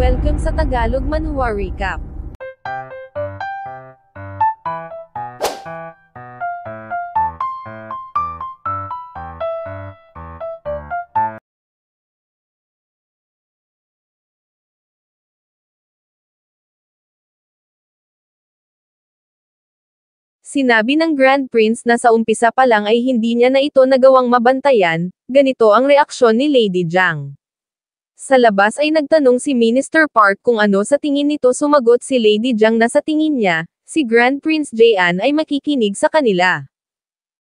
Welcome sa Tagalog Manhwa Recap. Sinabi ng Grand Prince na sa umpisa pa lang ay hindi niya na ito nagawang mabantayan, ganito ang reaksyon ni Lady Jiang. Sa labas ay nagtanong si Minister Park kung ano sa tingin nito, sumagot si Lady Jiang na sa tingin niya, si Grand Prince Jaean ay makikinig sa kanila.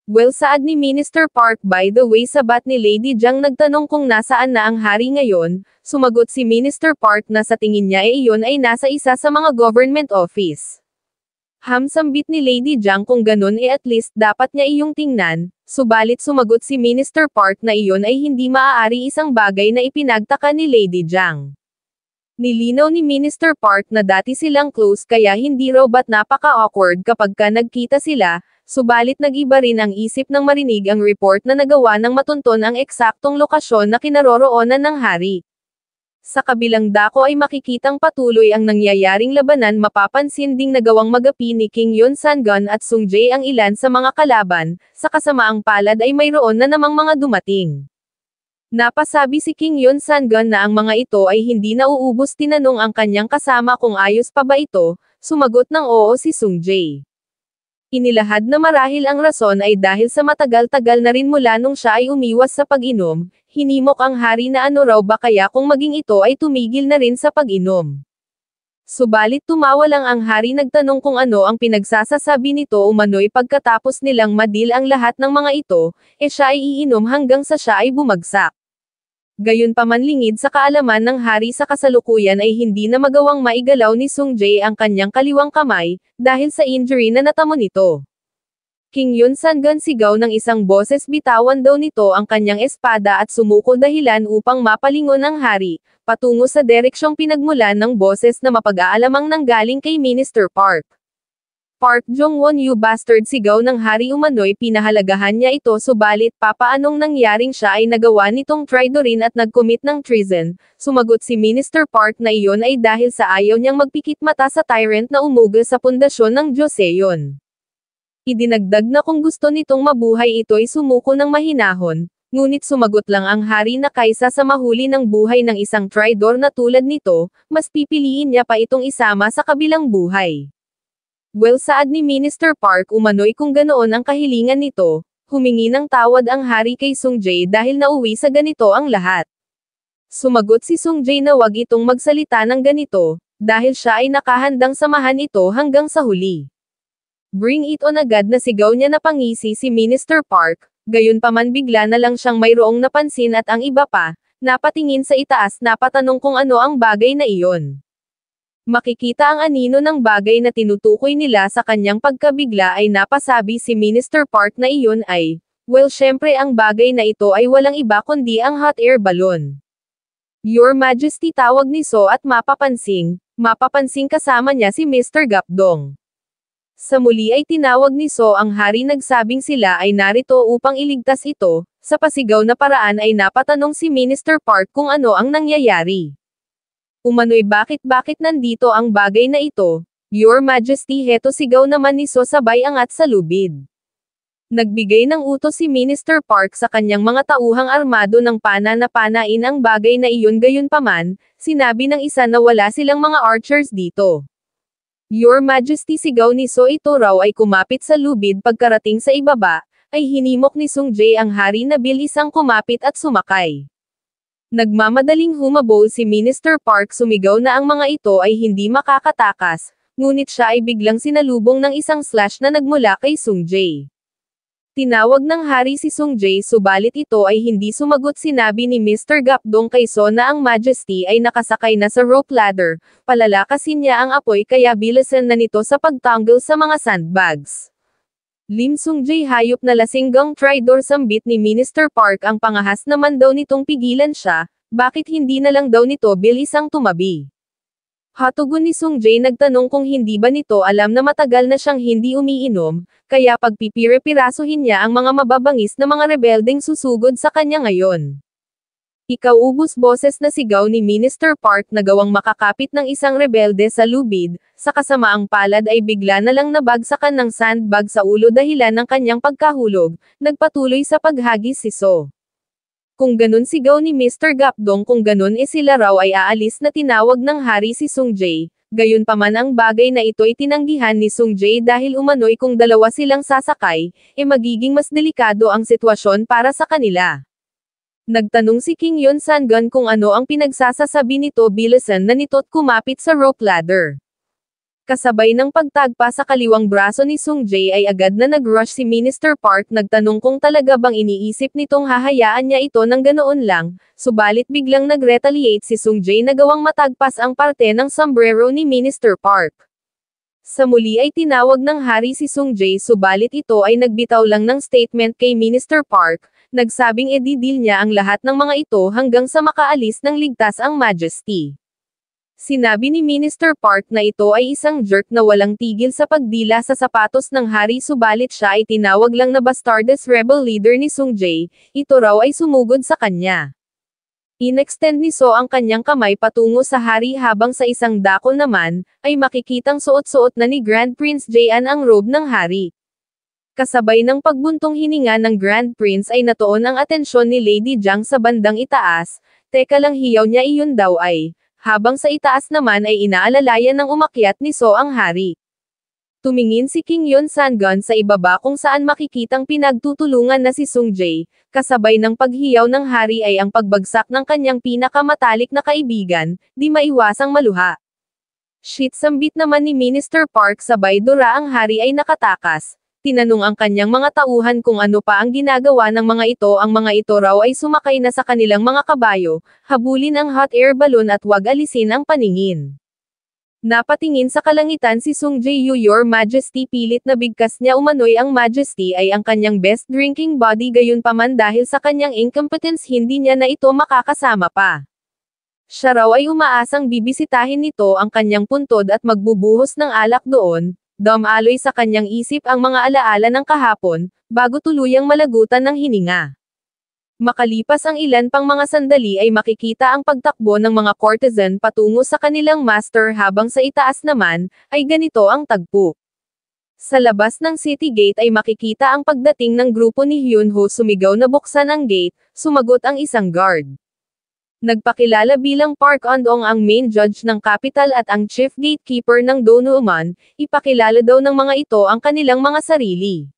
Well, saad ni Minister Park, by the way, sabat ni Lady Jiang nagtanong kung nasaan na ang hari ngayon, sumagot si Minister Park na sa tingin niya ay iyon ay nasa isa sa mga government office. Sambit ni Lady Jiang kung ganun at least dapat niya iyong tingnan, subalit sumagot si Minister Park na iyon ay hindi maaari, isang bagay na ipinagtaka ni Lady Jiang. Nilinaw ni Minister Park na dati silang close kaya hindi raw ba't napaka-awkward kapag nagkita sila, subalit nag-iba rin ang isip nang marinig ang report na nagawa ng matunton ang eksaktong lokasyon na kinaroroonan ng hari. Sa kabilang dako ay makikitang patuloy ang nangyayaring labanan, mapapansin ding nagawang magapi ni King Yon Sangun at Sung Jae ang ilan sa mga kalaban, sa kasamaang palad ay mayroon na namang mga dumating. Napasabi si King Yon Sangun na ang mga ito ay hindi nauubos, tinanong ang kanyang kasama kung ayos pa ba ito, sumagot ng oo si Sung Jae. Inilahad na marahil ang rason ay dahil sa matagal-tagal na rin mula nung siya ay umiwas sa pag-inom, hinimok ang hari na ano raw ba kaya kung maging ito ay tumigil na rin sa pag-inom. Subalit tumawa lang ang hari, nagtanong kung ano ang pinagsasasabi nito umano'y pagkatapos nilang madil ang lahat ng mga ito, siya ay iinom hanggang sa siya ay bumagsak. Gayunpaman, lingid sa kaalaman ng hari sa kasalukuyan ay hindi na magawang maigalaw ni Sung Jae ang kanyang kaliwang kamay, dahil sa injury na natamo nito. King Yon Sangun, sigaw ng isang boses, bitawan daw nito ang kanyang espada at sumuko dahilan upang mapalingon ang hari, patungo sa direksyong pinagmulan ng boses na mapag-aalamang nanggaling kay Minister Park. Park Jong-won, you bastard, sigaw ng hari, umano'y pinahalagahan niya ito, subalit papaanong nangyaring siya ay nagawa nitong traidorin at nag-commit ng treason, sumagot si Minister Park na iyon ay dahil sa ayaw niyang magpikit mata sa tyrant na umugol sa pundasyon ng Joseon. Idinagdag na kung gusto nitong mabuhay ito'y sumuko ng mahinahon, ngunit sumagot lang ang hari na kaysa sa mahuli ng buhay ng isang traidor na tulad nito, mas pipiliin niya pa itong isama sa kabilang buhay. Well, saad ni Minister Park, umano'y kung ganoon ang kahilingan nito, humingi ng tawad ang hari kay Sung Jae dahil nauwi sa ganito ang lahat. Sumagot si Sung Jae na wag itong magsalita ng ganito, dahil siya ay nakahandang samahan ito hanggang sa huli. Bring it on, agad na sigaw niya na pangisi si Minister Park, gayunpaman bigla na lang siyang mayroong napansin at ang iba pa, napatingin sa itaas, napatanong kung ano ang bagay na iyon. Makikita ang anino ng bagay na tinutukoy nila sa kanyang pagkabigla ay napasabi si Minister Park na iyon ay, well, syempre ang bagay na ito ay walang iba kundi ang hot air balloon. Your Majesty, tawag ni So at mapapansing kasama niya si Mr. Gapdong. Sa muli ay tinawag ni So ang hari, nagsabing sila ay narito upang iligtas ito, sa pasigaw na paraan ay napatanong si Minister Park kung ano ang nangyayari. Umano'y bakit nandito ang bagay na ito, Your Majesty, heto, sigaw naman ni So sabay angat sa lubid. Nagbigay ng utos si Minister Park sa kanyang mga tauhang armado ng pana na panain ang bagay na iyon, gayunpaman, sinabi ng isa na wala silang mga archers dito. Your Majesty, sigaw ni So, ito raw ay kumapit sa lubid, pagkarating sa ibaba, ay hinimok ni Sung Jae ang hari na bilisang kumapit at sumakay. Nagmamadaling humabol si Minister Park, sumigaw na ang mga ito ay hindi makakatakas, ngunit siya ay biglang sinalubong ng isang slash na nagmula kay Sung Jae. Tinawag ng hari si Sung Jae, subalit ito ay hindi sumagot. Sinabi ni Mr. Gapdong kay So na ang Majesty ay nakasakay na sa rope ladder, palalakasin niya ang apoy kaya bilisan na nito sa pagtanggol sa mga sandbags. Lim Sung Jae, hayop na lasinggang traidor, sambit ni Minister Park. Ang pangahas naman daw nitong pigilan siya, bakit hindi na lang daw nito bilisang tumabi. Hatugon ni Sung Jae, nagtanong kung hindi ba nito alam na matagal na siyang hindi umiinom, kaya pagpipire-pirasuhin niya ang mga mababangis na mga rebeldeng susugod sa kanya ngayon. Ikaubos boses na sigaw ni Minister Park na gawang makakapit ng isang rebelde sa lubid, sa kasamaang palad ay bigla na lang nabagsakan ng sandbag sa ulo dahilan ng kanyang pagkahulog, nagpatuloy sa paghagis si So. Kung ganun sigaw ni Mr. Gapdong kung ganun sila raw ay aalis na tinawag ng hari si Sung Jae, gayunpaman ang bagay na ito ay tinanggihan ni Sung Jae dahil umano'y kung dalawa silang sasakay, magiging mas delikado ang sitwasyon para sa kanila. Nagtanong si King Yon Sangun kung ano ang pinagsasasabi nito bilisan na nito't kumapit sa rope ladder. Kasabay ng pagtagpa sa kaliwang braso ni Sung Jae ay agad na nag-rush si Minister Park nagtanong kung talaga bang iniisip nitong hahayaan niya ito ng ganoon lang, subalit biglang nag-retaliate si Sung Jae na gawang matagpas ang parte ng sombrero ni Minister Park. Sa muli ay tinawag ng hari si Sung Jae subalit ito ay nagbitaw lang ng statement kay Minister Park, nagsabing ididil niya ang lahat ng mga ito hanggang sa makaalis ng ligtas ang Majesty. Sinabi ni Minister Park na ito ay isang jerk na walang tigil sa pagdila sa sapatos ng hari subalit siya ay tinawag lang na bastardes rebel leader ni Sung Jae, ito raw ay sumugod sa kanya. Inextend ni So ang kanyang kamay patungo sa hari habang sa isang dako naman, ay makikitang suot-suot na ni Grand Prince Jaean ang robe ng hari. Kasabay ng pagbuntong hininga ng Grand Prince ay natuon ang atensyon ni Lady Jiang sa bandang itaas, teka lang hiyaw niya iyon daw ay, habang sa itaas naman ay inaalalayan ng umakyat ni So ang hari. Tumingin si King Yon Sangun sa ibaba kung saan makikitang pinagtutulungan na si Sung Jae, kasabay ng paghiyaw ng hari ay ang pagbagsak ng kanyang pinakamatalik na kaibigan, di maiwasang maluha. Shit sambit naman ni Minister Park sabay dura ang hari ay nakatakas. Tinanong ang kanyang mga tauhan kung ano pa ang ginagawa ng mga ito raw ay sumakay na sa kanilang mga kabayo, habulin ang hot air balloon at wag alisin ang paningin. Napatingin sa kalangitan si Sung Jae Your Majesty pilit na bigkas niya umano'y ang Majesty ay ang kanyang best drinking buddy gayunpaman dahil sa kanyang incompetence hindi niya na ito makakasama pa. Siya raw ay umaasang bibisitahin nito ang kanyang puntod at magbubuhos ng alak doon, dumaloy sa kanyang isip ang mga alaala ng kahapon, bago tuluyang malagutan ng hininga. Makalipas ang ilan pang mga sandali ay makikita ang pagtakbo ng mga courtesan patungo sa kanilang master habang sa itaas naman, ay ganito ang tagpo. Sa labas ng city gate ay makikita ang pagdating ng grupo ni Hyunho sumigaw na buksan ang gate, sumagot ang isang guard. Nagpakilala bilang Park Ondong ang main judge ng capital at ang chief gatekeeper ng Donuman, ipakilala daw ng mga ito ang kanilang mga sarili.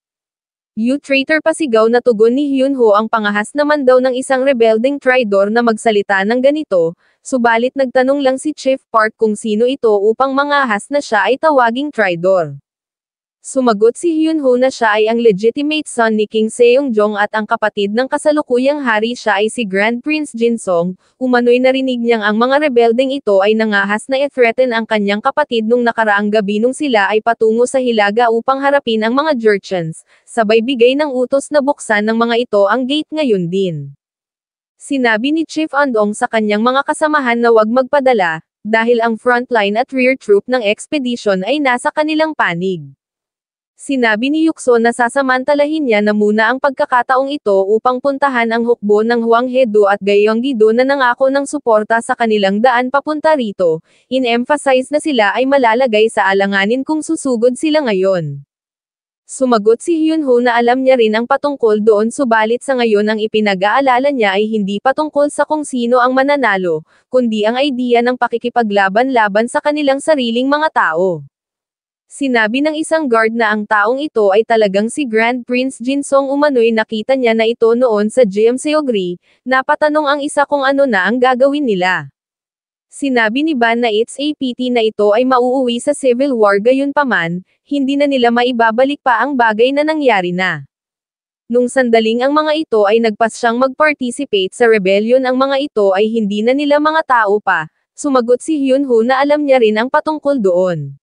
You traitor pasigaw na tugon ni Hyunho ang pangahas naman daw ng isang rebelding traidor na magsalita ng ganito, subalit nagtanong lang si Chief Park kung sino ito upang mangahas na siya ay tawaging traidor. Sumagot si Hyunho na siya ay ang legitimate son ni King Seongjong at ang kapatid ng kasalukuyang hari siya ay si Grand Prince Jinsong, umano'y narinig niyang ang mga rebeldeng ito ay nangahas na i-threaten ang kanyang kapatid nung nakaraang gabi nung sila ay patungo sa hilaga upang harapin ang mga Jurchens, sabay bigay ng utos na buksan ng mga ito ang gate ngayon din. Sinabi ni Chief Ondong sa kanyang mga kasamahan na wag magpadala, dahil ang frontline at rear troop ng expedition ay nasa kanilang panig. Sinabi ni Yukso na sasamantalahin niya na muna ang pagkakataong ito upang puntahan ang hukbo ng Hwang He-do at Gyeonggi-do na nangako ng suporta sa kanilang daan papunta rito, in-emphasize na sila ay malalagay sa alanganin kung susugod sila ngayon. Sumagot si Hyunho na alam niya rin ang patungkol doon subalit sa ngayon ang ipinag-aalala niya ay hindi patungkol sa kung sino ang mananalo, kundi ang idea ng pakikipaglaban-laban sa kanilang sariling mga tao. Sinabi ng isang guard na ang taong ito ay talagang si Grand Prince Jinsong umano'y nakita niya na ito noon sa Jeomseogri, napatanong ang isa kung ano na ang gagawin nila. Sinabi ni Ban na it's a pity na ito ay mauuwi sa civil war gayunpaman, hindi na nila maibabalik pa ang bagay na nangyari na. Nung sandaling ang mga ito ay nagpasyang mag-participate sa rebellion ang mga ito ay hindi na nila mga tao pa, sumagot si Hyunho na alam niya rin ang patungkol doon.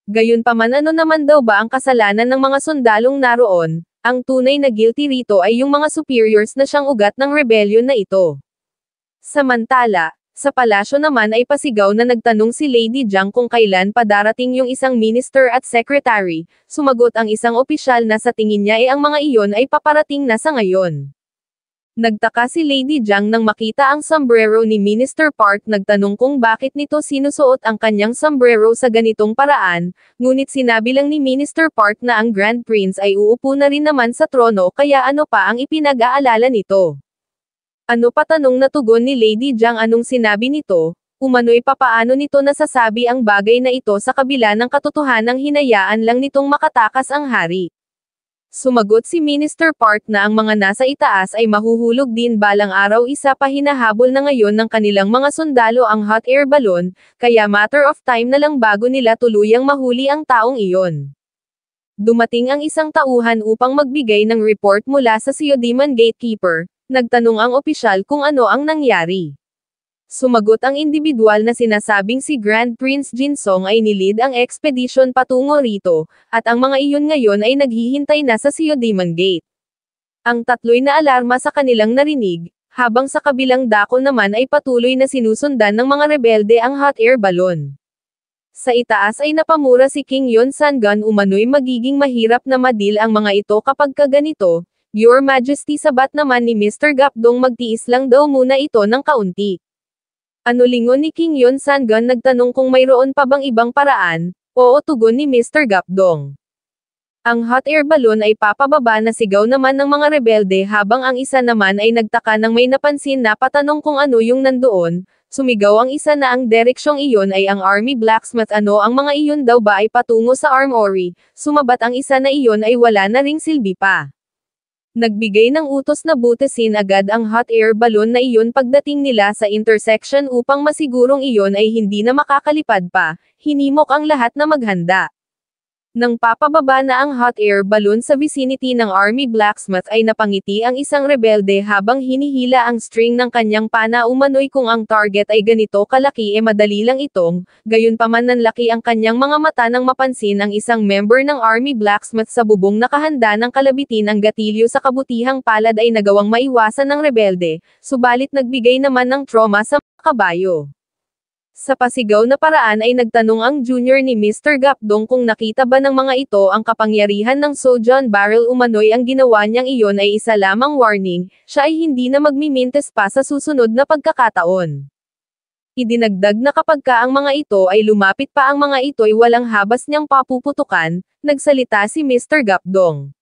Gayunpaman ano naman daw ba ang kasalanan ng mga sundalong naroon, ang tunay na guilty rito ay yung mga superiors na siyang ugat ng rebellion na ito. Samantala, sa palasyo naman ay pasigaw na nagtanong si Lady Jiang kung kailan pa darating yung isang minister at secretary, sumagot ang isang opisyal na sa tingin niya ang mga iyon ay paparating na sa ngayon. Nagtaka si Lady Jiang nang makita ang sombrero ni Minister Park, nagtanong kung bakit nito sinusuot ang kanyang sombrero sa ganitong paraan, ngunit sinabi lang ni Minister Park na ang Grand Prince ay uupo na rin naman sa trono, kaya ano pa ang ipinag-aalala nito. Ano pa, tanong na tugon ni Lady Jiang. Anong sinabi nito? Umano'y papaano nito nasasabi ang bagay na ito sa kabila ng katotohanang hinayaan lang nitong makatakas ang hari. Sumagot si Minister Park na ang mga nasa itaas ay mahuhulog din balang araw. Isa pa, hinahabol na ngayon ng kanilang mga sundalo ang hot air balloon, kaya matter of time na lang bago nila tuluyang mahuli ang taong iyon. Dumating ang isang tauhan upang magbigay ng report mula sa Siodimon Gatekeeper. Nagtanong ang opisyal kung ano ang nangyari. Sumagot ang individual na sinasabing si Grand Prince Jinsong ay nilid ang expedition patungo rito, at ang mga iyon ngayon ay naghihintay na sa Siodimon Gate. Ang tatlo'y na alarma sa kanilang narinig, habang sa kabilang dako naman ay patuloy na sinusundan ng mga rebelde ang hot air balloon. Sa itaas ay napamura si King Yunsangan. Umano'y magiging mahirap na madil ang mga ito kapag kaganito, Your Majesty. Sabat naman ni Mr. Gapdong, magtiis lang daw muna ito ng kaunti. Ano, lingon ni King Yunsangan. Nagtanong kung mayroon pa bang ibang paraan. Oo, tugon ni Mr. Gapdong. Ang hot air balloon ay papababa na, sigaw naman ng mga rebelde, habang ang isa naman ay nagtaka nang may napansin na patanong kung ano yung nandoon. Sumigaw ang isa na ang direksyong iyon ay ang Army Blacksmith. Ano, ang mga iyon daw ba ay patungo sa armory? Sumabat ang isa na iyon ay wala na ring silbi pa. Nagbigay ng utos na butesin agad ang hot air balloon na iyon pagdating nila sa intersection upang masigurong iyon ay hindi na makakalipad pa. Hinimok ang lahat na maghanda. Nang papababa na ang hot air balloon sa vicinity ng Army Blacksmith ay napangiti ang isang rebelde habang hinihila ang string ng kanyang pana. Umano'y kung ang target ay ganito kalaki madali lang itong, gayunpaman nanlaki ang kanyang mga mata nang mapansin ang isang member ng Army Blacksmith sa bubong nakahanda ng kalabitin. Ang gatilyo sa kabutihang palad ay nagawang maiwasan ng rebelde, subalit nagbigay naman ng trauma sa kabayo. Sa pasigaw na paraan ay nagtanong ang junior ni Mr. Gapdong kung nakita ba ng mga ito ang kapangyarihan ng Sojourn Barrel. Umano'y ang ginawa niyang iyon ay isa lamang warning, siya ay hindi na magmimintes pa sa susunod na pagkakataon. Idinagdag na kapag ka ang mga ito ay lumapit pa, ang mga ito'y walang habas niyang papuputukan. Nagsalita si Mr. Gapdong.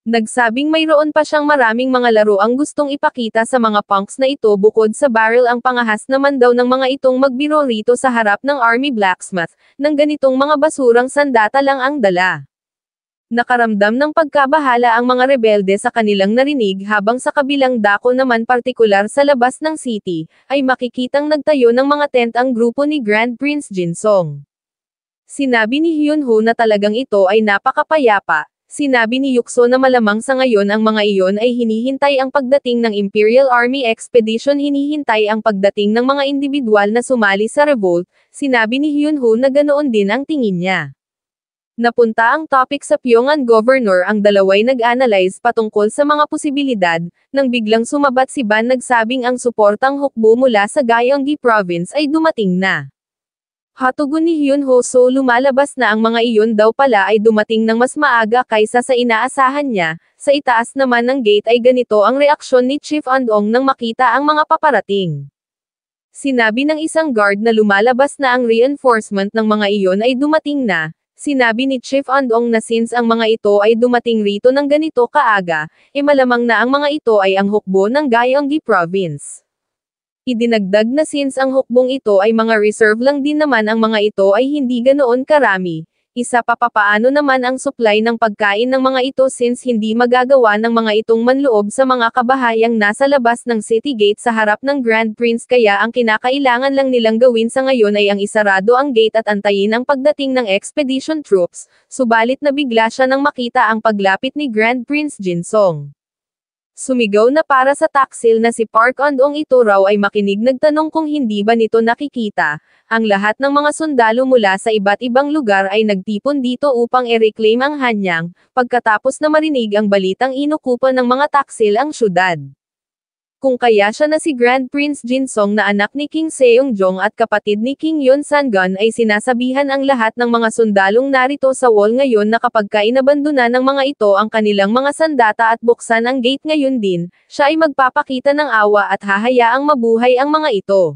Nagsabing mayroon pa siyang maraming mga laro ang gustong ipakita sa mga punks na ito bukod sa barrel. Ang pangahas naman daw ng mga itong magbiro rito sa harap ng Army Blacksmith, nang ganitong mga basurang sandata lang ang dala. Nakaramdam ng pagkabahala ang mga rebelde sa kanilang narinig, habang sa kabilang dako naman, partikular sa labas ng city, ay makikitang nagtayo ng mga tent ang grupo ni Grand Prince Jinsong. Sinabi ni Hyunho na talagang ito ay napakapayapa. Sinabi ni Yukso na malamang sa ngayon ang mga iyon ay hinihintay ang pagdating ng Imperial Army Expedition, hinihintay ang pagdating ng mga individual na sumali sa revolt. Sinabi ni Hyunho na ganoon din ang tingin niya. Napunta ang topic sa Pyongan Governor. Ang dalaway nag-analyze patungkol sa mga posibilidad, nang biglang sumabat si Ban. Nagsabing ang suportang hukbo mula sa Gyeonggi Province ay dumating na. Hatugon ni Hyunho, so lumalabas na ang mga iyon daw pala ay dumating ng mas maaga kaysa sa inaasahan niya. Sa itaas naman ng gate ay ganito ang reaksyon ni Chief Andong nang makita ang mga paparating. Sinabi ng isang guard na lumalabas na ang reinforcement ng mga iyon ay dumating na. Sinabi ni Chief Andong na since ang mga ito ay dumating rito ng ganito kaaga, malamang na ang mga ito ay ang hukbo ng Gyeonggi Province. Idinagdag na since ang hukbong ito ay mga reserve lang din naman, ang mga ito ay hindi ganoon karami. Isa pa, papaano naman ang supply ng pagkain ng mga ito since hindi magagawa ng mga itong manloob sa mga kabahayang nasa labas ng city gate sa harap ng Grand Prince, kaya ang kinakailangan lang nilang gawin sa ngayon ay ang isarado ang gate at antayin ang pagdating ng expedition troops. Subalit nabigla siya nang makita ang paglapit ni Grand Prince Jinsong. Sumigaw na para sa taksil na si Park Andong. Ito raw ay makinig. Nagtanong kung hindi ba nito nakikita. Ang lahat ng mga sundalo mula sa iba't ibang lugar ay nagtipon dito upang i-reclaim ang Hanyang, pagkatapos na marinig ang balitang inukupan ng mga taksil ang syudad. Kung kaya siya na si Grand Prince Jinsong na anak ni King Seongjong at kapatid ni King Yoon Sangun ay sinasabihan ang lahat ng mga sundalong narito sa wall ngayon na kapag inabandona ng mga ito ang kanilang mga sandata at buksan ang gate ngayon din, siya ay magpapakita ng awa at hahayaang mabuhay ang mga ito.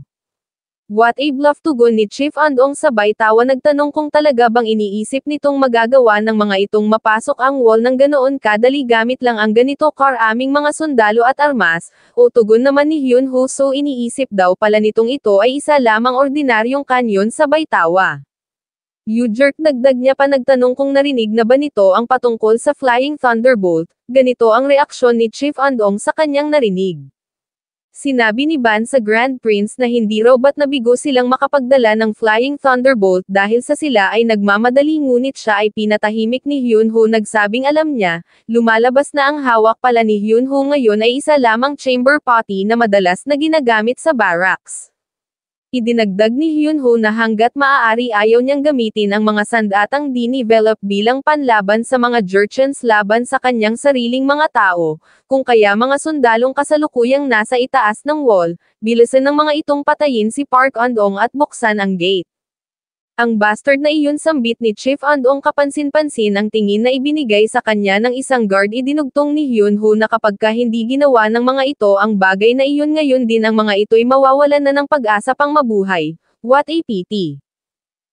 What a bluff, tugon ni Chief Andong sabay tawa. Nagtanong kung talaga bang iniisip nitong magagawa ng mga itong mapasok ang wall ng ganoon kadali gamit lang ang ganito karaming mga sundalo at armas, o tugon naman ni Hyun Ho. So iniisip daw pala nitong ito ay isa lamang ordinaryong kanyon, sabay tawa. You jerk, dagdag niya pa. Nagtanong kung narinig na ba nito ang patungkol sa Flying Thunderbolt, ganito ang reaksyon ni Chief Andong sa kanyang narinig. Sinabi ni Ban sa Grand Prince na hindi raw ba't nabigo silang makapagdala ng Flying Thunderbolt dahil sa sila ay nagmamadali, ngunit siya ay pinatahimik ni Hyun Ho. Nagsabing alam niya, lumalabas na ang hawak pala ni Hyun Ho ngayon ay isa lamang chamber potty na madalas na ginagamit sa barracks. Idinagdag ni Hyun Ho na hanggat maaari ayaw niyang gamitin ang mga sandatang dinivelop bilang panlaban sa mga Jurchens laban sa kanyang sariling mga tao, kung kaya mga sundalong kasalukuyang nasa itaas ng wall, bilisan ng mga itong patayin si Park Andong at buksan ang gate. Ang bastard na iyon, sambit ni Chief Andong. Kapansin-pansin ang tingin na ibinigay sa kanya ng isang guard. Idinugtong ni Hyun Ho na kapag hindi ginawa ng mga ito ang bagay na iyon ngayon din ang mga ito'y mawawalan na ng pag-asa pang mabuhay. What a pity.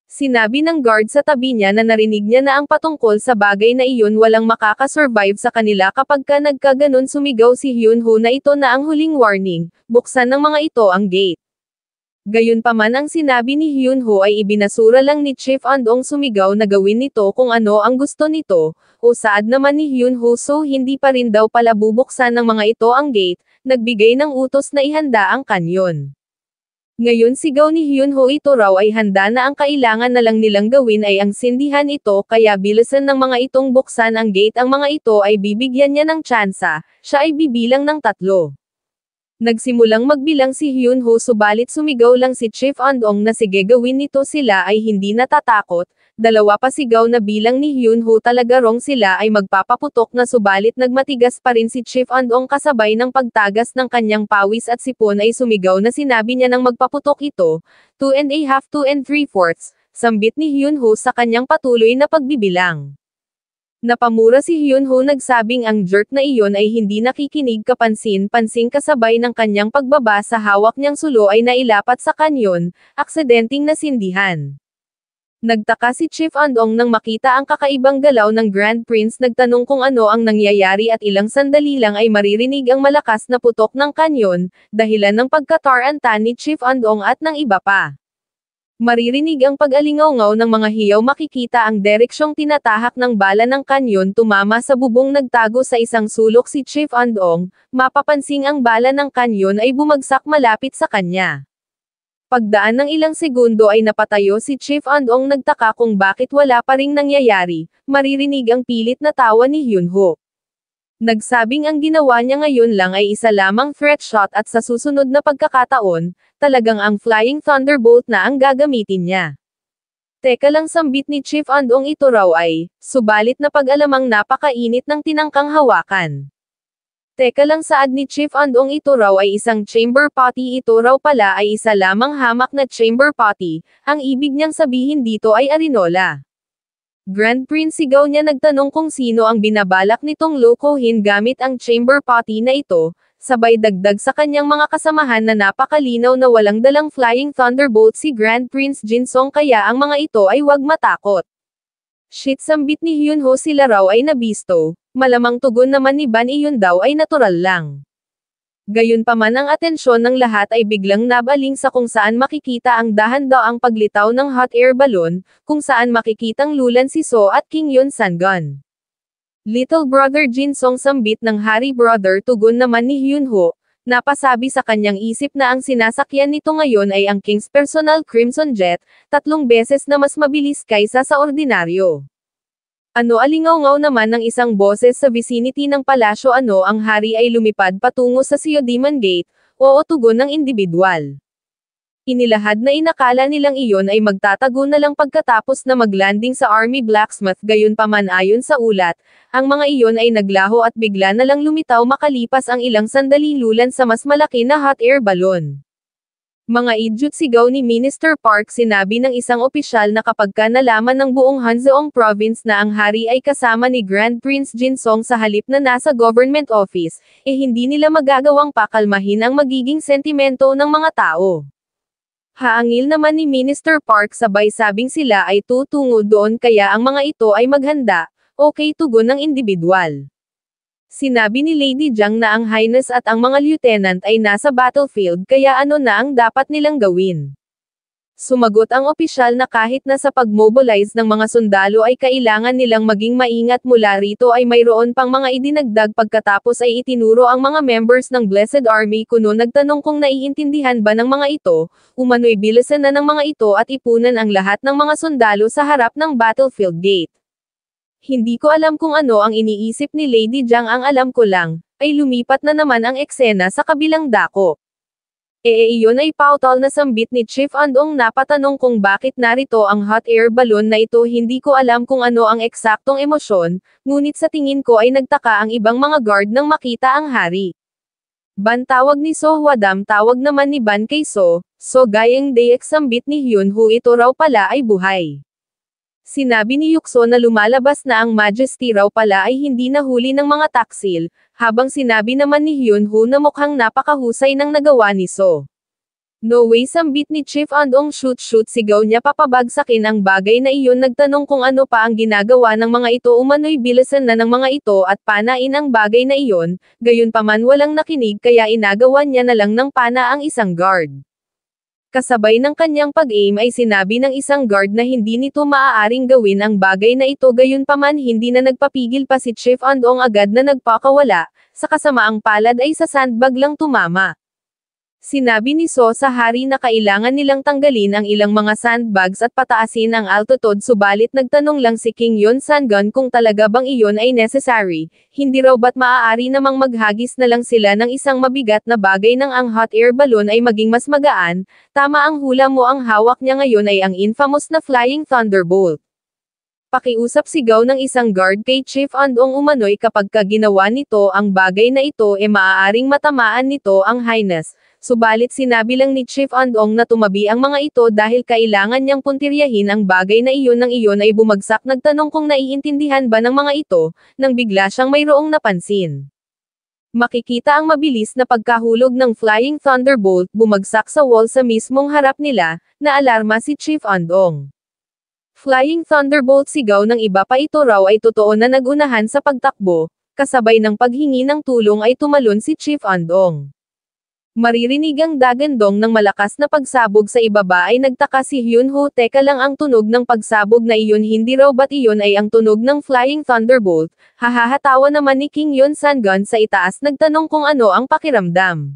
Sinabi ng guard sa tabi niya na narinig niya na ang patungkol sa bagay na iyon. Walang makakasurvive sa kanila kapag nagkaganon. Sumigaw si Hyun Ho na ito na ang huling warning, buksan ng mga ito ang gate. Gayunpaman ang sinabi ni Hyun Ho ay ibinasura lang ni Chief Andong. Sumigaw na gawin nito kung ano ang gusto nito, o saad naman ni Hyun Ho. So hindi pa rin daw pala bubuksan ng mga ito ang gate, nagbigay ng utos na ihanda ang kanyon. Ngayon sigaw ni Hyun Ho, ito raw ay handa na, ang kailangan na lang nilang gawin ay ang sindihan ito, kaya bilisan ng mga itong buksan ang gate. Ang mga ito ay bibigyan niya ng tsansa, siya ay bibilang ng 3. Nagsimulang magbilang si Hyun Ho, subalit sumigaw lang si Chief Andong na sige gawin nito. Sila ay hindi natatakot. 2 pa sigaw na bilang ni Hyun Ho. Talaga rong sila ay magpapaputok na, subalit nagmatigas pa rin si Chief Andong kasabay ng pagtagas ng kanyang pawis at sipon ay sumigaw na sinabi niya nang magpaputok ito, 2 1/2, 2 3/4, sambit ni Hyun Ho sa kanyang patuloy na pagbibilang. Napamura si Hyun Ho, nagsabing ang jerk na iyon ay hindi nakikinig. Kapansin-pansing kasabay ng kanyang pagbaba sa hawak niyang sulo ay nailapat sa kanyon, aksidenteng nasindihan. Nagtaka si Chief Andong nang makita ang kakaibang galaw ng Grand Prince. Nagtanong kung ano ang nangyayari at ilang sandali lang ay maririnig ang malakas na putok ng kanyon, dahilan ng pagkataranta ni Chief Andong at ng iba pa. Maririnig ang pag-alingaw-ngaw ng mga hiyaw, makikita ang direksyong tinatahak ng bala ng kanyon tumama sa bubong. Nagtago sa isang sulok si Chief Andong, mapapansing ang bala ng kanyon ay bumagsak malapit sa kanya. Pagdaan ng ilang segundo ay napatayo si Chief Andong. Nagtaka kung bakit wala pa ring nangyayari, maririnig ang pilit na tawa ni Hyun Ho. Nagsabing ang ginawa niya ngayon lang ay isa lamang threat shot at sa susunod na pagkakataon, talagang ang Flying Thunderbolt na ang gagamitin niya. Teka lang, sambit ni Chief Andong, ito raw ay, subalit na pag-alamang napakainit ng tinangkang hawakan. Teka lang, saad ni Chief Andong, ito raw ay isang chamber potty. Ito raw pala ay isa lamang hamak na chamber potty, ang ibig niyang sabihin dito ay arinola. Grand Prince, sigaw niya. Nagtanong kung sino ang binabalak nitong lokohin gamit ang chamber potty na ito, sabay dagdag sa kanyang mga kasamahan na napakalinaw na walang dalang Flying Thunderbolt si Grand Prince Jinsong, kaya ang mga ito ay wag matakot. Shit, sambit ni Hyun Ho, sila raw ay nabisto. Malamang tugon naman ni Ban, iyon daw ay natural lang. Gayunpaman ang atensyon ng lahat ay biglang nabaling sa kung saan makikita ang dahan-daang paglitaw ng hot air balloon, kung saan makikitang lulan si So at King Yoon Sangun. Little brother Jinsong, sambit ng Hari brother, tugon naman ni Hyun Ho. Napasabi sa kanyang isip na ang sinasakyan nito ngayon ay ang King's personal Crimson Jet, 3 beses na mas mabilis kaysa sa ordinaryo. Ano, alingaw-ngaw naman ng isang boses sa vicinity ng palasyo. Ano, ang hari ay lumipad patungo sa Seo Demon Gate, oo, tugon ng individual. Inilahad na inakala nilang iyon ay magtatago na lang pagkatapos na maglanding sa Army Blacksmith, gayunpaman ayon sa ulat, ang mga iyon ay naglaho at bigla na lang lumitaw makalipas ang ilang sandali lulan sa mas malaki na hot air balloon. Mga idiot, sigaw ni Minister Park. Sinabi ng isang opisyal na kapagka nalaman ng buong Hanseong Province na ang hari ay kasama ni Grand Prince Jinsong sa halip na nasa government office, hindi nila magagawang pakalmahin ang magiging sentimento ng mga tao. Haangil naman ni Minister Park, sabay sabing sila ay tutungo doon kaya ang mga ito ay maghanda, okay, tugon ng individual. Sinabi ni Lady Jiang na ang Highness at ang mga lieutenant ay nasa battlefield kaya ano na ang dapat nilang gawin. Sumagot ang opisyal na kahit na sa pag-mobilize ng mga sundalo ay kailangan nilang maging maingat, mula rito ay mayroon pang mga idinagdag pagkatapos ay itinuro ang mga members ng Blessed Army. Kuno nagtanong kung naiintindihan ba ng mga ito, umano'y bilisan na ng mga ito at ipunan ang lahat ng mga sundalo sa harap ng battlefield gate. Hindi ko alam kung ano ang iniisip ni Lady Jiang, ang alam ko lang, ay lumipat na naman ang eksena sa kabilang dako. Iyon ay pautal na sambit ni Chief Andong. Napatanong kung bakit narito ang hot air balloon na ito. Hindi ko alam kung ano ang eksaktong emosyon, ngunit sa tingin ko ay nagtaka ang ibang mga guard nang makita ang hari. Ban, tawag ni So Hwadam. Tawag naman ni Ban kay So gayang dayak sambit ni Hyunho, ito raw pala ay buhay. Sinabi ni Yukso na lumalabas na ang Majesty raw pala ay hindi nahuli ng mga taksil, habang sinabi naman ni Hyunho na mukhang napakahusay ng nagawa ni So. No way, sambit ni Chief Andong. Shoot, sigaw niya papabagsakin ang bagay na iyon. Nagtanong kung ano pa ang ginagawa ng mga ito. Umano'y bilisan na ng mga ito at panain ang bagay na iyon, gayunpaman walang nakinig kaya inagawan niya na lang ng pana ang isang guard. Kasabay ng kanyang pag-aim ay sinabi ng isang guard na hindi nito maaaring gawin ang bagay na ito, gayunpaman hindi na nagpapigil pa si Chief Andong, agad na nagpakawala, sa kasamaang palad ay sa sandbag lang tumama. Sinabi ni So sa hari na kailangan nilang tanggalin ang ilang mga sandbags at pataasin ang altitude, subalit nagtanong lang si King Yon Sangun kung talaga bang iyon ay necessary, hindi raw ba't maaari namang maghagis na lang sila ng isang mabigat na bagay nang ang hot air balloon ay maging mas magaan. Tama ang hula mo, ang hawak niya ngayon ay ang infamous na Flying Thunderbolt. Pakiusap, sigaw ng isang guard kay Chief Andong. Umano'y kapag ginawa nito ang bagay na ito maaaring matamaan nito ang Highness. Subalit sinabi lang ni Chief Andong na tumabi ang mga ito dahil kailangan niyang puntiryahin ang bagay na iyon nang iyon ay bumagsak. Nagtanong kung naiintindihan ba ng mga ito, nang bigla siyang mayroong napansin. Makikita ang mabilis na pagkahulog ng Flying Thunderbolt bumagsak sa wall sa mismong harap nila. Naalarma si Chief Andong. Flying Thunderbolt, sigaw ng iba pa. Ito raw ay totoo na nagunahan sa pagtakbo, kasabay ng paghingi ng tulong ay tumalon si Chief Andong. Maririnig ang dagandong ng malakas na pagsabog sa ibaba ay nagtaka si Hyunho. Teka lang, ang tunog ng pagsabog na iyon, hindi raw ba't iyon ay ang tunog ng Flying Thunderbolt? Hahahatawa naman ni King Yon Sangun sa itaas. Nagtanong kung ano ang pakiramdam.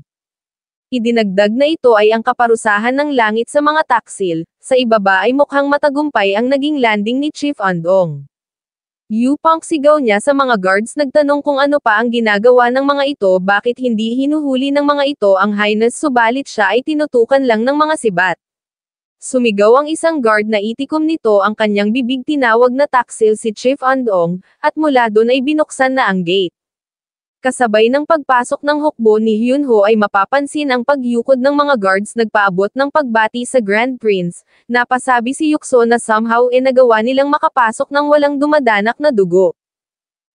Idinagdag na ito ay ang kaparusahan ng langit sa mga taksil. Sa ibaba ay mukhang matagumpay ang naging landing ni Chief Andong. Punk, sigaw niya sa mga guards. Nagtanong kung ano pa ang ginagawa ng mga ito, bakit hindi hinuhuli ng mga ito ang Highness, subalit siya ay tinutukan lang ng mga sibat. Sumigaw ang isang guard na itikom nito ang kanyang bibig. Tinawag na taksil si Chief Andong, at mula doon ay binuksan na ang gate. Kasabay ng pagpasok ng hukbo ni Hyunho ay mapapansin ang pagyukod ng mga guards. Nagpaabot ng pagbati sa Grand Prince. Napasabi si Yukso na somehow nagawa nilang makapasok ng walang dumadanak na dugo.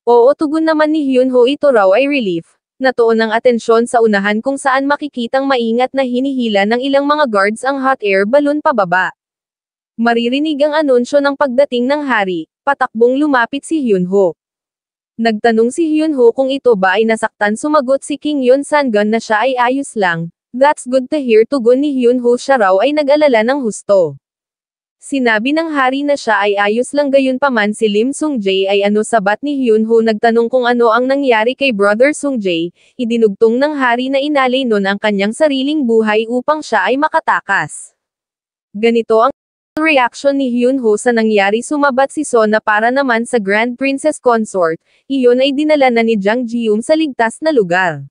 Oo, tugon naman ni Hyunho, ito raw ay relief. Natuon ang atensyon sa unahan kung saan makikitang maingat na hinihila ng ilang mga guards ang hot air balloon pababa. Maririnig ang anunsyo ng pagdating ng hari. Patakbong lumapit si Hyunho. Nagtanong si Hyunho kung ito ba ay nasaktan. Sumagot si King Yon Sangun na siya ay ayos lang. That's good to hear, tugon ni Hyunho. Siya raw ay nag-alala ng husto. Sinabi ng hari na siya ay ayos lang, gayunpaman si Lim Sung-jae ay ano sabat ni Hyunho. Nagtanong kung ano ang nangyari kay Brother Sung-jae. Idinugtong ng hari na inalay nun ang kanyang sariling buhay upang siya ay makatakas. Ganito ang reaksyon ni Hyunho sa nangyari. Sumabat si So na para naman sa Grand Princess Consort, iyon ay dinala na ni Jang Ji-um sa ligtas na lugar.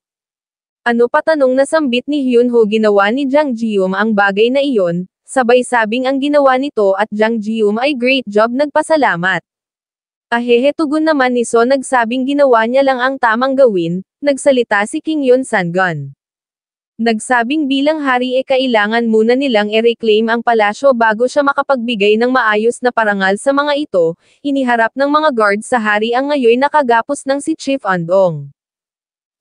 Ano pa tanong na sambit ni Hyunho ginawa ni Jang Ji-yoon ang bagay na iyon, sabay sabing ang ginawa nito at Jang Ji-yoon ay great job nagpasalamat. Ahehe tugon naman ni So nagsabing ginawa niya lang ang tamang gawin, nagsalita si King Yoon Sang-gun. Nagsabing bilang hari kailangan muna nilang i-reclaim ang palasyo bago siya makapagbigay ng maayos na parangal sa mga ito, iniharap ng mga guards sa hari ang ngayon nakagapos ng si Chief Andong.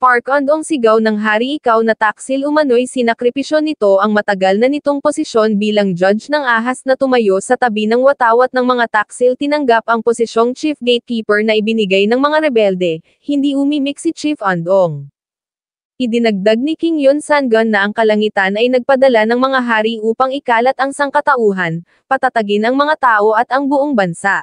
Park Andong sigaw ng hari ikaw na taksil umano'y sinakripisyo nito ang matagal na nitong posisyon bilang judge ng ahas na tumayo sa tabi ng watawat ng mga taksil tinanggap ang posisyong chief gatekeeper na ibinigay ng mga rebelde, hindi umimik si Chief Andong. Idinagdag ni King Yoon Sang-gun na ang kalangitan ay nagpadala ng mga hari upang ikalat ang sangkatauhan, patatagin ang mga tao at ang buong bansa.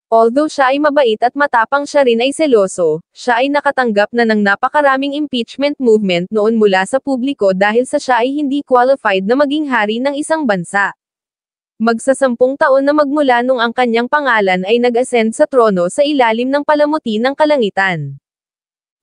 Although siya ay mabait at matapang siya rin ay seloso, siya ay nakatanggap na ng napakaraming impeachment movement noon mula sa publiko dahil sa siya ay hindi qualified na maging hari ng isang bansa. Magsa-10 taon na magmula nung ang kanyang pangalan ay nag-ascend sa trono sa ilalim ng palamuti ng kalangitan.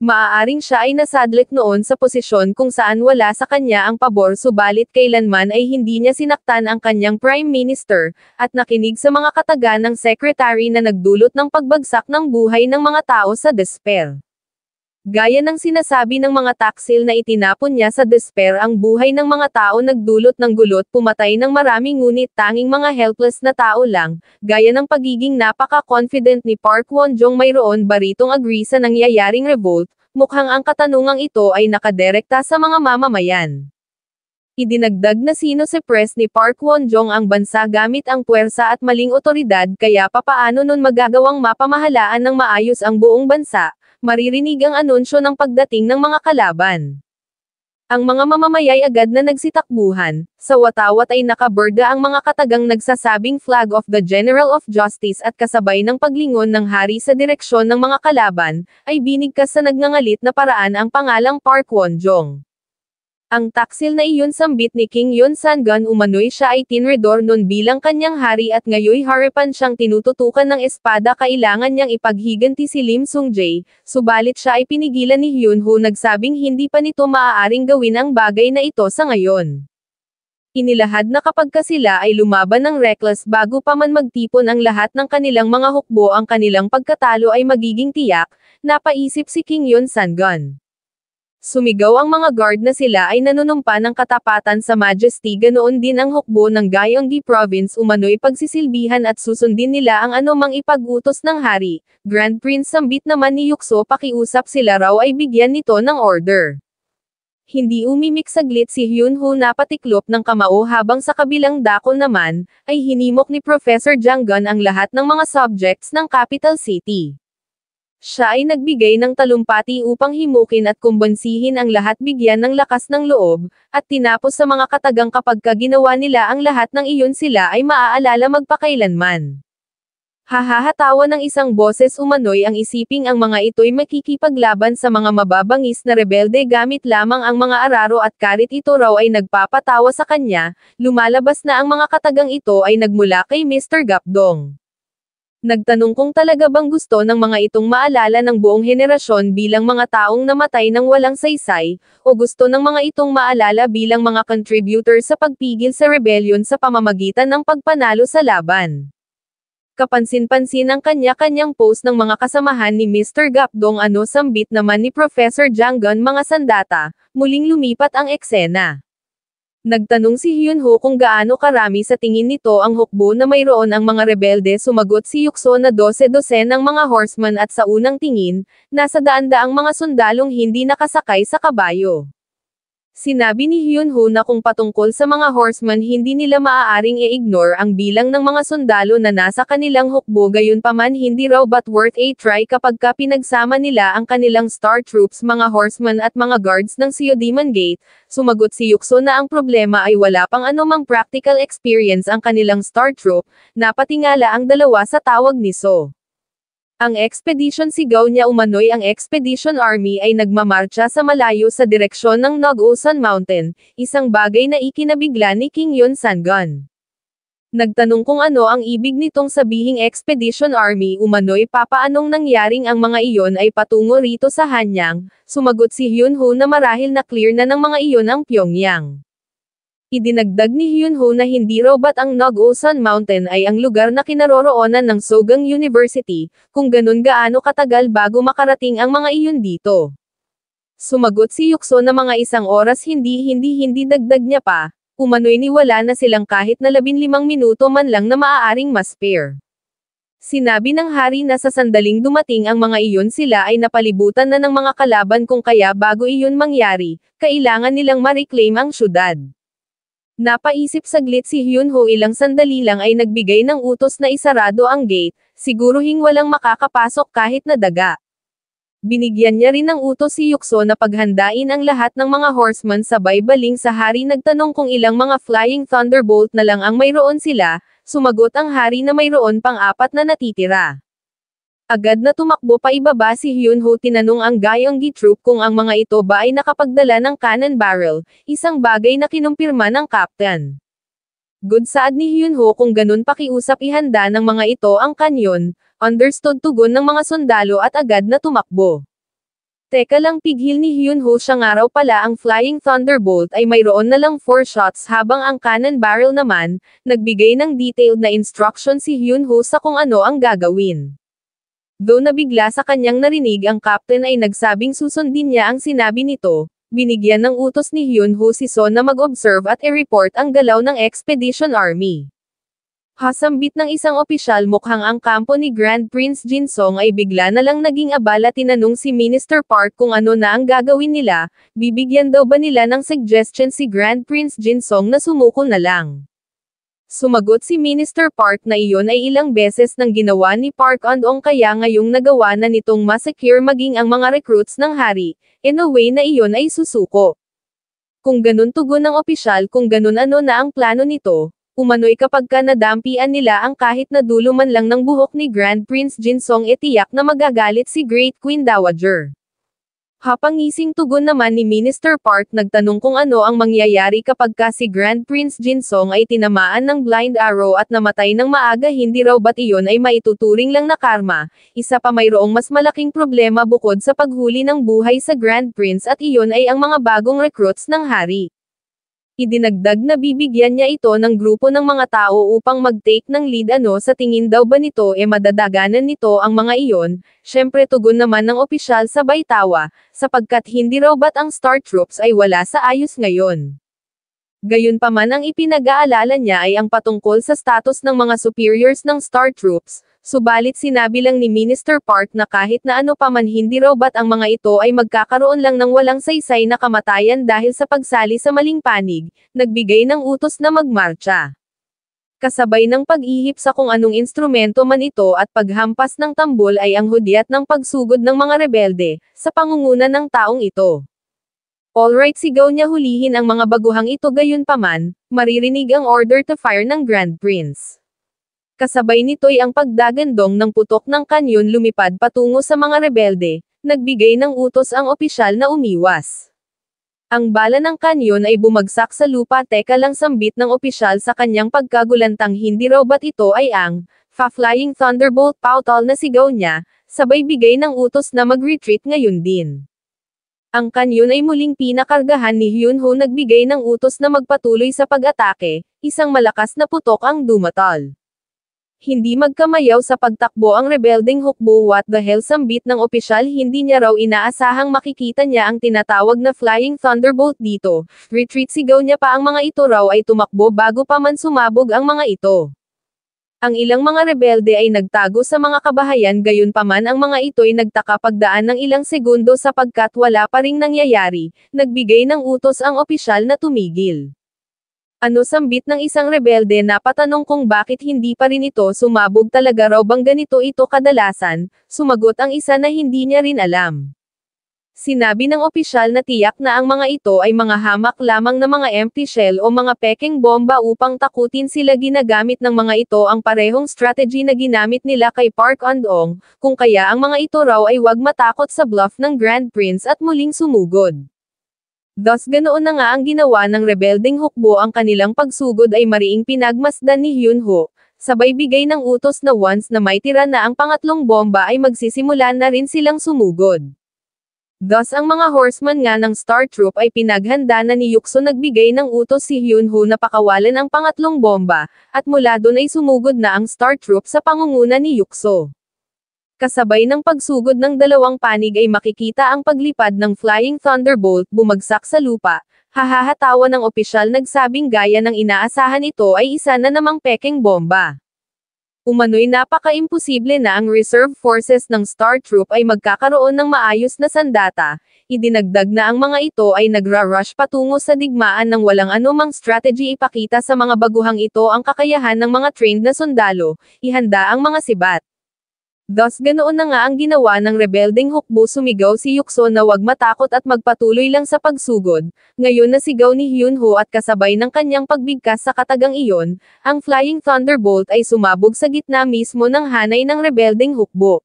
Maaaring siya ay nasadlik noon sa posisyon kung saan wala sa kanya ang pabor subalit kailanman ay hindi niya sinaktan ang kanyang prime minister, at nakinig sa mga kataga ng secretary na nagdulot ng pagbagsak ng buhay ng mga tao sa despair. Gaya ng sinasabi ng mga taksil na itinapon niya sa despair ang buhay ng mga tao nagdulot ng gulot pumatay ng marami ngunit tanging mga helpless na tao lang, gaya ng pagiging napaka-confident ni Park Won-jong mayroon ba ritong agree sa nangyayaring revolt, mukhang ang katanungang ito ay nakadirekta sa mga mamamayan. Idinagdag na sino-suppress ni Park Won-jong ang bansa gamit ang puwersa at maling otoridad kaya papaano nun magagawang mapamahalaan ng maayos ang buong bansa, maririnig ang anunsyo ng pagdating ng mga kalaban. Ang mga mamamayay agad na nagsitakbuhan, sa watawat ay nakaborda ang mga katagang nagsasabing flag of the General of Justice at kasabay ng paglingon ng hari sa direksyon ng mga kalaban, ay binigkas sa nagngangalit na paraan ang pangalang Park Won-jong. Ang taksil na iyon sambit ni King Yoon Sang-gun umano'y siya ay tinredor nun bilang kanyang hari at ngayoy harapan siyang tinututukan ng espada kailangan niyang ipaghiganti si Lim Sung-jae, subalit siya ay pinigilan ni Hyunho nagsabing hindi pa nito maaaring gawin ang bagay na ito sa ngayon. Inilahad na kapag sila ay lumaban ng reckless bago pa man magtipon ang lahat ng kanilang mga hukbo ang kanilang pagkatalo ay magiging tiyak, napaisip si King Yoon Sang-gun. Sumigaw ang mga guard na sila ay nanunumpa ng katapatan sa Majesty ganoon din ang hukbo ng Gyeonggi Province umano'y pagsisilbihan at susundin nila ang anumang ipag-utos ng hari. Grand Prince sambit naman ni Yukso pakiusap sila raw ay bigyan nito ng order. Hindi umimik saglit si Hyunho na patiklop ng kamao habang sa kabilang dako naman, ay hinimok ni Professor Jang-gun ang lahat ng mga subjects ng capital city. Siya ay nagbigay ng talumpati upang himukin at kumbansihin ang lahat bigyan ng lakas ng loob, at tinapos sa mga katagang kapag ginawa nila ang lahat ng iyon sila ay maaalala magpakailanman. Hahahatawa ng isang boses umano'y ang isiping ang mga ito'y makikipaglaban sa mga mababangis na rebelde gamit lamang ang mga araro at karit ito raw ay nagpapatawa sa kanya, lumalabas na ang mga katagang ito ay nagmula kay Mr. Gapdong. Nagtanong kung talaga bang gusto ng mga itong maalala ng buong henerasyon bilang mga taong namatay ng walang saysay, o gusto ng mga itong maalala bilang mga contributor sa pagpigil sa rebellion sa pamamagitan ng pagpanalo sa laban. Kapansin-pansin ang kanya-kanyang post ng mga kasamahan ni Mr. Gapdong sambit naman ni Professor Jang-gun mga sandata, muling lumipat ang eksena. Nagtanong si Hyunho kung gaano karami sa tingin nito ang hukbo na mayroon ang mga rebelde sumagot si Yukso na 12 ng mga horsemen at sa unang tingin, nasa daan-daang mga sundalong hindi nakasakay sa kabayo. Sinabi ni Hyunho na kung patungkol sa mga horsemen hindi nila maaaring i-ignore ang bilang ng mga sundalo na nasa kanilang hukbo gayunpaman hindi raw but worth a try kapag pinagsama nila ang kanilang star troops mga horsemen at mga guards ng Siodimon Gate, sumagot si Yukso na ang problema ay wala pang anumang practical experience ang kanilang star troop, napatingala ang dalawa sa tawag ni So. Ang expedition sigaw niya umano'y ang Expedition Army ay nagmamarcha sa malayo sa direksyon ng Nogosan Mountain, isang bagay na ikinabigla ni King Yoon Sang-gun. Nagtanong kung ano ang ibig nitong sabihing Expedition Army umano'y papaanong nangyaring ang mga iyon ay patungo rito sa Hanyang, sumagot si Hyunho na marahil na clear na ng mga iyon ang Pyongyang. Idinagdag ni Hyunho na hindi raw ba't ang Nogulsan Mountain ay ang lugar na kinaroroonan ng Sogang University, kung ganun gaano katagal bago makarating ang mga iyon dito. Sumagot si Yukso na mga isang oras hindi dagdag niya pa. Umano'y niwala na silang kahit na 15 minuto man lang na maaaring ma-spare. Sinabi ng hari na sa sandaling dumating ang mga iyon sila ay napalibutan na ng mga kalaban kung kaya bago iyon mangyari, kailangan nilang ma-reclaim ang syudad. Napaisip saglit si Hyunho ilang sandali lang ay nagbigay ng utos na isarado ang gate, siguruhing walang makakapasok kahit na daga. Binigyan niya rin ng utos si Yukso na paghandain ang lahat ng mga horsemen sabay baling sa hari nagtanong kung ilang mga flying thunderbolt na lang ang mayroon sila, sumagot ang hari na mayroon pang 4 na natitira. Agad na tumakbo pa ibaba si Hyunho tinanong ang Gyeonggi troop kung ang mga ito ba ay nakapagdala ng cannon barrel, isang bagay na kinumpirma ng captain. Good saad ni Hyunho kung ganun pakiusap ihanda ng mga ito ang kanyon, understood tugon ng mga sundalo at agad na tumakbo. Teka lang pighil ni Hyunho siya nga raw pala ang Flying Thunderbolt ay mayroon na lang 4 shots habang ang cannon barrel naman, nagbigay ng detailed na instruction si Hyunho sa kung ano ang gagawin. Though nabigla sa kanyang narinig ang captain ay nagsabing susundin niya ang sinabi nito, binigyan ng utos ni Hyunho si Son na mag-observe at i-report ang galaw ng Expedition Army. Hasambit ng isang opisyal mukhang ang kampo ni Grand Prince Jinsong ay bigla na lang naging abala tinanong si Minister Park kung ano na ang gagawin nila, bibigyan daw ba nila ng suggestion si Grand Prince Jinsong na sumuko na lang. Sumagot si Minister Park na iyon ay ilang beses nang ginawa ni Park Andong kaya ngayong nagawa na nitong masecure maging ang mga recruits ng hari, in a way na iyon ay susuko. Kung ganun tugon ng opisyal kung ganun ano na ang plano nito, umano'y kapag ka nadampian nila ang kahit na dulo man lang ng buhok ni Grand Prince Jinsong tiyak na magagalit si Great Queen Dowager. Hapangising tugon naman ni Minister Park nagtanong kung ano ang mangyayari kapag ka si Grand Prince Jinsong ay tinamaan ng blind arrow at namatay ng maaga hindi raw ba't iyon ay maituturing lang na karma, isa pa mayroong mas malaking problema bukod sa paghuli ng buhay sa Grand Prince at iyon ay ang mga bagong recruits ng hari. Idinagdag na bibigyan niya ito ng grupo ng mga tao upang mag-take ng lead sa tingin daw ba nito madadaganan nito ang mga iyon, syempre tugon naman ng opisyal sabay tawa, sapagkat hindi raw ba't ang Star Troops ay wala sa ayos ngayon. Gayunpaman ang ipinag-aalala niya ay ang patungkol sa status ng mga superiors ng Star Troops, subalit sinabi lang ni Minister Park na kahit na ano pa man hindi raw ba't ang mga ito ay magkakaroon lang ng walang saysay na kamatayan dahil sa pagsali sa maling panig, nagbigay ng utos na magmarcha. Kasabay ng pag-ihip sa kung anong instrumento man ito at paghampas ng tambol ay ang hudyat ng pagsugod ng mga rebelde, sa pangunguna ng taong ito. Alright sigaw niya hulihin ang mga baguhang ito gayunpaman, maririnig ang order to fire ng Grand Prince. Kasabay nito'y ang pagdagandong ng putok ng kanyon lumipad patungo sa mga rebelde, nagbigay ng utos ang opisyal na umiwas. Ang bala ng kanyon ay bumagsak sa lupa teka lang sambit ng opisyal sa kanyang pagkagulantang hindi raw ba't ito ay ang Flying Thunderbolt pautol na sigaw niya, sabay bigay ng utos na mag-retreat ngayon din. Ang kanyon ay muling pinakargahan ni Hyunho nagbigay ng utos na magpatuloy sa pag-atake, isang malakas na putok ang dumatol. Hindi magkamayaw sa pagtakbo ang rebelding hukbo what the hell sambit ng opisyal hindi niya raw inaasahang makikita niya ang tinatawag na Flying Thunderbolt dito, retreat sigaw niya pa ang mga ito raw ay tumakbo bago pa man sumabog ang mga ito. Ang ilang mga rebelde ay nagtago sa mga kabahayan gayunpaman ang mga ito'y nagtaka pagdaan ng ilang segundo sapagkat wala pa ring nangyayari, nagbigay ng utos ang opisyal na tumigil. Ano sambit ng isang rebelde na patanong kung bakit hindi pa rin ito sumabog talaga raw bang ganito ito kadalasan, sumagot ang isa na hindi niya rin alam. Sinabi ng opisyal na tiyak na ang mga ito ay mga hamak lamang na mga empty shell o mga pekeng bomba upang takutin sila ginagamit ng mga ito ang parehong strategy na ginamit nila kay Park Andong, kung kaya ang mga ito raw ay wag matakot sa bluff ng Grand Prince at muling sumugod. Thus ganoon na nga ang ginawa ng rebeldeng hukbo, ang kanilang pagsugod ay mariing pinagmasdan ni Hyunho, sabay bigay ng utos na once na may tira na ang pangatlong bomba ay magsisimula na rin silang sumugod. Thus ang mga horseman nga ng Star Troop ay pinaghanda na ni Yukso, nagbigay ng utos si Hyunho na pakawalan ang pangatlong bomba, at mula doon ay sumugod na ang Star Troop sa pangunguna ni Yukso. Kasabay ng pagsugod ng dalawang panig ay makikita ang paglipad ng Flying Thunderbolt bumagsak sa lupa. Hahahatawa ng opisyal, nagsabing gaya ng inaasahan ito ay isa na namang pekeng bomba. Umano'y napaka-imposible na ang reserve forces ng Star Troop ay magkakaroon ng maayos na sandata. Idinagdag na ang mga ito ay nagra-rush patungo sa digmaan ng walang anumang strategy. Ipakita sa mga baguhang ito ang kakayahan ng mga trained na sundalo, ihanda ang mga sibat. Thus ganoon na nga ang ginawa ng rebeldeng hukbo, sumigaw si Yukso na wag matakot at magpatuloy lang sa pagsugod. Ngayon na sigaw ni Hyunho at kasabay ng kanyang pagbigkas sa katagang iyon, ang Flying Thunderbolt ay sumabog sa gitna mismo ng hanay ng rebeldeng hukbo.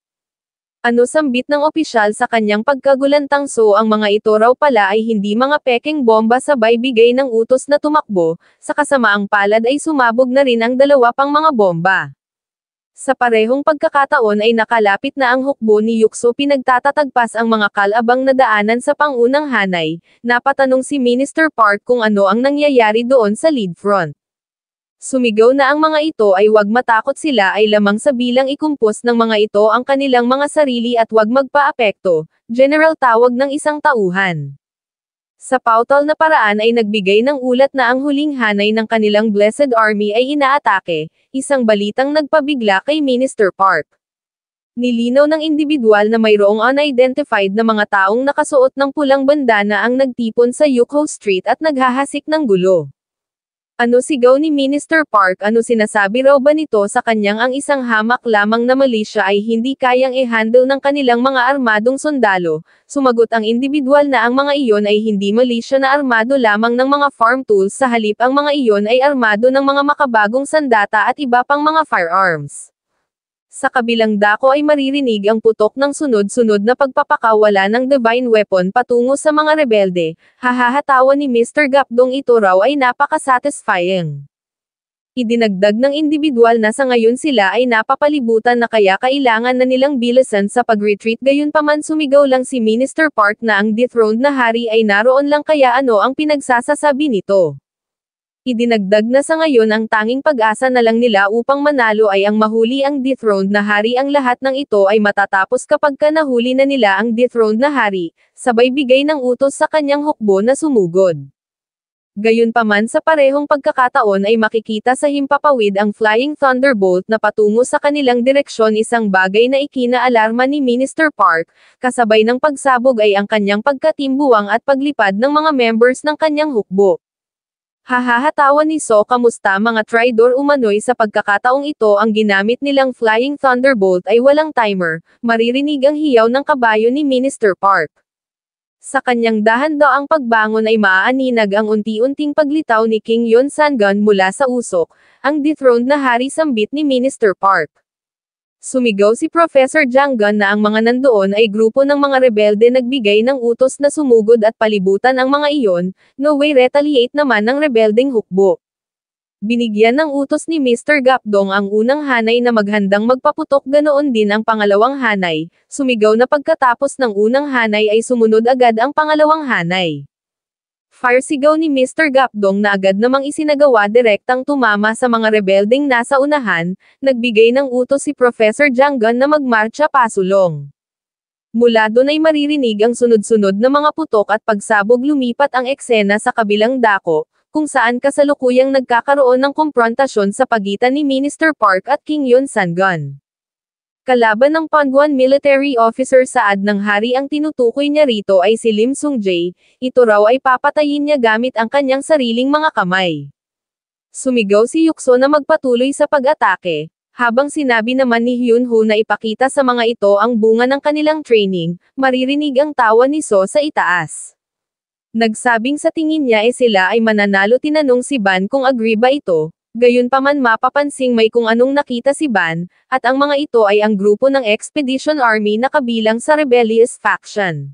Ano sambit ng opisyal sa kanyang pagkagulantang, so ang mga ito raw pala ay hindi mga pekeng bomba, sabay bigay ng utos na tumakbo, sa kasamaang palad ay sumabog na rin ang dalawa pang mga bomba. Sa parehong pagkakataon ay nakalapit na ang hukbo ni Yukso, pinagtatatagpas ang mga kalabang na daanan sa pangunang hanay. Napatanong si Minister Park kung ano ang nangyayari doon sa lead front. Sumigaw na ang mga ito ay wag matakot, sila ay lamang sa bilang ikumpos ng mga ito ang kanilang mga sarili at wag magpa-apekto. General, tawag ng isang tauhan. Sa pautal na paraan ay nagbigay ng ulat na ang huling hanay ng kanilang Blessed Army ay inaatake, isang balitang nagpabigla kay Minister Park. Nilinaw ng individual na mayroong unidentified na mga taong nakasuot ng pulang bandana ang nagtipon sa Yukho Street at naghahasik ng gulo. Ano, sigaw ni Minister Park, ano sinasabi raw ba nito sa kanyang ang isang hamak lamang na militia ay hindi kayang i-handle ng kanilang mga armadong sundalo? Sumagot ang individual na ang mga iyon ay hindi militia na armado lamang ng mga farm tools, sa halip ang mga iyon ay armado ng mga makabagong sandata at iba pang mga firearms. Sa kabilang dako ay maririnig ang putok ng sunod-sunod na pagpapakawala ng divine weapon patungo sa mga rebelde. Hahahatawa ni Mr. Gapdong, ito raw ay napaka-satisfying. Idinagdag ng individual na sa ngayon sila ay napapalibutan na kaya kailangan na nilang bilisan sa pag-retreat. Gayunpaman sumigaw lang si Minister Park na ang dethroned na hari ay naroon lang, kaya ano ang pinagsasasabi nito? Idinagdag na sa ngayon ang tanging pag-asa na lang nila upang manalo ay ang mahuli ang dethroned na hari. Ang lahat ng ito ay matatapos kapag nahuli na nila ang dethroned na hari, sabay bigay ng utos sa kanyang hukbo na sumugod. Gayunpaman sa parehong pagkakataon ay makikita sa himpapawid ang Flying Thunderbolt na patungo sa kanilang direksyon, isang bagay na ikinaalarma ni Minister Park. Kasabay ng pagsabog ay ang kanyang pagkatimbuwang at paglipad ng mga members ng kanyang hukbo. Hahahatawa ni So, kamusta mga traidor? Umano'y sa pagkakataong ito ang ginamit nilang Flying Thunderbolt ay walang timer, maririnig ang hiyaw ng kabayo ni Minister Park. Sa kanyang dahan-daang pagbangon ay maaaninag ang unti-unting paglitaw ni King Yon Sangun mula sa usok, ang dethroned na hari, sambit ni Minister Park. Sumigaw si Professor Janggun na ang mga nandoon ay grupo ng mga rebelde, nagbigay ng utos na sumugod at palibutan ang mga iyon. No way, retaliate naman ng rebeldeng hukbo. Binigyan ng utos ni Mr. Gapdong ang unang hanay na maghandang magpaputok, ganoon din ang pangalawang hanay. Sumigaw na pagkatapos ng unang hanay ay sumunod agad ang pangalawang hanay. Fire, sigaw ni Mr. Gapdong na agad namang isinagawa, direktang tumama sa mga rebeldeng nasa unahan. Nagbigay ng utos si Professor Janggun na magmarcha pasulong. Mula doon ay maririnig ang sunod-sunod na mga putok at pagsabog. Lumipat ang eksena sa kabilang dako, kung saan kasalukuyang nagkakaroon ng komprontasyon sa pagitan ni Minister Park at King Yon Sangun. Kalaban ng Pangguan military officer Saad ng hari. Ang tinutukoy niya rito ay si Lim Sung-jae, ito raw ay papatayin niya gamit ang kanyang sariling mga kamay. Sumigaw si Yukso na magpatuloy sa pag-atake, habang sinabi naman ni Hyunho na ipakita sa mga ito ang bunga ng kanilang training. Maririnig ang tawa ni So sa itaas. Nagsabing sa tingin niya sila ay mananalo. Tinanong si Ban kung agree ba ito. Gayunpaman mapapansing may kung anong nakita si Ban, at ang mga ito ay ang grupo ng Expedition Army na kabilang sa rebellious faction.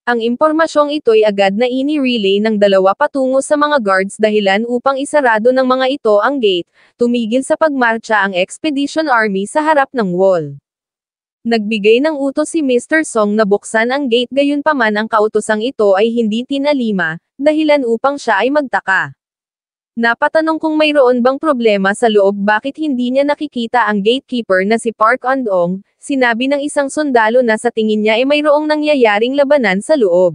Ang impormasyong ito'y agad na ini-relay ng dalawa patungo sa mga guards dahilan upang isarado ng mga ito ang gate, tumigil sa pagmarcha ang Expedition Army sa harap ng wall. Nagbigay ng utos si Mr. Song na buksan ang gate gayunpaman ang kautosang ito ay hindi tinalima, dahilan upang siya ay magtaka. Napatanong kung mayroon bang problema sa loob bakit hindi niya nakikita ang gatekeeper na si Park And-ong, sinabi ng isang sundalo na sa tingin niya ay mayroong nangyayaring labanan sa loob.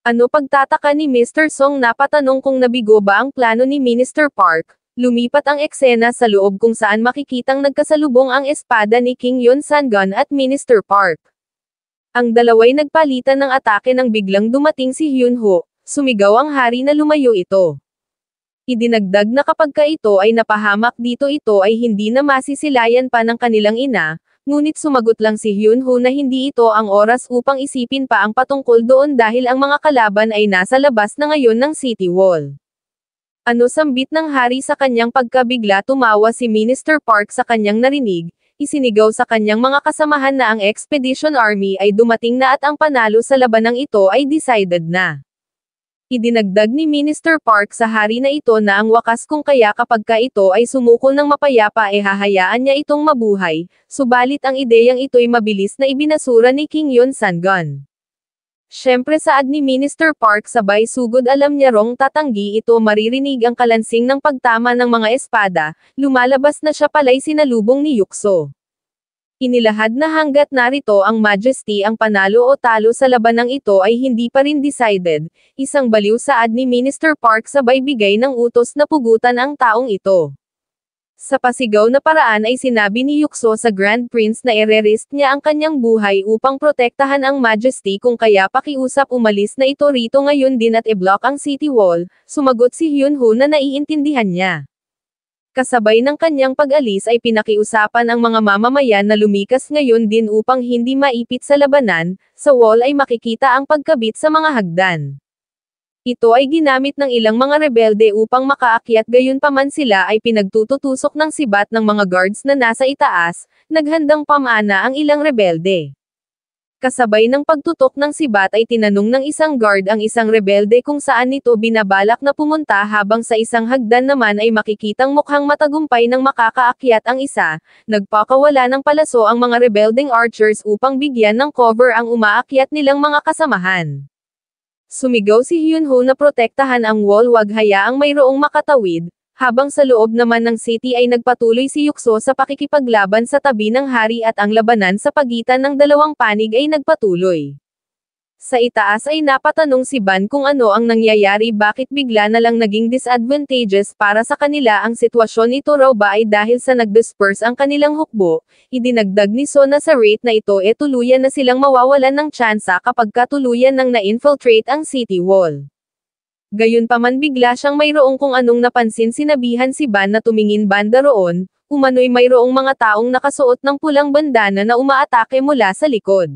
Ano pagtataka ni Mr. Song napatanong kung nabigo ba ang plano ni Minister Park, lumipat ang eksena sa loob kung saan makikitang nagkasalubong ang espada ni King Yun Sangon at Minister Park. Ang dalaway nagpalitan ng atake nang biglang dumating si Hyun Ho, sumigaw ang hari na lumayo ito. Idinagdag na kapag ito ay napahamak dito ito ay hindi na masisilayan pa ng kanilang ina, ngunit sumagot lang si Hyun Ho na hindi ito ang oras upang isipin pa ang patungkol doon dahil ang mga kalaban ay nasa labas na ngayon ng city wall. Ano sambit ng hari sa kanyang pagkabigla tumawa si Minister Park sa kanyang narinig, isinigaw sa kanyang mga kasamahan na ang Expedition Army ay dumating na at ang panalo sa labanang ito ay decided na. Idinagdag ni Minister Park sa hari na ito na ang wakas kung kaya kapag ito ay sumuko ng mapayapa ay hahayaan niya itong mabuhay, subalit ang ideyang ito'y mabilis na ibinasura ni King Yun Sangon. Siyempre saad ni Minister Park sabay sugod alam niya rong tatanggi ito maririnig ang kalansing ng pagtama ng mga espada, lumalabas na siya pala'y sinalubong ni Yukso. Inilahad na hanggat narito ang Majesty ang panalo o talo sa labanang ito ay hindi pa rin decided, isang baliw saad ni Minister Park sabay bigay ng utos na pugutan ang taong ito. Sa pasigaw na paraan ay sinabi ni Yukso sa Grand Prince na ire-risk niya ang kanyang buhay upang protektahan ang Majesty kung kaya pakiusap umalis na ito rito ngayon din at i-block ang city wall, sumagot si Hyun Ho na naiintindihan niya. Kasabay ng kanyang pag-alis ay pinakiusapan ang mga mamamayan na lumikas ngayon din upang hindi maipit sa labanan, sa wall ay makikita ang pagkabit sa mga hagdan. Ito ay ginamit ng ilang mga rebelde upang makaakyat gayunpaman sila ay pinagtututusok ng sibat ng mga guards na nasa itaas, naghandang pamana ang ilang rebelde. Kasabay ng pagtutok ng sibat ay tinanong ng isang guard ang isang rebelde kung saan nito binabalak na pumunta habang sa isang hagdan naman ay makikitang mukhang matagumpay ng makakaakyat ang isa, nagpakawala ng palaso ang mga rebelding archers upang bigyan ng cover ang umaakyat nilang mga kasamahan. Sumigaw si Hyun Ho na protektahan ang wall wag hayaang mayroong makatawid, habang sa loob naman ng city ay nagpatuloy si Yukso sa pakikipaglaban sa tabi ng hari at ang labanan sa pagitan ng dalawang panig ay nagpatuloy. Sa itaas ay napatanong si Ban kung ano ang nangyayari bakit bigla na lang naging disadvantageous para sa kanila ang sitwasyon ito raw ba ay dahil sa nag-disperse ang kanilang hukbo, idinagdag ni So na sa rate na ito tuluyan na silang mawawalan ng tsansa kapag katuluyan nang na-infiltrate ang city wall. Gayunpaman bigla siyang mayroong kung anong napansin sinabihan si Ban na tumingin banda roon, umano'y mayroong mga taong nakasuot ng pulang bandana na umaatake mula sa likod.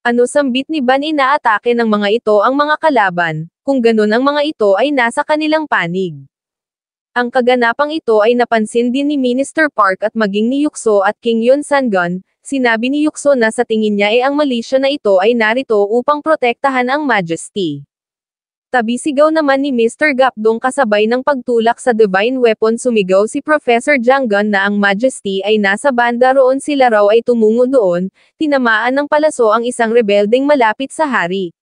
Ano sambit ni Ban inaatake ng mga ito ang mga kalaban, kung ganun ang mga ito ay nasa kanilang panig. Ang kaganapang ito ay napansin din ni Minister Park at maging ni Yukso at King Yun Sangon, sinabi ni Yukso na sa tingin niya ang militia na ito ay narito upang protektahan ang Majesty. Tabi-sigaw naman ni Mr. Gapdong kasabay ng pagtulak sa Divine Weapon sumigaw si Professor Janggon na ang Majesty ay nasa banda roon sila raw ay tumungo doon, tinamaan ng palaso ang isang rebeldeng malapit sa hari.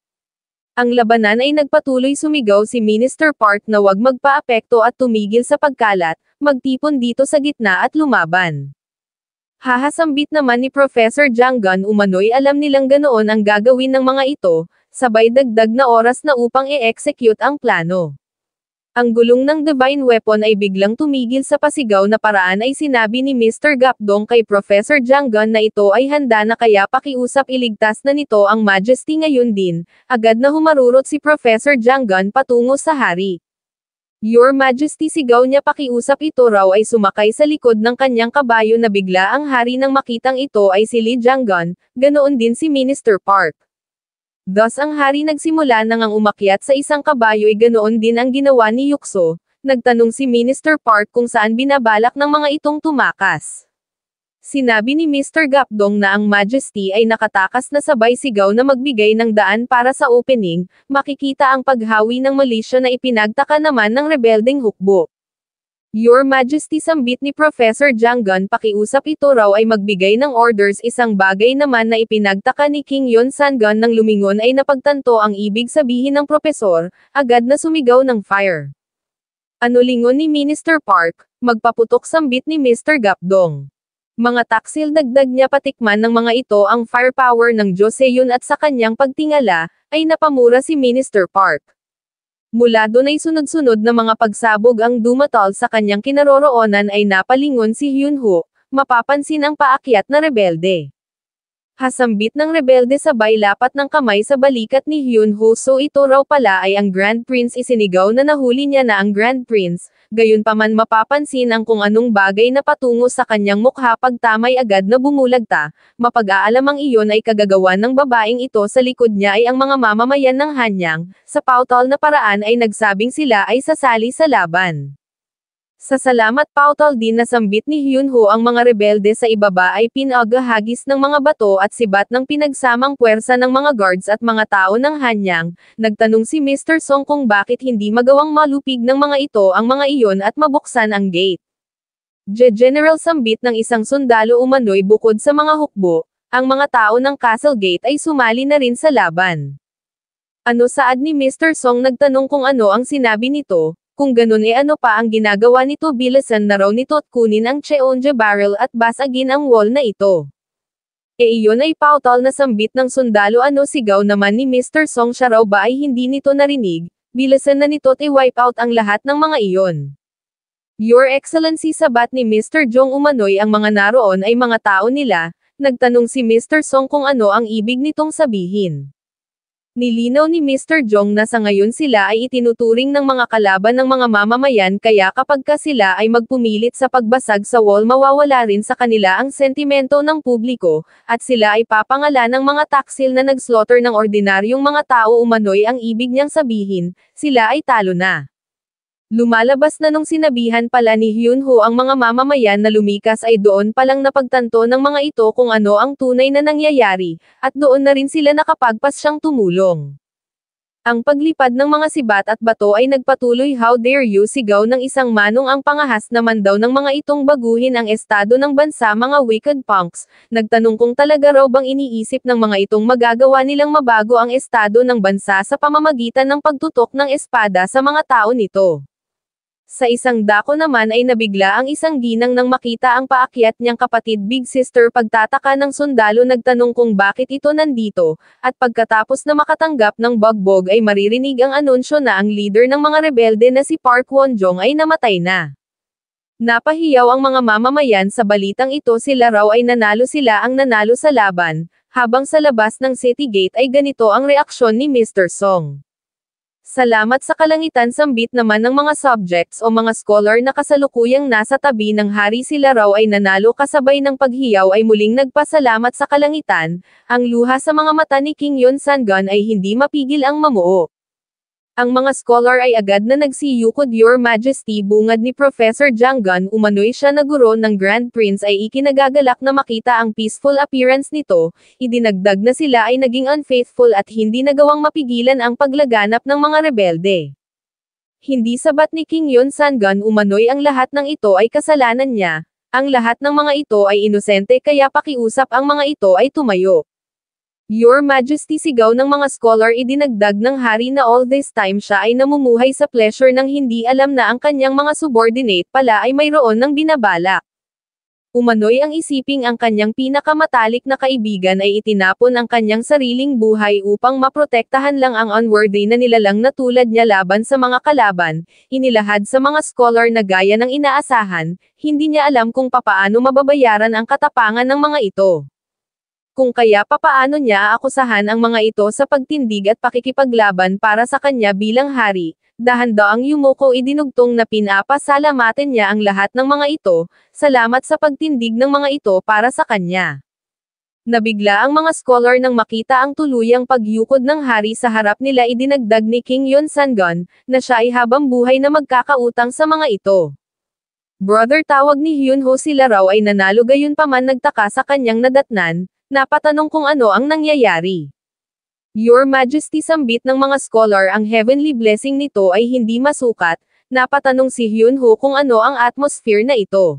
Ang labanan ay nagpatuloy sumigaw si Minister Park na wag magpaapekto at tumigil sa pagkalat, magtipon dito sa gitna at lumaban. Hahasambit naman ni Professor Janggon umano'y alam nilang ganoon ang gagawin ng mga ito, sabay dagdag na oras na upang i-execute ang plano. Ang gulong ng Divine Weapon ay biglang tumigil sa pasigaw na paraan ay sinabi ni Mr. Gapdong kay Professor Janggon na ito ay handa na kaya pakiusap iligtas na nito ang Majesty ngayon din, agad na humarurot si Professor Janggon patungo sa hari. Your Majesty sigaw niya pakiusap ito raw ay sumakay sa likod ng kanyang kabayo na bigla ang hari nang makitang ito ay si Lee Janggon, ganoon din si Minister Park. Thus ang hari nagsimula nang ang umakyat sa isang kabayo ay ganoon din ang ginawa ni Yukso, nagtanong si Minister Park kung saan binabalak ng mga itong tumakas. Sinabi ni Mr. Gapdong na ang Majesty ay nakatakas na sabay sigaw na magbigay ng daan para sa opening, makikita ang paghawi ng militia na ipinagtaka naman ng rebeldeng hukbo. Your Majesty, sambit ni Professor Janggon, pakiusap ito raw ay magbigay ng orders. Isang bagay naman na ipinagtaka ni King Yon Sangon nang lumingon ay napagtanto ang ibig sabihin ng propesor, agad na sumigaw ng fire. Ano lingon ni Minister Park, magpaputok, sambit ni Mr. Gapdong. Mga taksil, dagdag niya, patikman ng mga ito ang firepower ng Joseon at sa kanyang pagtingala, ay napamura si Minister Park. Mula doon ay sunod-sunod na mga pagsabog ang dumatal sa kanyang kinaroroonan ay napalingon si Hyunho, mapapansin ang paakyat na rebelde. Hasambit ng rebelde sabay lapat ng kamay sa balikat ni Hyunho. So ito raw pala ay ang Grand Prince. Isinigaw na nahuli niya na ang Grand Prince, gayunpaman mapapansin ang kung anong bagay na patungo sa kanyang mukha pagtamay agad na bumulagta, mapag-aalamang iyon ay kagagawa ng babaeng ito. Sa likod niya ay ang mga mamamayan ng Hanyang, sa pautal na paraan ay nagsabing sila ay sasali sa laban. Sa salamat pautal din na sambit ni Hyunho, ang mga rebelde sa ibaba ay pinagahagis ng mga bato at sibat ng pinagsamang puwersa ng mga guards at mga tao ng Hanyang. Nagtanong si Mr. Song kung bakit hindi magawang malupig ng mga ito ang mga iyon at mabuksan ang gate. General, sambit ng isang sundalo umano'y bukod sa mga hukbo, ang mga tao ng Castle Gate ay sumali na rin sa laban. Ano saad ni Mr. Song? Nagtanong kung ano ang sinabi nito. Kung ganun ano pa ang ginagawa nito? Bilisan na raw nito at kunin ang Cheonja barrel at basagin ang wall na ito. Iyon ay pautal na sambit ng sundalo. Ano, sigaw naman ni Mr. Song, siya raw ba ay hindi nito narinig? Bilisan na nito't i-wipe out ang lahat ng mga iyon. Your Excellency, sabat ni Mr. Jong, umano'y ang mga naroon ay mga tao nila. Nagtanong si Mr. Song kung ano ang ibig nitong sabihin. Nilinaw ni Mr. Jong na sa ngayon sila ay itinuturing ng mga kalaban ng mga mamamayan, kaya kapag sila ay magpumilit sa pagbasag sa wall, mawawala rin sa kanila ang sentimento ng publiko, at sila ay papangalan ng mga taksil na nagslaughter ng ordinaryong mga tao. Umano'y ang ibig niyang sabihin, sila ay talo na. Lumalabas na nung sinabihan pala ni Hyunho ang mga mamamayan na lumikas ay doon palang napagtanto ng mga ito kung ano ang tunay na nangyayari, at doon na rin sila nakapagpas siyang tumulong. Ang paglipad ng mga sibat at bato ay nagpatuloy. How dare you, sigaw ng isang manong. Ang pangahas naman daw ng mga itong baguhin ang estado ng bansa, mga wicked punks. Nagtanong kung talaga raw bang iniisip ng mga itong magagawa nilang mabago ang estado ng bansa sa pamamagitan ng pagtutok ng espada sa mga tao nito. Sa isang dako naman ay nabigla ang isang ginang nang makita ang paakyat niyang kapatid, big sister. Pagtataka ng sundalo, nagtanong kung bakit ito nandito, at pagkatapos na makatanggap ng bugbog ay maririnig ang anunsyo na ang leader ng mga rebelde na si Park Won-jong ay namatay na. Napahiyaw ang mga mamamayan sa balitang ito. Sila raw ay nanalo, sila ang nanalo sa laban, habang sa labas ng City Gate ay ganito ang reaksyon ni Mr. Song. Salamat sa kalangitan, sambit naman ng mga subjects o mga scholar na kasalukuyang nasa tabi ng hari. Sila raw ay nanalo kasabay ng paghiyaw ay muling nagpasalamat sa kalangitan. Ang luha sa mga mata ni King Yon Sangon ay hindi mapigil ang mamuo. Ang mga scholar ay agad na nagsiyukod. Your Majesty, bungad ni Professor Janggon, umano'y siya na guro ng Grand Prince ay ikinagagalak na makita ang peaceful appearance nito. Idinagdag na sila ay naging unfaithful at hindi nagawang mapigilan ang paglaganap ng mga rebelde. Hindi sabat ni King Yon Sangon, umano'y ang lahat ng ito ay kasalanan niya. Ang lahat ng mga ito ay inosente, kaya pakiusap ang mga ito ay tumayo. Your Majesty, sigaw ng mga scholar. Idinagdag ng hari na all this time siya ay namumuhay sa pleasure nang hindi alam na ang kanyang mga subordinate pala ay mayroon ng binabalak. Umano'y ang isiping ang kanyang pinakamatalik na kaibigan ay itinapon ang kanyang sariling buhay upang maprotektahan lang ang unworthy na nilalang na tulad niya laban sa mga kalaban. Inilahad sa mga scholar na gaya ng inaasahan, hindi niya alam kung papaano mababayaran ang katapangan ng mga ito. Kung kaya papaano niya aakusahan ang mga ito sa pagtindig at pakikipaglaban para sa kanya bilang hari. Dahan-daang yumuko. Idinugtong na pinapasalamatin niya ang lahat ng mga ito. Salamat sa pagtindig ng mga ito para sa kanya. Nabigla ang mga scholar nang makita ang tuluyang pagyukod ng hari sa harap nila. Idinagdag ni King Yon Sangon na siya ay habang buhay na magkakautang sa mga ito. Brother tawag ni Hyunho, sila raw ay nanalo gayunpaman nagtaka sa kanyang nadatnan, napatanong kung ano ang nangyayari. Your Majesty, sambit ng mga scholar, ang heavenly blessing nito ay hindi masukat, napatanong si Hyunho kung ano ang atmosphere na ito.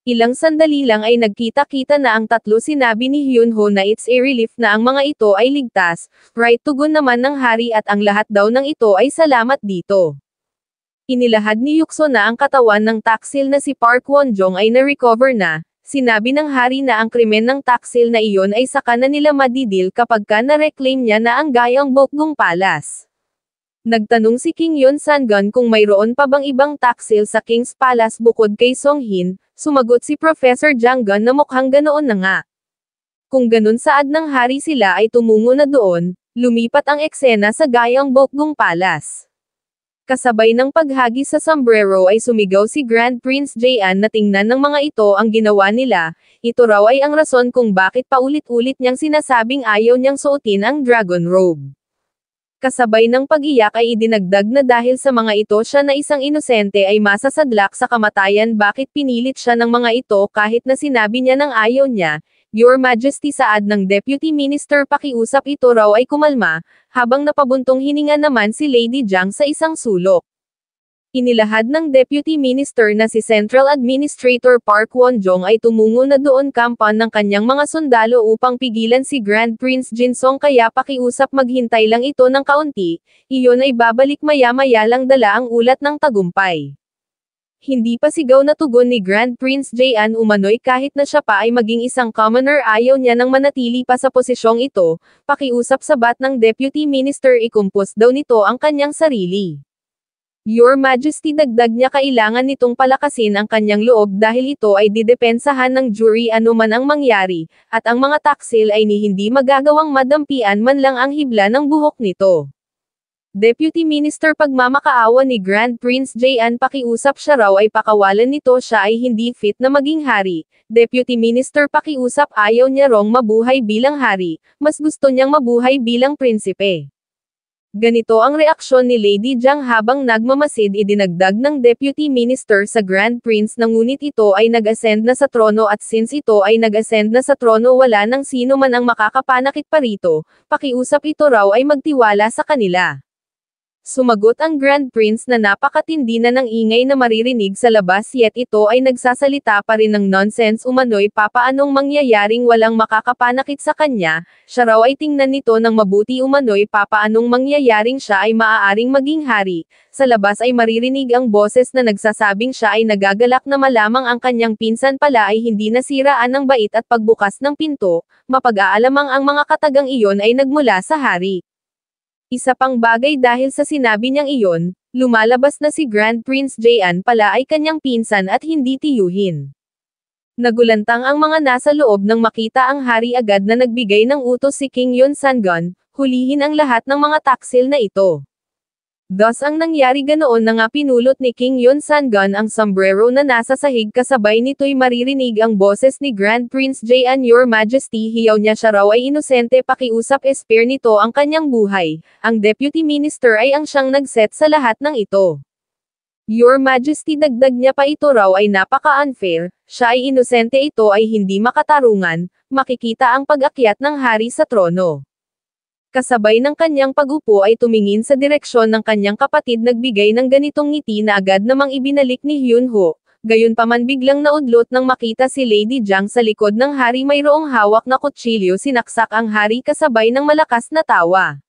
Ilang sandali lang ay nagkita-kita na ang tatlo. Sinabi ni Hyunho na it's a relief na ang mga ito ay ligtas, right, tugon naman ng hari, at ang lahat daw ng ito ay salamat dito. Inilahad ni Yukso na ang katawan ng taksil na si Park Wonjong ay na-recover na. Sinabi ng hari na ang krimen ng taksil na iyon ay saka na nila madidil kapag ka na-reclaim niya na ang gayang Bokgung Palace. Nagtanong si King Yon Sangun kung mayroon pa bang ibang taksil sa King's Palace bukod kay Songhin. Sumagot si Professor Jang Gun na mukhang ganoon na nga. Kung ganun, saad ng hari, sila ay tumungo na doon. Lumipat ang eksena sa gayang Bokgung Palace. Kasabay ng paghagis sa sombrero ay sumigaw si Grand Prince Jaean na tingnan ng mga ito ang ginawa nila. Ito raw ay ang rason kung bakit paulit-ulit niyang sinasabing ayaw niyang suotin ang dragon robe. Kasabay ng pag-iyak ay idinagdag na dahil sa mga ito siya na isang inosente ay masasadlak sa kamatayan. Bakit pinilit siya ng mga ito kahit na sinabi niya ng ayaw niya? Your Majesty, saad ng Deputy Minister, pakiusap. Ito raw ay kumalma, habang napabuntong hininga naman si Lady Jiang sa isang sulok. Inilahad ng Deputy Minister na si Central Administrator Park Wonjong ay tumungo na doon kampan ng kanyang mga sundalo upang pigilan si Grand Prince Jinsong, kaya pakiusap maghintay lang ito ng kaunti, iyon ay babalik maya-maya lang dala ang ulat ng tagumpay. Hindi pa sigaw na tugon ni Grand Prince Jaean umano'y kahit na siya pa ay maging isang commoner, ayaw niya nang manatili pa sa posisyong ito. Pakiusap, sabat ng Deputy Minister, ikumpos daw nito ang kanyang sarili. Your Majesty, dagdag niya, kailangan nitong palakasin ang kanyang loob dahil ito ay didepensahan ng jury anuman ang mangyari, at ang mga taksil ay hindi magagawang madampian man lang ang hibla ng buhok nito. Deputy Minister, pagmamakaawa ni Grand Prince Jaean, pakiusap, siya raw ay pakawalan nito, siya ay hindi fit na maging hari. Deputy Minister, pakiusap, ayaw niya rong mabuhay bilang hari, mas gusto niyang mabuhay bilang prinsipe. Ganito ang reaksyon ni Lady Jiang habang nagmamasid. Idinagdag ng Deputy Minister sa Grand Prince na ngunit ito ay nag-ascend na sa trono, at since ito ay nag-ascend na sa trono wala nang sino man ang makakapanakit pa rito. Pakiusap, ito raw ay magtiwala sa kanila. Sumagot ang Grand Prince na napakatindi na ng ingay na maririnig sa labas, yet ito ay nagsasalita pa rin ng nonsense umano'y. Papaanong mangyayaring walang makakapanakit sa kanya? Siya raw ay tingnan nito ng mabuti umano'y. Papaanong mangyayaring siya ay maaaring maging hari? Sa labas ay maririnig ang boses na nagsasabing siya ay nagagalak na malamang ang kanyang pinsan pala ay hindi nasiraan ng bait, at pagbukas ng pinto, mapag-aalamang ang mga katagang iyon ay nagmula sa hari. Isa pang bagay, dahil sa sinabi niyang iyon, lumalabas na si Grand Prince Jaean pala ay kanyang pinsan at hindi tiyuhin. Nagulantang ang mga nasa loob nang makita ang hari, agad na nagbigay ng utos si King Yon Sangun, hulihin ang lahat ng mga taksil na ito. Thus ang nangyari, ganoon na nga pinulot ni King Yon Sangun ang sombrero na nasa sahig, kasabay nito'y maririnig ang boses ni Grand Prince Jaean. Your Majesty, hiyaw niya, siya raw ay inosente, pakiusap, espare nito ang kanyang buhay. Ang Deputy Minister ay ang siyang nagset sa lahat ng ito. Your Majesty, dagdag niya pa, ito raw ay napaka-unfair, siya ay inosente, ito ay hindi makatarungan. Makikita ang pag-akyat ng hari sa trono. Kasabay ng kanyang pag-upo ay tumingin sa direksyon ng kanyang kapatid, nagbigay ng ganitong ngiti na agad namang ibinalik ni Hyunho. Gayunpaman biglang naudlot nang makita si Lady Jiang sa likod ng hari, mayroong hawak na kutsilyo. Sinaksak ang hari kasabay ng malakas na tawa.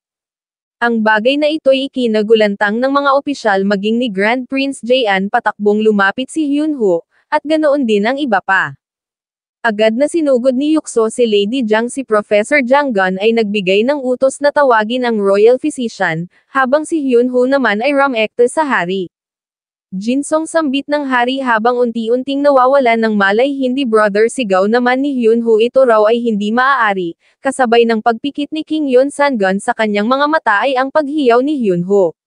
Ang bagay na ito'y ikinagulantang ng mga opisyal maging ni Grand Prince Jaean. Patakbong lumapit si Hyunho, at ganoon din ang iba pa. Agad na sinugod ni Yukso si Lady Jiang. Si Professor Jang Gun ay nagbigay ng utos na tawagin ang Royal Physician, habang si Hyunho naman ay rumekta sa hari. Jinsong, sambit ng hari habang unti-unting nawawalan ng malay. Hindi brother, sigaw naman ni Hyunho, ito raw ay hindi maaari. Kasabay ng pagpikit ni King Yon Sangun sa kanyang mga mata ay ang paghiyaw ni Hyunho.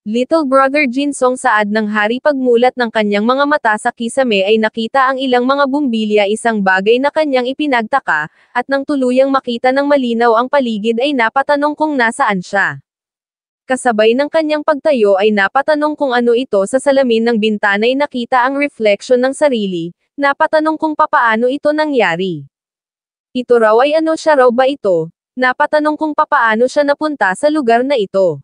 Little brother Jinsong, saad ng hari, pagmulat ng kanyang mga mata sa kisame ay nakita ang ilang mga bumbilya, isang bagay na kanyang ipinagtaka, at nang tuluyang makita ng malinaw ang paligid ay napatanong kung nasaan siya. Kasabay ng kanyang pagtayo ay napatanong kung ano ito sa salamin ng bintana ay nakita ang reflection ng sarili, napatanong kung papaano ito nangyari. Ito raw ay ano siya raw ba ito? Napatanong kung papaano siya napunta sa lugar na ito.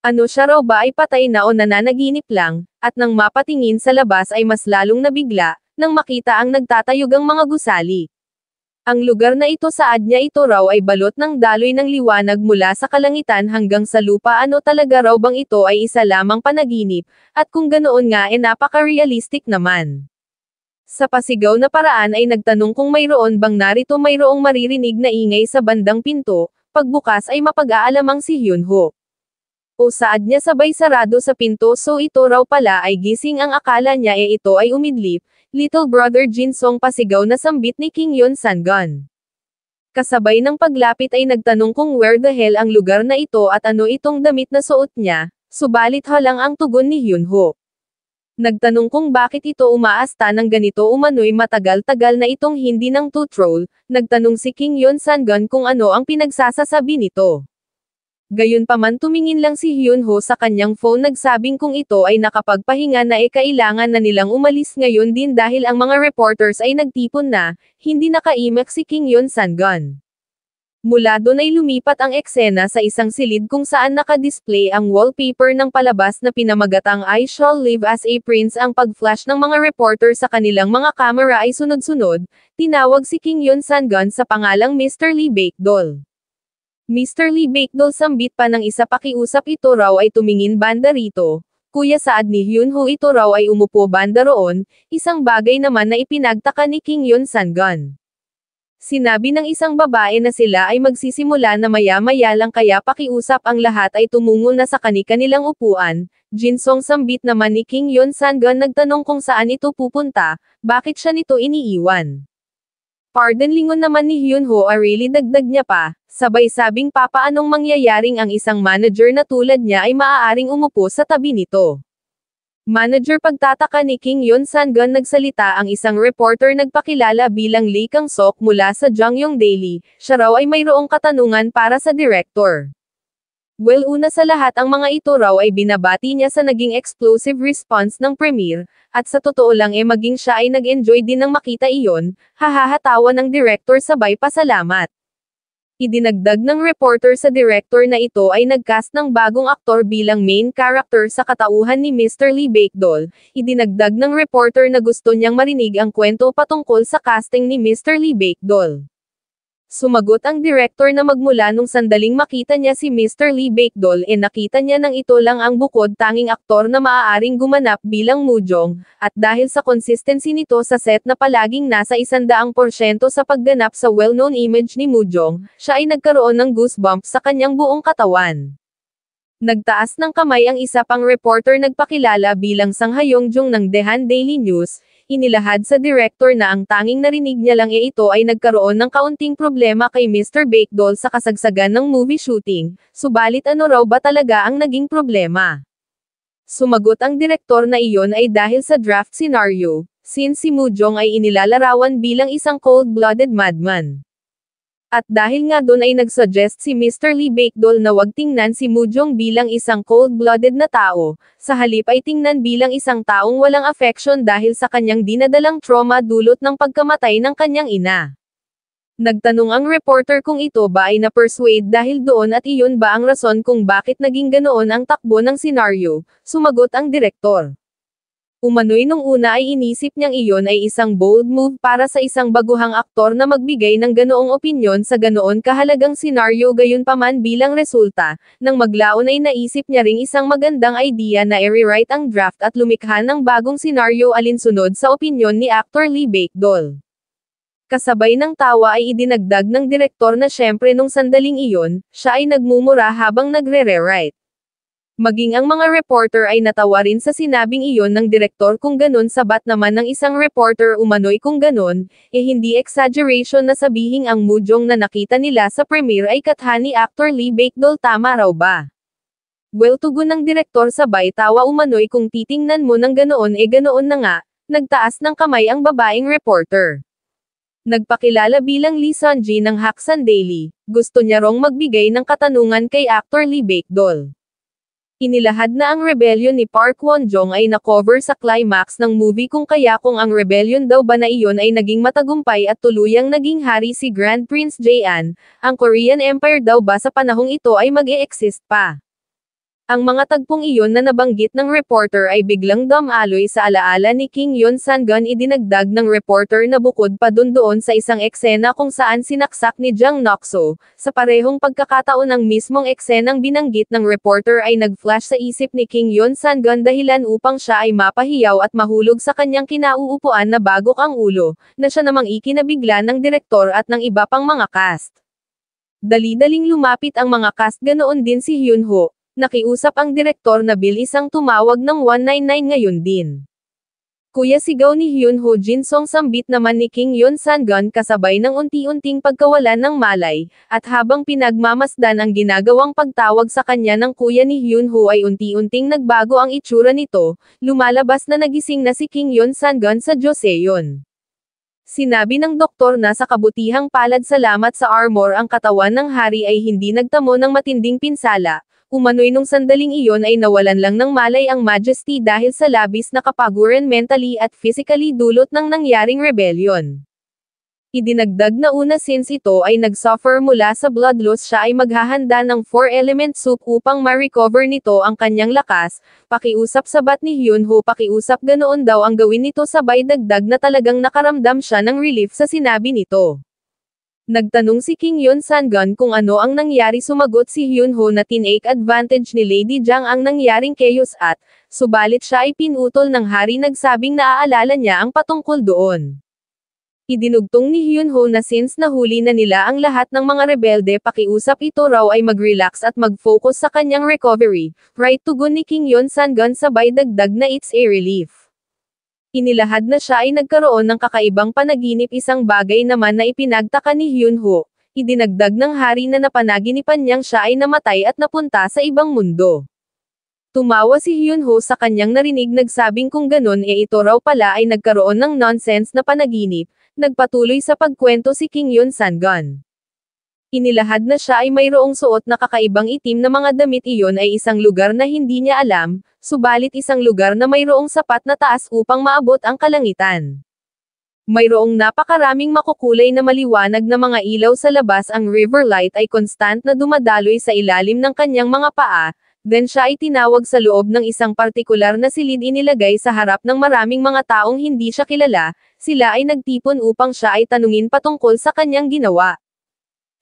Ano siya raw ba ay patay na o nananaginip lang, at nang mapatingin sa labas ay mas lalong nabigla, nang makita ang nagtatayugang mga gusali. Ang lugar na ito saad niya ito raw ay balot ng daloy ng liwanag mula sa kalangitan hanggang sa lupa. Ano talaga raw bang ito ay isa lamang panaginip, at kung ganoon nga napaka-realistic naman. Sa pasigaw na paraan ay nagtanong kung mayroon bang narito mayroong maririnig na ingay sa bandang pinto, pagbukas ay mapag-aalamang si Hyunho. O saad niya sabay sarado sa pinto so ito raw pala ay gising ang akala niya ito ay umidlip, Little Brother Jin Song pasigaw na sambit ni King Yon Sangon. Kasabay ng paglapit ay nagtanong kung where the hell ang lugar na ito at ano itong damit na suot niya, subalit halang ang tugon ni Hyunho. Nagtanong kung bakit ito umaasta ng ganito umano'y matagal-tagal na itong hindi ng tutrol, nagtanong si King Yon Sangon kung ano ang pinagsasasabi nito. Gayunpaman tumingin lang si Hyunho sa kanyang phone nagsabing kung ito ay nakapagpahinga na kailangan na nilang umalis ngayon din dahil ang mga reporters ay nagtipon na, hindi nakaimak si King Yon Sangon. Mula doon ay lumipat ang eksena sa isang silid kung saan nakadisplay ang wallpaper ng palabas na pinamagatang I Shall Live as a Prince. Ang pag-flash ng mga reporter sa kanilang mga kamera ay sunod-sunod, tinawag si King Yon Sangon sa pangalang Mr. Lee Baekdol. Mr. Lee Baekdol sambit pa ng isa pakiusap ito raw ay tumingin banda rito, kuya saad ni Hyunho ito raw ay umupo banda roon, isang bagay naman na ipinagtaka ni King Yon Sangon. Sinabi ng isang babae na sila ay magsisimula na maya-maya lang kaya pakiusap ang lahat ay tumungo na sa kanilang upuan. Jin Song sambit naman ni King Yon Sangon nagtanong kung saan ito pupunta, bakit siya nito iniiwan. Pardon lingon naman ni Hyunho really dagdag niya pa, sabay sabing papaanong mangyayaring ang isang manager na tulad niya ay maaaring umupo sa tabi nito. Manager pagtataka ni King Yon Sangon nagsalita ang isang reporter nagpakilala bilang Lee Kang-sok mula sa Jongyong Daily, siya raw ay mayroong katanungan para sa director. Well una sa lahat ang mga ito raw ay binabati niya sa naging explosive response ng premiere, at sa totoo lang maging siya ay nag-enjoy din ng makita iyon, hahahatawa ng director sabay pasalamat. Idinagdag ng reporter sa director na ito ay nagcast ng bagong aktor bilang main character sa katauhan ni Mr. Lee Baekdol. Idinagdag ng reporter na gusto niyang marinig ang kwento patungkol sa casting ni Mr. Lee Baekdol. Sumagot ang director na magmula nung sandaling makita niya si Mr. Lee Baekdol nakita niya nang ito lang ang bukod tanging aktor na maaaring gumanap bilang Mujong, at dahil sa consistency nito sa set na palaging nasa 100% sa pagganap sa well-known image ni Mujong, siya ay nagkaroon ng goosebumps sa kanyang buong katawan. Nagtaas ng kamay ang isa pang reporter nagpakilala bilang Sang Hayoung-jung ng Daehan Daily News. Inilahad sa director na ang tanging narinig niya lang ito ay nagkaroon ng kaunting problema kay Mr. Baekdol sa kasagsagan ng movie shooting, subalit ano raw ba talaga ang naging problema? Sumagot ang direktor na iyon ay dahil sa draft scenario, since si Mujong ay inilalarawan bilang isang cold-blooded madman. At dahil nga doon ay nagsuggest si Mr. Lee Baekdol na wag tingnan si Mujong bilang isang cold-blooded na tao, sa halip ay tingnan bilang isang taong walang affection dahil sa kanyang dinadalang trauma dulot ng pagkamatay ng kanyang ina. Nagtanong ang reporter kung ito ba ay na-persuade dahil doon at iyon ba ang rason kung bakit naging ganoon ang takbo ng senaryo, sumagot ang direktor. Umano'y nung una ay inisip niyang iyon ay isang bold move para sa isang baguhang aktor na magbigay ng ganoong opinyon sa ganoon kahalagang senaryo gayunpaman bilang resulta, nang maglaon ay naisip niya ring isang magandang idea na i-rewrite ang draft at lumikha ng bagong senaryo alinsunod sa opinyon ni actor Lee Baekdol. Kasabay ng tawa ay idinagdag ng direktor na syempre nung sandaling iyon, siya ay nagmumura habang nagre-rewrite. Maging ang mga reporter ay natawa rin sa sinabing iyon ng direktor kung ganon sabat naman ng isang reporter umano'y kung ganon, hindi exaggeration na sabihing ang Mujong na nakita nila sa premiere ay katha ni actor Lee Baekdol tama raw ba? Well tugon ng direktor sabay tawa umano'y kung titingnan mo ng ganoon ganoon na nga, nagtaas ng kamay ang babaeng reporter. Nagpakilala bilang Lee Sunji ng Haksan Daily, gusto niya rong magbigay ng katanungan kay actor Lee Baekdol. Inilahad na ang rebellion ni Park Won-jong ay na-cover sa climax ng movie kung ang rebellion daw ba na iyon ay naging matagumpay at tuluyang naging hari si Grand Prince Jaean, ang Korean Empire daw ba sa panahong ito ay mag-e-exist pa. Ang mga tagpong iyon na nabanggit ng reporter ay biglang dumaloy sa alaala ni Kim Yon Sang-gun. Idinagdag ng reporter na bukod pa doon sa isang eksena kung saan sinaksak ni Jang Nok-soo, sa parehong pagkakataon ang mismong eksenang binanggit ng reporter ay nag-flash sa isip ni Kim Yon Sang-gun dahilan upang siya ay mapahiyaw at mahulog sa kanyang kinauupuan na bagok ang ulo, na siya namang ikinabigla ng direktor at ng iba pang mga cast. Dali-daling lumapit ang mga cast, ganoon din si Hyun-ho. Nakiusap ang direktor na bilisang tumawag ng 199 ngayon din. Kuya sigaw ni Hyun-ho. Jin Song sambit naman ni Kim Yon Sang-gun kasabay ng unti-unting pagkawalan ng malay, at habang pinagmamasdan ang ginagawang pagtawag sa kanya ng kuya ni Hyun-ho ay unti-unting nagbago ang itsura nito, lumalabas na nagising na si Kim Yon Sang-gun sa Joseon. Sinabi ng doktor na sa kabutihang palad salamat sa armor ang katawan ng hari ay hindi nagtamo ng matinding pinsala. Umano'y nung sandaling iyon ay nawalan lang ng malay ang Majesty dahil sa labis na kapaguran mentally at physically dulot ng nangyaring rebellion. Idinagdag na una since ito ay nag-suffer mula sa blood loss siya ay maghahanda ng 4-element soup upang ma-recover nito ang kanyang lakas. Pakiusap sabat ni Hyun-ho. Pakiusap ganoon daw ang gawin nito sabay dagdag na talagang nakaramdam siya ng relief sa sinabi nito. Nagtanong si Kim Yon Sang-gun kung ano ang nangyari. Sumagot si Hyun-ho na tinake advantage ni Lady Jang ang nangyaring chaos at, subalit siya ay pinutol ng hari. Nagsabing naaalala niya ang patungkol doon. Idinugtong ni Hyun-ho na since nahuli na nila ang lahat ng mga rebelde, pakiusap ito raw ay mag-relax at mag-focus sa kanyang recovery. Right, tugon ni Kim Yon Sang-gun sabay dagdag na it's a relief. Inilahad na siya ay nagkaroon ng kakaibang panaginip, isang bagay naman na ipinagtaka ni Hyun-ho. Idinagdag ng hari na napanaginipan niyang siya ay namatay at napunta sa ibang mundo. Tumawa si Hyun-ho sa kanyang narinig, nagsabing kung ganon ito raw pala ay nagkaroon ng nonsense na panaginip. Nagpatuloy sa pagkwento si Kim Yon Sang-gun. Inilahad na siya ay mayroong suot na kakaibang itim na mga damit. Iyon ay isang lugar na hindi niya alam, subalit isang lugar na mayroong sapat na taas upang maabot ang kalangitan. Mayroong napakaraming makukulay na maliwanag na mga ilaw sa labas. Ang river light ay constant na dumadaloy sa ilalim ng kanyang mga paa. Then siya ay tinawag sa loob ng isang partikular na silid. Inilagay sa harap ng maraming mga taong hindi siya kilala. Sila ay nagtipon upang siya ay tanungin patungkol sa kanyang ginawa.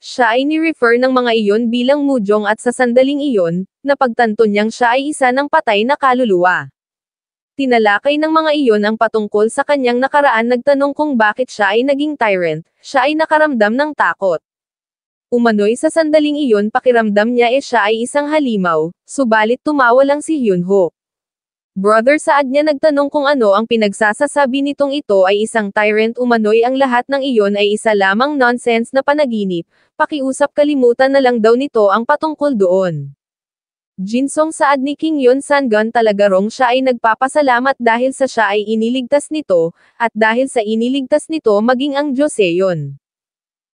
Siya ay ni-refer ng mga iyon bilang mujong at sa sandaling iyon, napagtanto niyang siya ay isa ng patay na kaluluwa. Tinalakay ng mga iyon ang patungkol sa kanyang nakaraan. Nagtanong kung bakit siya ay naging tyrant. Siya ay nakaramdam ng takot. Umano'y sa sandaling iyon pakiramdam niya siya ay isang halimaw, subalit tumawa lang si Hyun-ho. Brother, saad niya. Nagtanong kung ano ang pinagsasasabi nitong ito ay isang tyrant. Umano'y ang lahat ng iyon ay isa lamang nonsense na panaginip. Pakiusap kalimutan na lang daw nito ang patungkol doon. Jin Song, saad ni Kim Yon Sang-gun, talaga rong siya ay nagpapasalamat dahil sa siya ay iniligtas nito, at dahil sa iniligtas nito maging ang Joseon.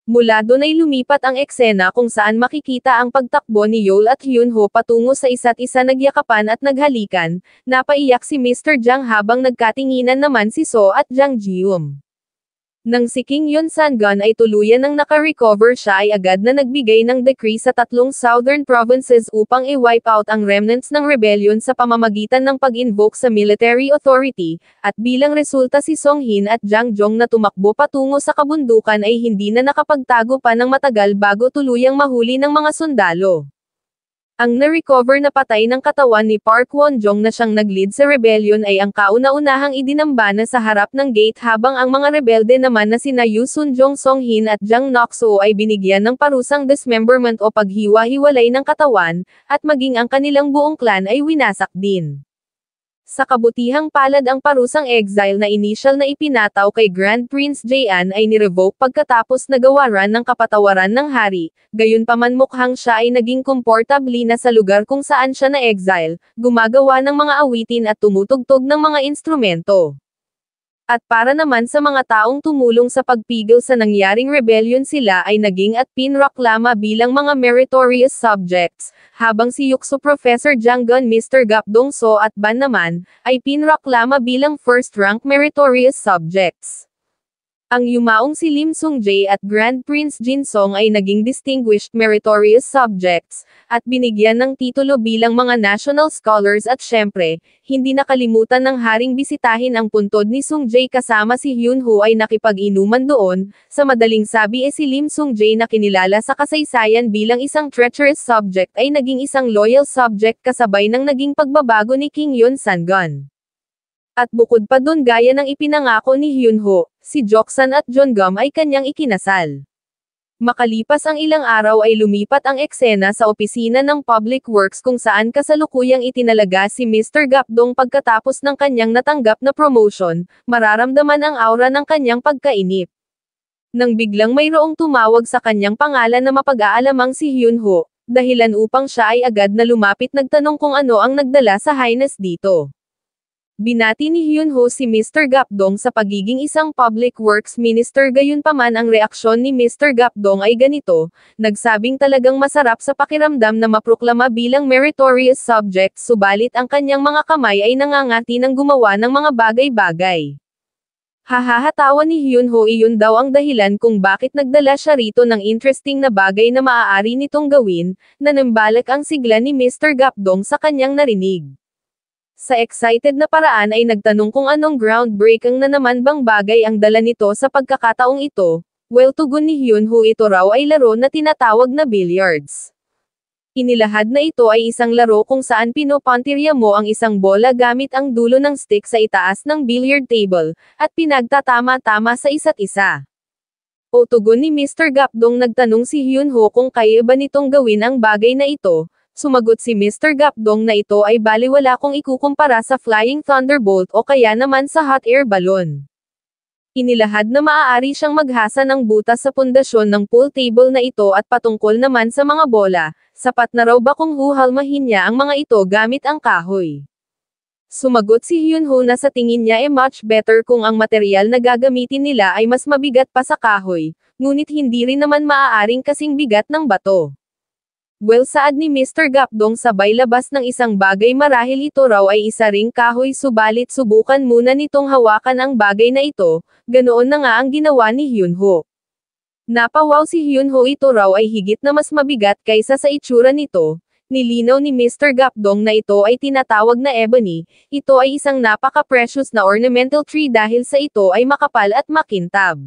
Mula doon ay lumipat ang eksena kung saan makikita ang pagtakbo ni Yeol at Hyun-ho patungo sa isa't isa, nagyakapan at naghalikan. Napaiyak si Mr. Jang habang nagkatinginan naman si So at Jang Ji-um. Nang si Kim Yon Sang-gun ay tuluyan ng naka-recover, siya ay agad na nagbigay ng decree sa 3 southern provinces upang i-wipe out ang remnants ng rebellion sa pamamagitan ng pag-invoke sa military authority, at bilang resulta si Song-hin at Jang Jong na tumakbo patungo sa kabundukan ay hindi na nakapagtago pa ng matagal bago tuluyang mahuli ng mga sundalo. Ang na-recover na patay ng katawan ni Park Won-jong na siyang nag-lead sa rebellion ay ang kauna-unahang idinamba na sa harap ng gate, habang ang mga rebelde naman na sina Yoo Sun-jong, Song-hin at Jang Nok-soo ay binigyan ng parusang dismemberment o paghiwa-hiwalay ng katawan, at maging ang kanilang buong clan ay winasak din. Sa kabutihang palad, ang parusang exile na initial na ipinataw kay Grand Prince Jaean ay nirevoke pagkatapos nagawaran ng kapatawaran ng hari. Gayunpaman mukhang siya ay naging komportable na sa lugar kung saan siya na-exile, gumagawa ng mga awitin at tumutugtog ng mga instrumento. At para naman sa mga taong tumulong sa pagpigil sa nangyaring rebellion, sila ay naging at pinroklama bilang mga meritorious subjects, habang si Yukso Professor Janggon Mr. Gapdong So at Ban naman, ay pinroklama bilang first-rank meritorious subjects. Ang yumaong si Lim Sung-jae at Grand Prince Jin-song ay naging distinguished meritorious subjects, at binigyan ng titulo bilang mga national scholars at syempre, hindi nakalimutan ng haring bisitahin ang puntod ni Sung-jae kasama si Hyun-ho ay nakipag-inuman doon, sa madaling sabi si Lim Sung-jae na kinilala sa kasaysayan bilang isang treacherous subject ay naging isang loyal subject kasabay ng naging pagbabago ni King Yeon Sang-gun. At bukod pa dun gaya ng ipinangako ni Hyun-ho, si Joksan at Jeongum ay kanyang ikinasal. Makalipas ang ilang araw ay lumipat ang eksena sa opisina ng Public Works kung saan kasalukuyang itinalaga si Mr. Gapdong pagkatapos ng kanyang natanggap na promotion, mararamdaman ang aura ng kanyang pagkainip. Nang biglang mayroong tumawag sa kanyang pangalan na mapag-aalamang si Hyun-ho, dahilan upang siya ay agad na lumapit nagtanong kung ano ang nagdala sa highness dito. Binati ni Hyun-ho si Mr. Gapdong sa pagiging isang public works minister, gayunpaman ang reaksyon ni Mr. Gapdong ay ganito, nagsabing talagang masarap sa pakiramdam na maproklama bilang meritorious subject, subalit ang kanyang mga kamay ay nangangati ng gumawa ng mga bagay-bagay. Hahahatawa ni Hyun-ho, iyon daw ang dahilan kung bakit nagdala siya rito ng interesting na bagay na maaari nitong gawin, nanimbalak ang sigla ni Mr. Gapdong sa kanyang narinig. Sa excited na paraan ay nagtanong kung anong groundbreaking na naman bang bagay ang dala nito sa pagkakataong ito. Well, tugon ni Hyun-ho, ito raw ay laro na tinatawag na billiards. Inilahad na ito ay isang laro kung saan pinopantirya mo ang isang bola gamit ang dulo ng stick sa itaas ng billiard table, at pinagtatama-tama sa isa't isa. O tugon ni Mr. Gapdong, nagtanong si Hyun-ho kung kaya ba nitong gawin ang bagay na ito. Sumagot si Mr. Gapdong na ito ay baliwala kung ikukumpara sa Flying Thunderbolt o kaya naman sa hot air balloon. Inilahad na maaari siyang maghasa ng butas sa pundasyon ng pool table na ito, at patungkol naman sa mga bola, sapat na raw ba kung huhalmahin niya ang mga ito gamit ang kahoy? Sumagot si Hyun-ho na sa tingin niya much better kung ang material na gagamitin nila ay mas mabigat pa sa kahoy, ngunit hindi rin naman maaaring kasing bigat ng bato. Well, saad ni Mr. Gapdong, sabay labas ng isang bagay, marahil ito raw ay isa ring kahoy, subalit subukan muna nitong hawakan ang bagay na ito, ganoon na nga ang ginawa ni Hyun-ho. Napawaw si Hyun-ho, ito raw ay higit na mas mabigat kaysa sa itsura nito. Nilinaw ni Mr. Gapdong na ito ay tinatawag na ebony, ito ay isang napaka-precious na ornamental tree dahil sa ito ay makapal at makintab.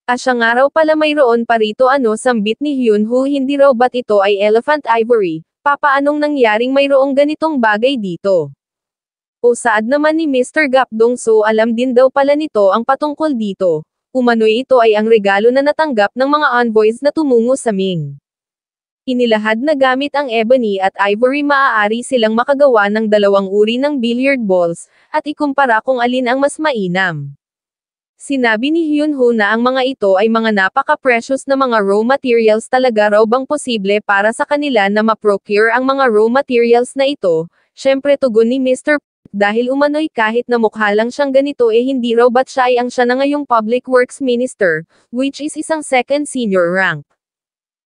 Asya nga raw pala mayroon pa rito, sambit ni Hyun-ho, hindi raw ba't ito ay elephant ivory, papaanong nangyaring mayroong ganitong bagay dito? O saad naman ni Mr. Gapdong, so alam din daw pala nito ang patungkol dito. Umano'y ito ay ang regalo na natanggap ng mga envoys na tumungo sa Ming. Inilahad na gamit ang ebony at ivory maaari silang makagawa ng dalawang uri ng billiard balls, at ikumpara kung alin ang mas mainam. Sinabi ni Hyun-ho na ang mga ito ay mga napaka-precious na mga raw materials, talaga raw bang posible para sa kanila na ma-procure ang mga raw materials na ito? Syempre, tugon ni Mr. Dahil umano'y kahit na mukha lang siyang ganito hindi raw ba't siya ay ang siya na ngayong Public Works Minister, which is isang second senior rank.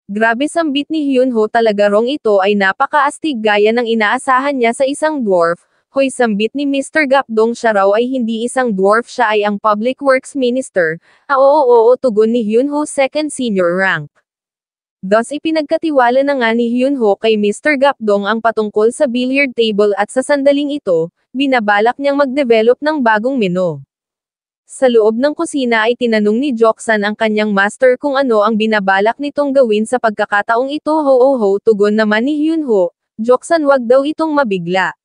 Grabe, sambit ni Hyun-ho, talaga rong ito ay napakaastig gaya ng inaasahan niya sa isang dwarf. Hoy, sambit ni Mr. Gapdong, siya raw ay hindi isang dwarf, siya ay ang Public Works Minister. Oo, tugon ni Hyun-ho, second senior rank. Thus ipinagkatiwala na nga ni Hyun-ho kay Mr. Gapdong ang patungkol sa billiard table, at sa sandaling ito, binabalak niyang mag-develop ng bagong menu. Sa loob ng kusina ay tinanong ni Joksan ang kanyang master kung ano ang binabalak nitong gawin sa pagkakataong ito. Ho, tugon naman ni Hyun-ho, Joksan, wag daw itong mabigla.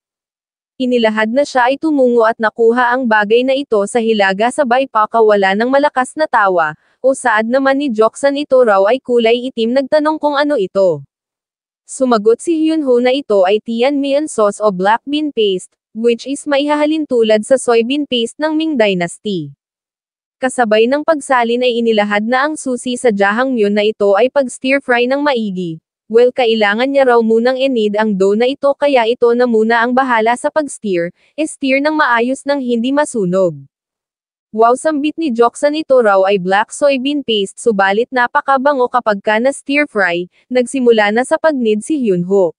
Inilahad na siya ay tumungo at nakuha ang bagay na ito sa hilaga, sabay pakawala ng malakas na tawa. O saad naman ni Joksan, ito raw ay kulay itim, nagtanong kung ano ito. Sumagot si Hyun-ho na ito ay tianmian sauce o black bean paste, which is maihahalin tulad sa soybean paste ng Ming Dynasty. Kasabay ng pagsalin ay inilahad na ang susi sa jjajangmyeon na ito ay pag-stir fry ng maigi. Well, kailangan niya raw munang i-knead ang dough na ito, kaya ito na muna ang bahala sa pag-stir, stir ng maayos nang hindi masunog. Wow, sambit ni Joksan, ito raw ay black soybean paste subalit napakabango kapag ka na stir fry, nagsimula na sa pagnid si Hyunho.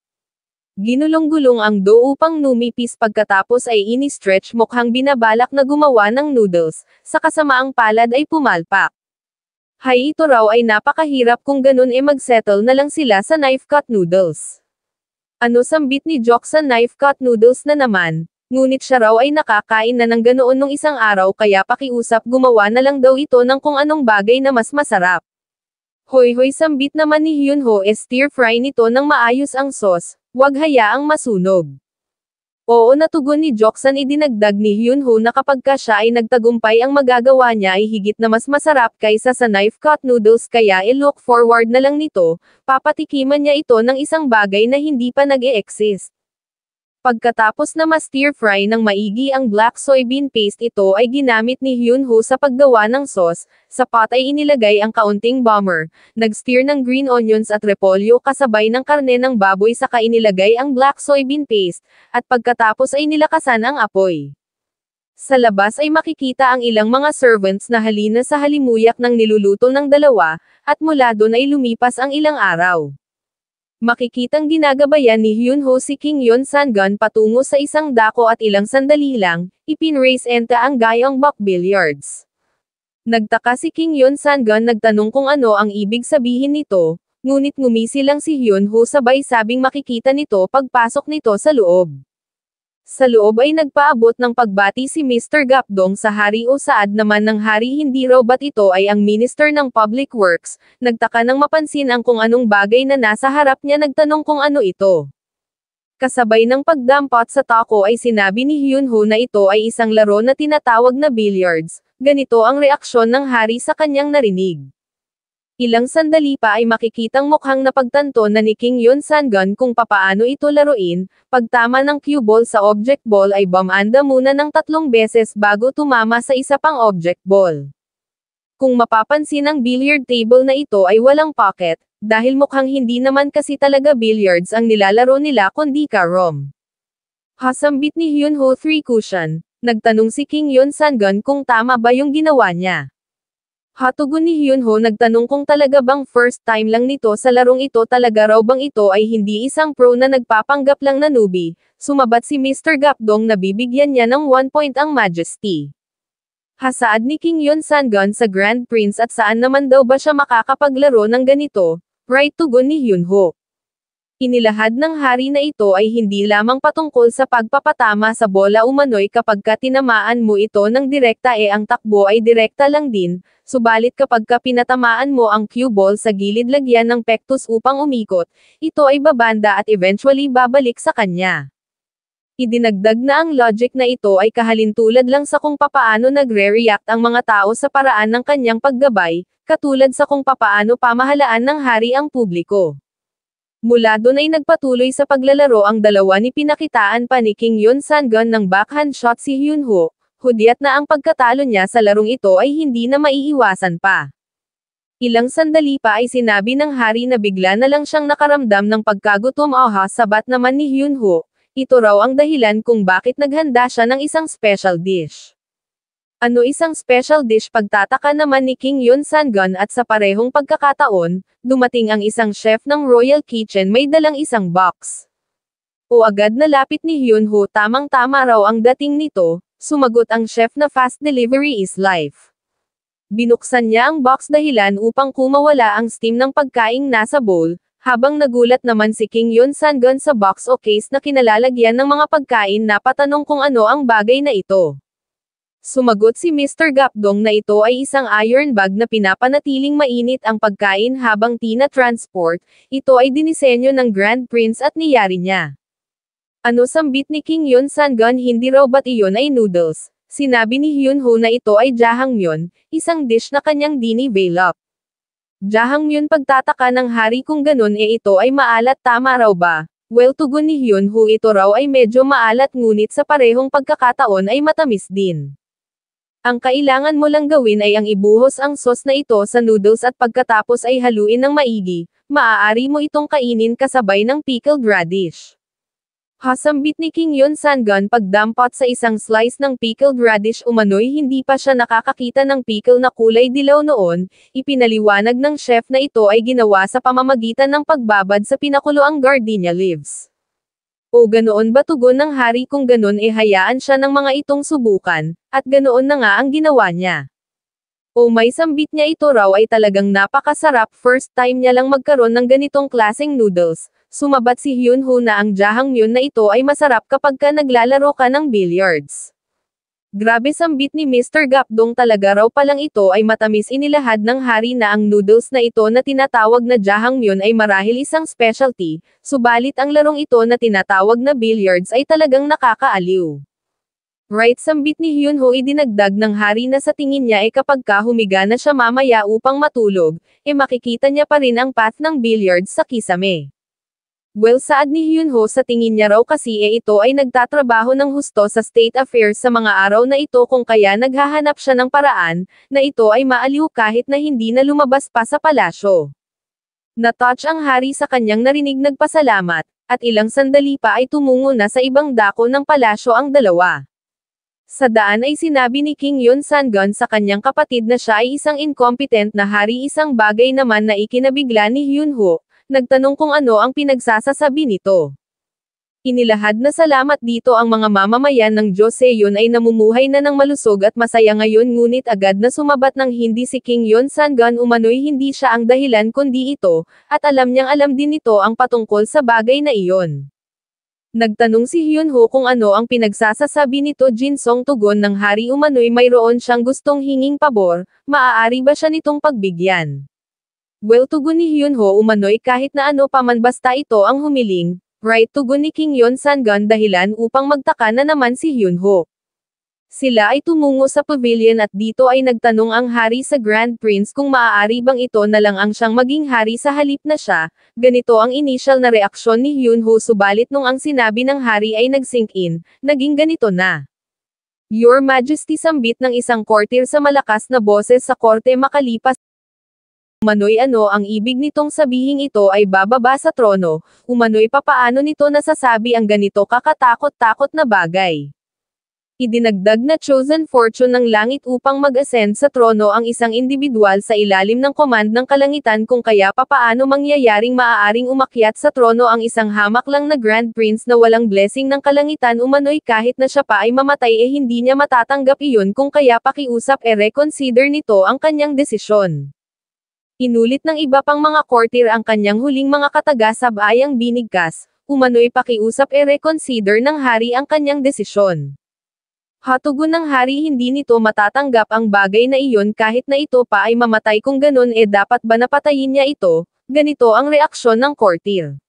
Ginulong-gulong ang dough upang numipis pagkatapos ay ini-stretch mukhang binabalak na gumawa ng noodles, sa kasamaang palad ay pumalpak. Hay, ito raw ay napakahirap kung ganun mag-settle na lang sila sa knife cut noodles. Ano, sambit ni Joksan, knife cut noodles na naman, ngunit siya raw ay nakakain na ng ganoon nung isang araw kaya pakiusap gumawa na lang daw ito ng kung anong bagay na mas masarap. Hoy, sambit naman ni Hyunho, stir fry nito ng maayos ang sauce, wag hayaang masunog. Oo, natugon ni Joksan, idinagdag ni Hyunho na kapag ka siya ay nagtagumpay ang magagawa niya ay higit na mas masarap kaysa sa knife cut noodles kaya i-look forward na lang nito, papatikiman niya ito ng isang bagay na hindi pa nag-e-exist. Pagkatapos na ma-stir fry ng maigi ang black soybean paste, ito ay ginamit ni Hyunho sa paggawa ng sauce. Sa pot ay inilagay ang kaunting butter, nag-stir ng green onions at repolyo kasabay ng karne ng baboy saka inilagay ang black soybean paste, at pagkatapos ay nilakasan ang apoy. Sa labas ay makikita ang ilang mga servants na halina sa halimuyak ng niluluto ng dalawa, at mula doon ay lumipas ang ilang araw. Makikitang ginagabayan ni Hyunho si Kim Yeon Sangun patungo sa isang dako at ilang sandali lang, ipinraise enta ang gayong buck billiards. Nagtaka si Kim Yeon Sangun, nagtanong kung ano ang ibig sabihin nito, ngunit ngumisi lang si Hyunho sabay sabing makikita nito pagpasok nito sa loob. Sa loob ay nagpaabot ng pagbati si Mr. Gapdong sa hari o saad naman ng hari, hindi raw ba't ito ay ang Minister ng Public Works, nagtaka nang mapansin ang kung anong bagay na nasa harap niya, nagtanong kung ano ito. Kasabay ng pagdampot sa tako ay sinabi ni Hyunho na ito ay isang laro na tinatawag na billiards, ganito ang reaksyon ng hari sa kanyang narinig. Ilang sandali pa ay makikitang mukhang napagtanto na ni Kim Yeon Sangun kung papaano ito laruin, pagtama ng cue ball sa object ball ay bumanda muna ng 3 beses bago tumama sa isa pang object ball. Kung mapapansin, ang billiard table na ito ay walang pocket, dahil mukhang hindi naman kasi talaga billiards ang nilalaro nila kundi carom. Hasambit ni Hyunho 3 cushion, nagtanong si Kim Yeon Sangun kung tama ba yung ginawa niya. Hatugon ni Hyunho, nagtanong kung talaga bang first time lang nito sa larong ito, talaga raw bang ito ay hindi isang pro na nagpapanggap lang na newbie. Sumabat si Mr. Gapdong na bibigyan niya ng 1 point ang Majesty. Hasaad ni Kim Yeon Sangun sa Grand Prince, at saan naman daw ba siya makakapaglaro ng ganito, right, tugon ni Hyunho. Inilahad ng hari na ito ay hindi lamang patungkol sa pagpapatama sa bola umano'y kapag ka tinamaan mo ito ng direkta ang takbo ay direkta lang din, subalit kapag ka pinatamaan mo ang cue ball sa gilid lagyan ng pectus upang umikot, ito ay babanda at eventually babalik sa kanya. Idinagdag na ang logic na ito ay kahalintulad lang sa kung papaano nagre-react ang mga tao sa paraan ng kanyang paggabay, katulad sa kung papaano pamahalaan ng hari ang publiko. Mula doon ay nagpatuloy sa paglalaro ang dalawa, ni pinakitaan pa ni Kim Yeon Sangun ng backhand shot si Hyunho, hudyat na ang pagkatalo niya sa larong ito ay hindi na maiiwasan pa. Ilang sandali pa ay sinabi ng hari na bigla na lang siyang nakaramdam ng pagkagutom. Sabat naman ni Hyunho, ito raw ang dahilan kung bakit naghanda siya ng isang special dish. Ano isang special dish? Pagtataka naman ni Kim Yeon Sangun, at sa parehong pagkakataon, dumating ang isang chef ng Royal Kitchen may dalang isang box. O agad na lapit ni Hyunho, tamang-tama raw ang dating nito, sumagot ang chef na fast delivery is life. Binuksan niya ang box dahilan upang kumawala ang steam ng pagkaing nasa bowl, habang nagulat naman si Kim Yeon Sangun sa box o case na kinalalagyan ng mga pagkain, na patanong kung ano ang bagay na ito. Sumagot si Mr. Gapdong na ito ay isang iron bag na pinapanatiling mainit ang pagkain habang tina-transport, ito ay dinisenyo ng Grand Prince at niyari niya. Ano, sambit ni Kim Yeon Sangun, hindi raw ba't iyon ay noodles? Sinabi ni Hyunho na ito ay jjajangmyeon, isang dish na kanyang dinivelop. Jjajangmyeon, pagtataka ng hari kung ganun ito ay maalat, tama raw ba? Well, tugon ni Hyunho, ito raw ay medyo maalat ngunit sa parehong pagkakataon ay matamis din. Ang kailangan mo lang gawin ay ang ibuhos ang sauce na ito sa noodles at pagkatapos ay haluin ng maigi, maaari mo itong kainin kasabay ng pickled radish. Hasambit ni King Yun Sangon pagdampot sa isang slice ng pickled radish umano'y hindi pa siya nakakakita ng pickle na kulay dilaw noon, ipinaliwanag ng chef na ito ay ginawa sa pamamagitan ng pagbabad sa pinakuloang gardenia leaves. O ganoon ba tugon ng hari kung ganon hayaan siya ng mga itong subukan, at ganoon na nga ang ginawa niya. O may sambit niya ito raw ay talagang napakasarap first time niya lang magkaroon ng ganitong klaseng noodles. Sumabat si Hyunho na ang jjajangmyeon na ito ay masarap kapag ka naglalaro ka ng billiards. Grabe sambit ni Mr. Gapdong talaga raw palang ito ay matamis inilahad ng hari na ang noodles na ito na tinatawag na jjajangmyeon ay marahil isang specialty, subalit ang larong ito na tinatawag na billiards ay talagang nakakaaliw. Right sambit ni Hyunho idinagdag ng hari na sa tingin niya kapag ka humiga na siya mamaya upang matulog, makikita niya pa rin ang path ng billiards sa kisame. Well saad ni Hyunho sa tingin niya raw kasi ito ay nagtatrabaho ng husto sa state affairs sa mga araw na ito kung kaya naghahanap siya ng paraan, na ito ay maaliw kahit na hindi na lumabas pa sa palasyo. Na-touch ang hari sa kanyang narinig nagpasalamat, at ilang sandali pa ay tumungo na sa ibang dako ng palasyo ang dalawa. Sa daan ay sinabi ni King Yun Sangon sa kanyang kapatid na siya ay isang incompetent na hari isang bagay naman na ikinabigla ni Hyunho. Nagtanong kung ano ang pinagsasasabi nito. Inilahad na salamat dito ang mga mamamayan ng Joseon ay namumuhay na ng malusog at masaya ngayon ngunit agad na sumabat ng hindi si King Yun Sangon umano'y hindi siya ang dahilan kundi ito, at alam niyang alam din ito ang patungkol sa bagay na iyon. Nagtanong si Hyunho kung ano ang pinagsasasabi nito Jinsong tugon ng hari umano'y mayroon siyang gustong hinging pabor, maaari ba siya nitong pagbigyan? Well tugon ni Hyunho umano'y kahit na ano paman basta ito ang humiling, right tugon ni King Yun Sangon dahilan upang magtaka na naman si Hyunho. Sila ay tumungo sa pavilion at dito ay nagtanong ang hari sa Grand Prince kung maaari bang ito na lang ang siyang maging hari sa halip na siya, ganito ang initial na reaksyon ni Hyunho subalit nung ang sinabi ng hari ay nag-sink in, naging ganito na. Your Majesty sambit ng isang courtier sa malakas na boses sa korte makalipas. Umano'y ano ang ibig nitong sabihing ito ay bababa sa trono, umano'y papaano nito nasasabi ang ganito kakatakot-takot na bagay. Idinagdag na chosen fortune ng langit upang mag-ascend sa trono ang isang individual sa ilalim ng command ng kalangitan kung kaya papaano mangyayaring maaaring umakyat sa trono ang isang hamak lang na Grand Prince na walang blessing ng kalangitan umano'y kahit na siya pa ay mamatay hindi niya matatanggap iyon kung kaya pakiusap reconsider nito ang kanyang desisyon. Inulit ng iba pang mga courtier ang kanyang huling mga kataga-sabayang binigkas, umano'y pakiusap reconsider ng hari ang kanyang desisyon. Hatugon ng hari hindi nito matatanggap ang bagay na iyon kahit na ito pa ay mamatay kung ganon dapat ba napatayin niya ito, ganito ang reaksyon ng courtier.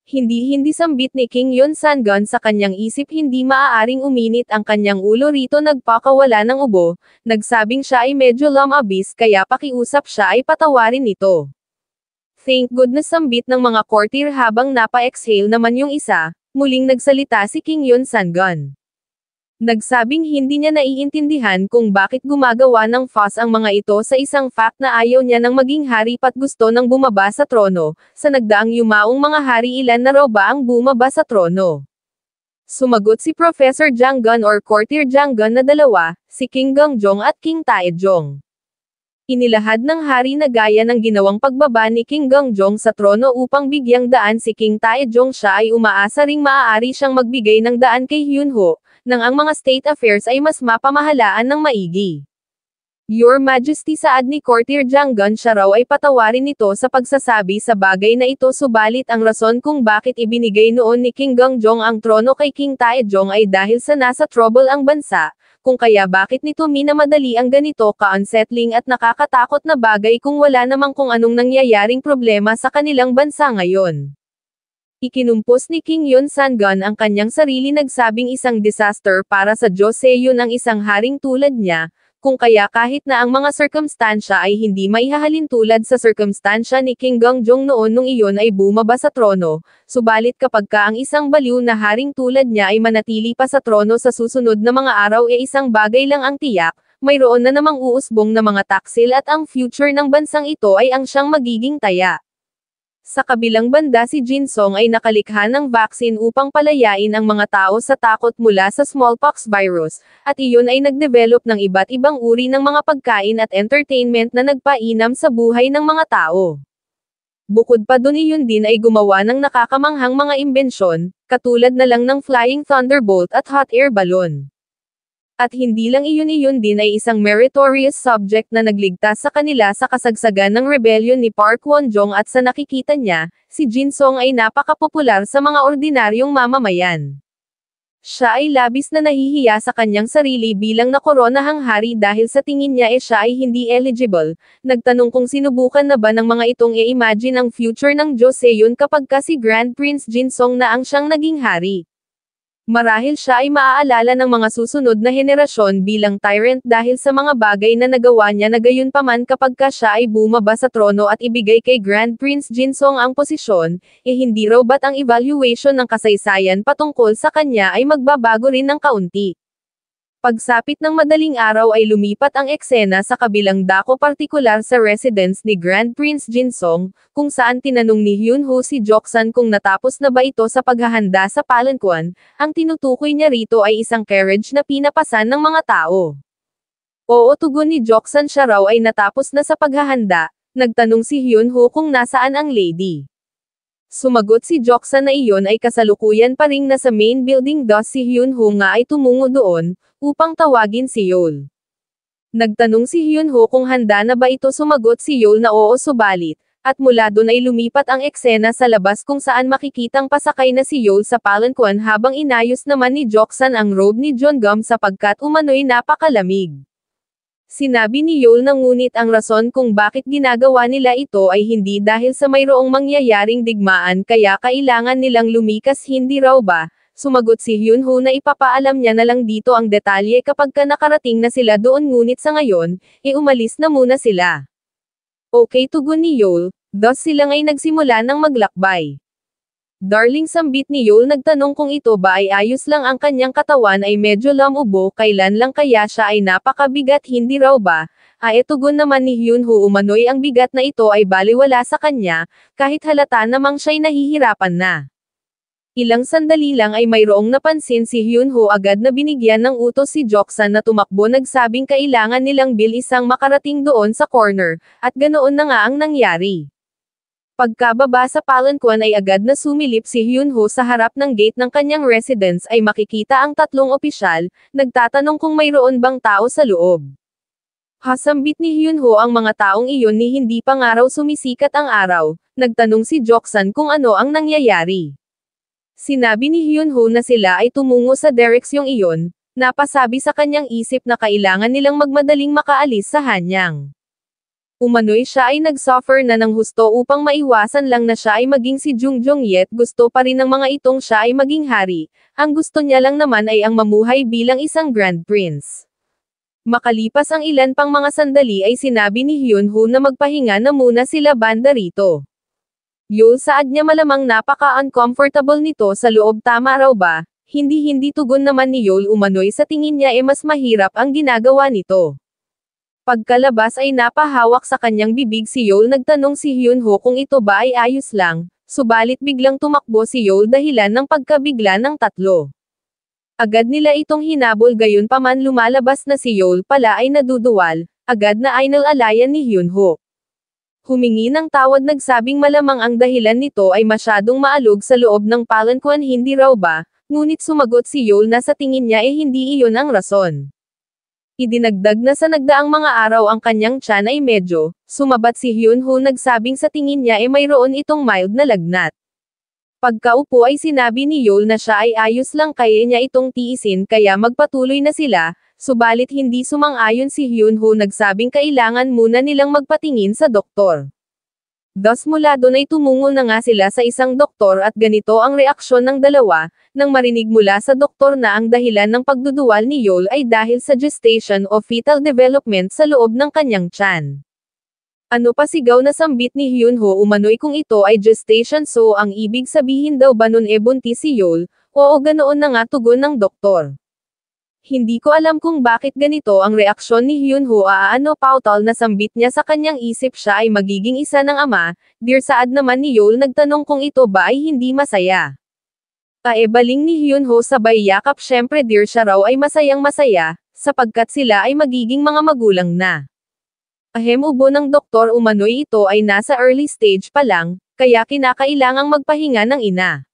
Hindi sambit ni King Yun Sangon sa kanyang isip hindi maaaring uminit ang kanyang ulo rito nagpakawala ng ubo, nagsabing siya ay medyo lumabis kaya pakiusap siya ay patawarin ito. Thank goodness sambit ng mga courtier habang napa-exhale naman yung isa, muling nagsalita si King Yun Sangon. Nagsabing hindi niya naiintindihan kung bakit gumagawa ng fuss ang mga ito sa isang fact na ayaw niya nang maging hari pat gusto nang bumaba sa trono, sa nagdaang yumaong mga hari ilan na raw ba ang bumaba sa trono. Sumagot si Professor Janggun or Courtier Janggun na dalawa, si King Gangjong at King Taejong. Inilahad ng hari na gaya ng ginawang pagbaba ni King Gangjong sa trono upang bigyang daan si King Taejong siya ay umaasa ring maaari siyang magbigay ng daan kay Hyunho, nang ang mga state affairs ay mas mapamahalaan ng maigi. Your Majesty saad ni Courtier Janggun siya raw ay patawarin nito sa pagsasabi sa bagay na ito subalit ang rason kung bakit ibinigay noon ni King Gangjong ang trono kay King Taejong ay dahil sa nasa trouble ang bansa, kung kaya bakit nito minamadali ang ganito ka-unsettling at nakakatakot na bagay kung wala namang kung anong nangyayaring problema sa kanilang bansa ngayon. Ikinumpos ni King Yun Sangon ang kanyang sarili nagsabing isang disaster para sa Joseon ang isang haring tulad niya, kung kaya kahit na ang mga sirkumstansya ay hindi maihahalin tulad sa sirkumstansya ni King Gangjong noon nung iyon ay bumaba sa trono, subalit kapag ka ang isang baliw na haring tulad niya ay manatili pa sa trono sa susunod na mga araw isang bagay lang ang tiyak, mayroon na namang uusbong na mga taksil at ang future ng bansang ito ay ang siyang magiging taya. Sa kabilang banda si Jin Song ay nakalikha ng vaccine upang palayain ang mga tao sa takot mula sa smallpox virus, at iyon ay nagdevelop ng iba't ibang uri ng mga pagkain at entertainment na nagpainam sa buhay ng mga tao. Bukod pa dun iyon din ay gumawa ng nakakamanghang mga imbensyon, katulad na lang ng Flying Thunderbolt at Hot Air Balloon. At hindi lang iyon din ay isang meritorious subject na nagligtas sa kanila sa kasagsagan ng rebellion ni Park Won-jong at sa nakikita niya, si Jin Song ay napakapopular sa mga ordinaryong mamamayan. Siya ay labis na nahihiya sa kanyang sarili bilang nakoronahang hari dahil sa tingin niya siya ay hindi eligible. Nagtanong kung sinubukan na ba ng mga itong i-imagine ang future ng Joseon kapag ka si Grand Prince Jin Song na ang siyang naging hari. Marahil siya ay maaalala ng mga susunod na henerasyon bilang tyrant dahil sa mga bagay na nagawa niya na gayunpaman kapag ka siya ay bumaba sa trono at ibigay kay Grand Prince Jin Song ang posisyon, hindi raw ba't ang evaluation ng kasaysayan patungkol sa kanya ay magbabago rin ng kaunti. Pagsapit ng madaling araw ay lumipat ang eksena sa kabilang dako partikular sa residence ni Grand Prince Jin Song, kung saan tinanong ni Hyun-ho si Joksan kung natapos na ba ito sa paghahanda sa palanquan. Ang tinutukoy niya rito ay isang carriage na pinapasan ng mga tao. Oo, tugon ni Joksan, siya raw ay natapos na sa paghahanda. Nagtanong si Hyun-ho kung nasaan ang lady. Sumagot si Joksan na iyon ay kasalukuyan pa ring nasa main building, thus si Hyun-ho nga ay tumungo doon, upang tawagin si Yeol. Nagtanong si Hyun-ho kung handa na ba ito, sumagot si Yeol na oo subalit, at mula doon ay lumipat ang eksena sa labas kung saan makikitang pasakay na si Yeol sa palanquan habang inayos naman ni Joksan ang robe ni Jeongum sapagkat umano'y napakalamig. Sinabi ni Yeol na ngunit ang rason kung bakit ginagawa nila ito ay hindi dahil sa mayroong mangyayaring digmaan kaya kailangan nilang lumikas, hindi raw ba? Sumagot si Hyun-ho na ipapaalam niya na lang dito ang detalye kapag ka nakarating na sila doon, ngunit sa ngayon, umalis na muna sila. Okay, tugon ni Yeol, thus silang ay nagsimula ng maglakbay. Darling, sambit ni Yeol, nagtanong kung ito ba ay ayos lang, ang kanyang katawan ay medyo lamubo, kailan lang kaya siya ay napakabigat, hindi raw ba? Tugon naman ni Hyun-ho, umano'y ang bigat na ito ay baliwala sa kanya, kahit halata namang siya'y nahihirapan na. Ilang sandali lang ay mayroong napansin si Hyun-ho, agad na binigyan ng utos si Joksan na tumakbo, nagsabing kailangan nilang bilisang makarating doon sa corner, at ganoon na nga ang nangyari. Pagkababa sa palanquan ay agad na sumilip si Hyun-ho sa harap ng gate ng kanyang residence, ay makikita ang tatlong opisyal, nagtatanong kung mayroon bang tao sa loob. Hasambit ni Hyun-ho ang mga taong iyon ni hindi pa nga raw sumisikat ang araw. Nagtanong si Joksan kung ano ang nangyayari. Sinabi ni Hyun-ho na sila ay tumungo sa direksyong iyon, napasabi sa kanyang isip na kailangan nilang magmadaling makaalis sa Hanyang. Umano'y siya ay nag-suffer na ng husto upang maiwasan lang na siya ay maging si Jung Jong-yet, gusto pa rin ng mga itong siya ay maging hari, ang gusto niya lang naman ay ang mamuhay bilang isang Grand Prince. Makalipas ang ilan pang mga sandali ay sinabi ni Hyun-ho na magpahinga na muna sila banda rito. Yeol, saad niya malamang napaka-uncomfortable nito sa loob, tama raw ba? Hindi tugon naman ni Yeol, umano'y sa tingin niya mas mahirap ang ginagawa nito. Pagkalabas ay napahawak sa kanyang bibig si Yeol, nagtanong si Hyun-ho kung ito ba ay ayos lang, subalit biglang tumakbo si Yeol dahilan ng pagkabigla ng tatlo. Agad nila itong hinabol, gayon paman lumalabas na si Yeol pala ay naduduwal, agad na ay nalalayan ni Hyun-ho. Humingi ng tawad, nagsabing malamang ang dahilan nito ay masyadong maalog sa loob ng palanquan, hindi raw ba? Ngunit sumagot si Yeol na sa tingin niya hindi iyon ang rason. Idinagdag na sa nagdaang mga araw ang kanyang tiyan ay medyo sumabat si Hyun-ho, nagsabing sa tingin niya mayroon itong mild na lagnat. Pagkaupo ay sinabi ni Yeol na siya ay ayos lang, kaya niya itong tiisin kaya magpatuloy na sila, subalit hindi sumang-ayon si Hyun-ho, nagsabing kailangan muna nilang magpatingin sa doktor. Thus mula doon ay tumungo na nga sila sa isang doktor at ganito ang reaksyon ng dalawa, nang marinig mula sa doktor na ang dahilan ng pagduduwal ni Yeol ay dahil sa gestation o fetal development sa loob ng kanyang tiyan. Ano pa, sigaw na sambit ni Hyun-ho, umano'y kung ito ay gestation, so ang ibig sabihin daw ba nun buntis si Yeol? Oo, ganoon na nga, tugon ng doktor. Hindi ko alam kung bakit ganito ang reaksyon ni Hyunho pautal na sambit niya sa kanyang isip siya ay magiging isa ng ama, dear saad naman ni Yeol nagtanong kung ito ba ay hindi masaya. Baling ni Hyunho sabay yakap syempre dear siya raw ay masayang masaya, sapagkat sila ay magiging mga magulang na. Ubo ng doktor umano'y ito ay nasa early stage pa lang, kaya kinakailangang magpahinga ng ina.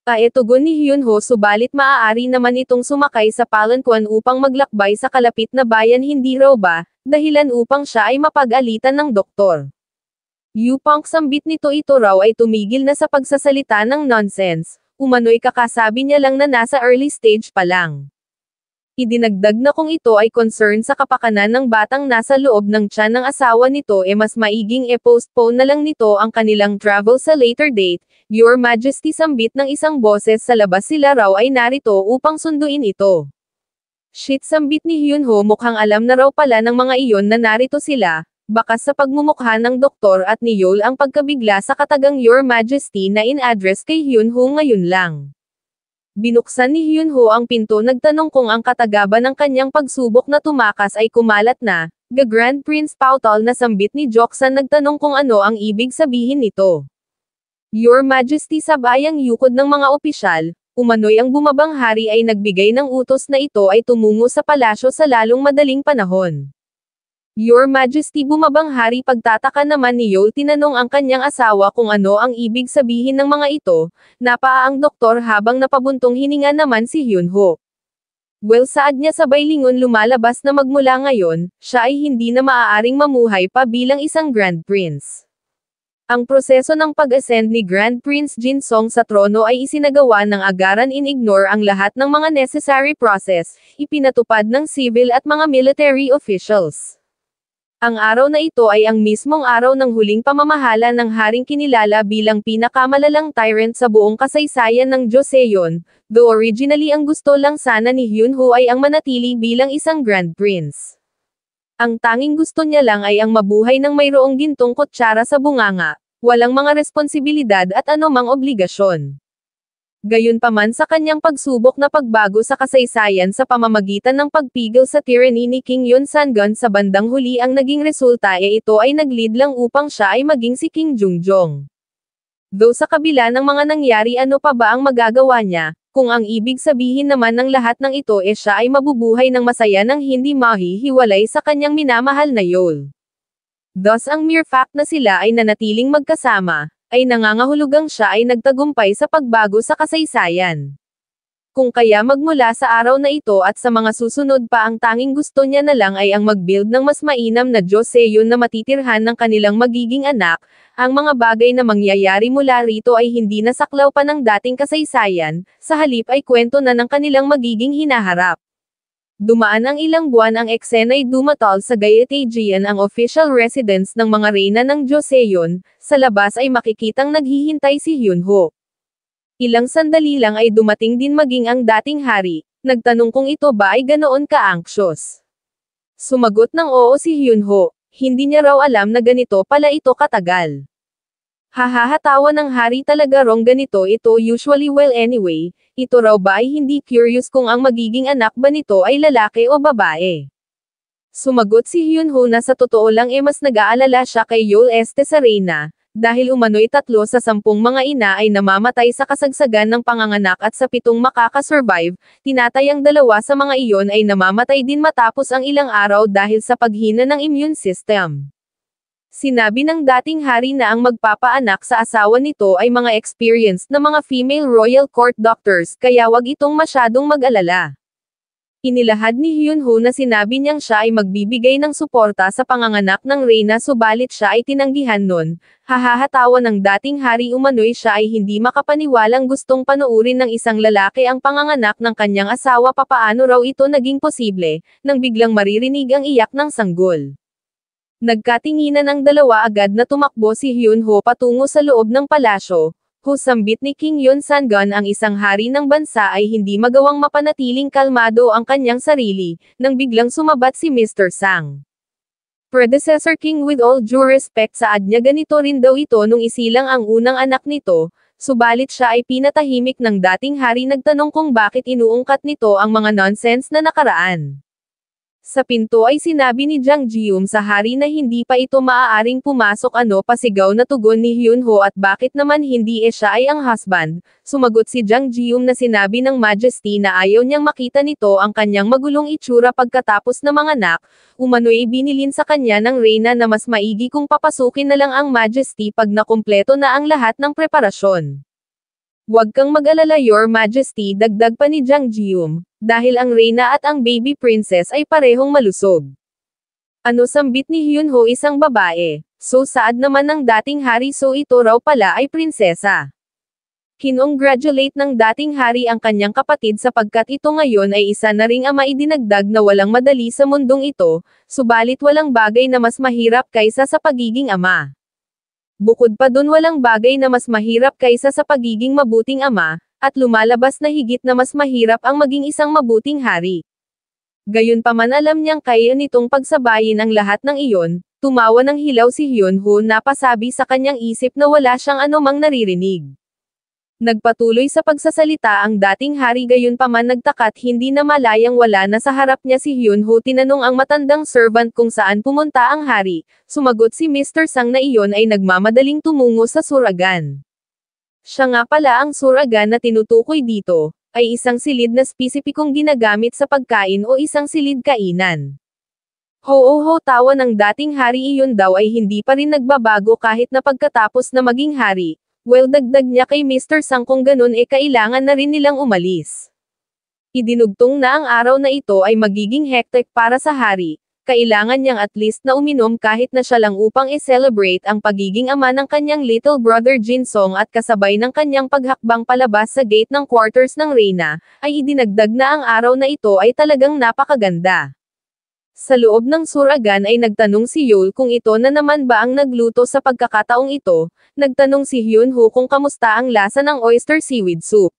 Tugon ni Hyunho subalit maaari naman itong sumakay sa palanquan upang maglakbay sa kalapit na bayan hindi raw ba, dahilan upang siya ay mapag-alitan ng doktor. Yupang sambit nito ito raw ay tumigil na sa pagsasalita ng nonsense, umano'y kakasabi niya lang na nasa early stage pa lang. Idinagdag na kung ito ay concern sa kapakanan ng batang nasa loob ng tiyan ng asawa nito mas maiging postpone na lang nito ang kanilang travel sa later date, Your Majesty sambit ng isang boses sa labas sila raw ay narito upang sunduin ito. Shit sambit ni Hyunho mukhang alam na raw pala ng mga iyon na narito sila, bakas sa pagmumukha ng doktor at ni Yeol ang pagkabigla sa katagang Your Majesty na in-address kay Hyunho ngayon lang. Binuksan ni Hyunho ang pinto nagtanong kung ang katagaban ng kanyang pagsubok na tumakas ay kumalat na, Grand Prince pautal na sambit ni Joksan nagtanong kung ano ang ibig sabihin nito. Your Majesty sabayang yukod ng mga opisyal, umano'y ang bumabang hari ay nagbigay ng utos na ito ay tumungo sa palasyo sa lalong madaling panahon. Your Majesty bumabang hari pagtataka naman ni Yeol tinanong ang kanyang asawa kung ano ang ibig sabihin ng mga ito, napaa ang doktor habang napabuntong hininga naman si Hyunho. Well saad niya sabay lingon lumalabas na magmula ngayon, siya ay hindi na maaaring mamuhay pa bilang isang Grand Prince. Ang proseso ng pag-ascend ni Grand Prince Jinsong sa trono ay isinagawa ng agaran in-ignore ang lahat ng mga necessary process, ipinatupad ng civil at mga military officials. Ang araw na ito ay ang mismong araw ng huling pamamahala ng haring kinilala bilang pinakamalalang tyrant sa buong kasaysayan ng Joseon, though originally ang gusto lang sana ni Hyunho ay ang manatili bilang isang Grand Prince. Ang tanging gusto niya lang ay ang mabuhay ng mayroong gintong kutsara sa bunganga, walang mga responsibilidad at anumang obligasyon. Gayunpaman sa kanyang pagsubok na pagbago sa kasaysayan sa pamamagitan ng pagpigil sa tyranny ni King Yunsangun sa bandang huli ang naging resulta ito ay nag-lead lang upang siya ay maging si King Jungjong. Though sa kabila ng mga nangyari ano pa ba ang magagawa niya, kung ang ibig sabihin naman ng lahat ng ito siya ay mabubuhay ng masaya nang hindi mahihiwalay sa kanyang minamahal na Yeol. Thus ang mere fact na sila ay nanatiling magkasama, ay nangangahulugang siya ay nagtagumpay sa pagbago sa kasaysayan. Kung kaya magmula sa araw na ito at sa mga susunod pa ang tanging gusto niya na lang ay ang mag-build ng mas mainam na Joseon na matitirhan ng kanilang magiging anak, ang mga bagay na mangyayari mula rito ay hindi na saklaw pa ng dating kasaysayan, sa halip ay kwento na ng kanilang magiging hinaharap. Dumaan ang ilang buwan ang eksena'y dumatol sa Gyeongtaejeon ang official residence ng mga reyna ng Joseon, sa labas ay makikitang naghihintay si Hyunho. Ilang sandali lang ay dumating din maging ang dating hari, nagtanong kung ito ba ay ganoon ka-anxious. Sumagot ng oo si Hyunho, hindi niya raw alam na ganito pala ito katagal. Hahahatawa ng hari talaga rong ganito ito usually well anyway, ito raw ba ay hindi curious kung ang magiging anak ba nito ay lalaki o babae. Sumagot si Hyunho na sa totoo lang mas nag-aalala siya kay Yeol sa reyna. Dahil umano'y 3 sa 10 mga ina ay namamatay sa kasagsagan ng panganganak at sa 7 makakasurvive, tinatayang 2 sa mga iyon ay namamatay din matapos ang ilang araw dahil sa paghina ng immune system. Sinabi ng dating hari na ang magpapaanak sa asawa nito ay mga experienced na mga female royal court doctors kaya wag itong masyadong mag-alala. Inilahad ni Hyunho na sinabi niyang siya ay magbibigay ng suporta sa panganganak ng reyna subalit siya ay tinanggihan nun. Hahahatawa ng dating hari umano'y siya ay hindi makapaniwalang gustong panuurin ng isang lalaki ang panganganak ng kanyang asawa papaano raw ito naging posible, nang biglang maririnig ang iyak ng sanggol. Nagkatinginan ang dalawa agad na tumakbo si Hyunho patungo sa loob ng palasyo. Sambit ni King Yunsangun ang isang hari ng bansa ay hindi magawang mapanatiling kalmado ang kanyang sarili, nang biglang sumabat si Mr. Sang. Predecessor King with all due respect saad niya ganito rin daw ito nung isilang ang unang anak nito, subalit siya ay pinatahimik ng dating hari nagtanong kung bakit inuungkat nito ang mga nonsense na nakaraan. Sa pinto ay sinabi ni Jang Jium sa hari na hindi pa ito maaaring pumasok pasigaw na tugon ni Hyunho at bakit naman hindi siya ay ang husband. Sumagot si Jang Jium na sinabi ng Majesty na ayaw niyang makita nito ang kanyang magulong itsura pagkatapos na manganak, umano'y binilin sa kanya ng Reyna na mas maigi kung papasukin na lang ang Majesty pag nakumpleto na ang lahat ng preparasyon. Huwag kang mag-alala Your Majesty, dagdag pa ni Jang Jium, dahil ang Reyna at ang baby princess ay parehong malusog. Sambit ni Hyunho isang babae, so saad naman ng dating hari so ito raw pala ay prinsesa. Kinongratulate ng dating hari ang kanyang kapatid sapagkat ito ngayon ay isa na ring ama idinagdag na walang madali sa mundong ito, subalit walang bagay na mas mahirap kaysa sa pagiging ama. Bukod pa dun walang bagay na mas mahirap kaysa sa pagiging mabuting ama, at lumalabas na higit na mas mahirap ang maging isang mabuting hari. Gayunpaman alam niyang kaya nitong pagsabayin ang lahat ng iyon, tumawa ng hilaw si Hyunho na pasabi sa kanyang isip na wala siyang anumang naririnig. Nagpatuloy sa pagsasalita ang dating hari gayunpaman nagtakat hindi na malayang wala na sa harap niya si Hyunho tinanong ang matandang servant kung saan pumunta ang hari, sumagot si Mr. Sang na iyon ay nagmamadaling tumungo sa suragan. Siya nga pala ang suragan na tinutukoy dito, ay isang silid na spesipikong ginagamit sa pagkain o isang silid kainan. Ho tawa ng dating hari iyon daw ay hindi pa rin nagbabago kahit na pagkatapos na maging hari. Well dagdag niya kay Mr. Sang kung ganun kailangan na rin nilang umalis. Idinugtong na ang araw na ito ay magiging hectic para sa hari, kailangan niyang at least na uminom kahit na siya lang upang i-celebrate ang pagiging ama ng kanyang little brother Jin Song at kasabay ng kanyang paghakbang palabas sa gate ng quarters ng Reyna, ay idinagdag na ang araw na ito ay talagang napakaganda. Sa loob ng suragan ay nagtanong si Yeol kung ito na naman ba ang nagluto sa pagkakataong ito, nagtanong si Hyunho kung kamusta ang lasa ng oyster seaweed soup.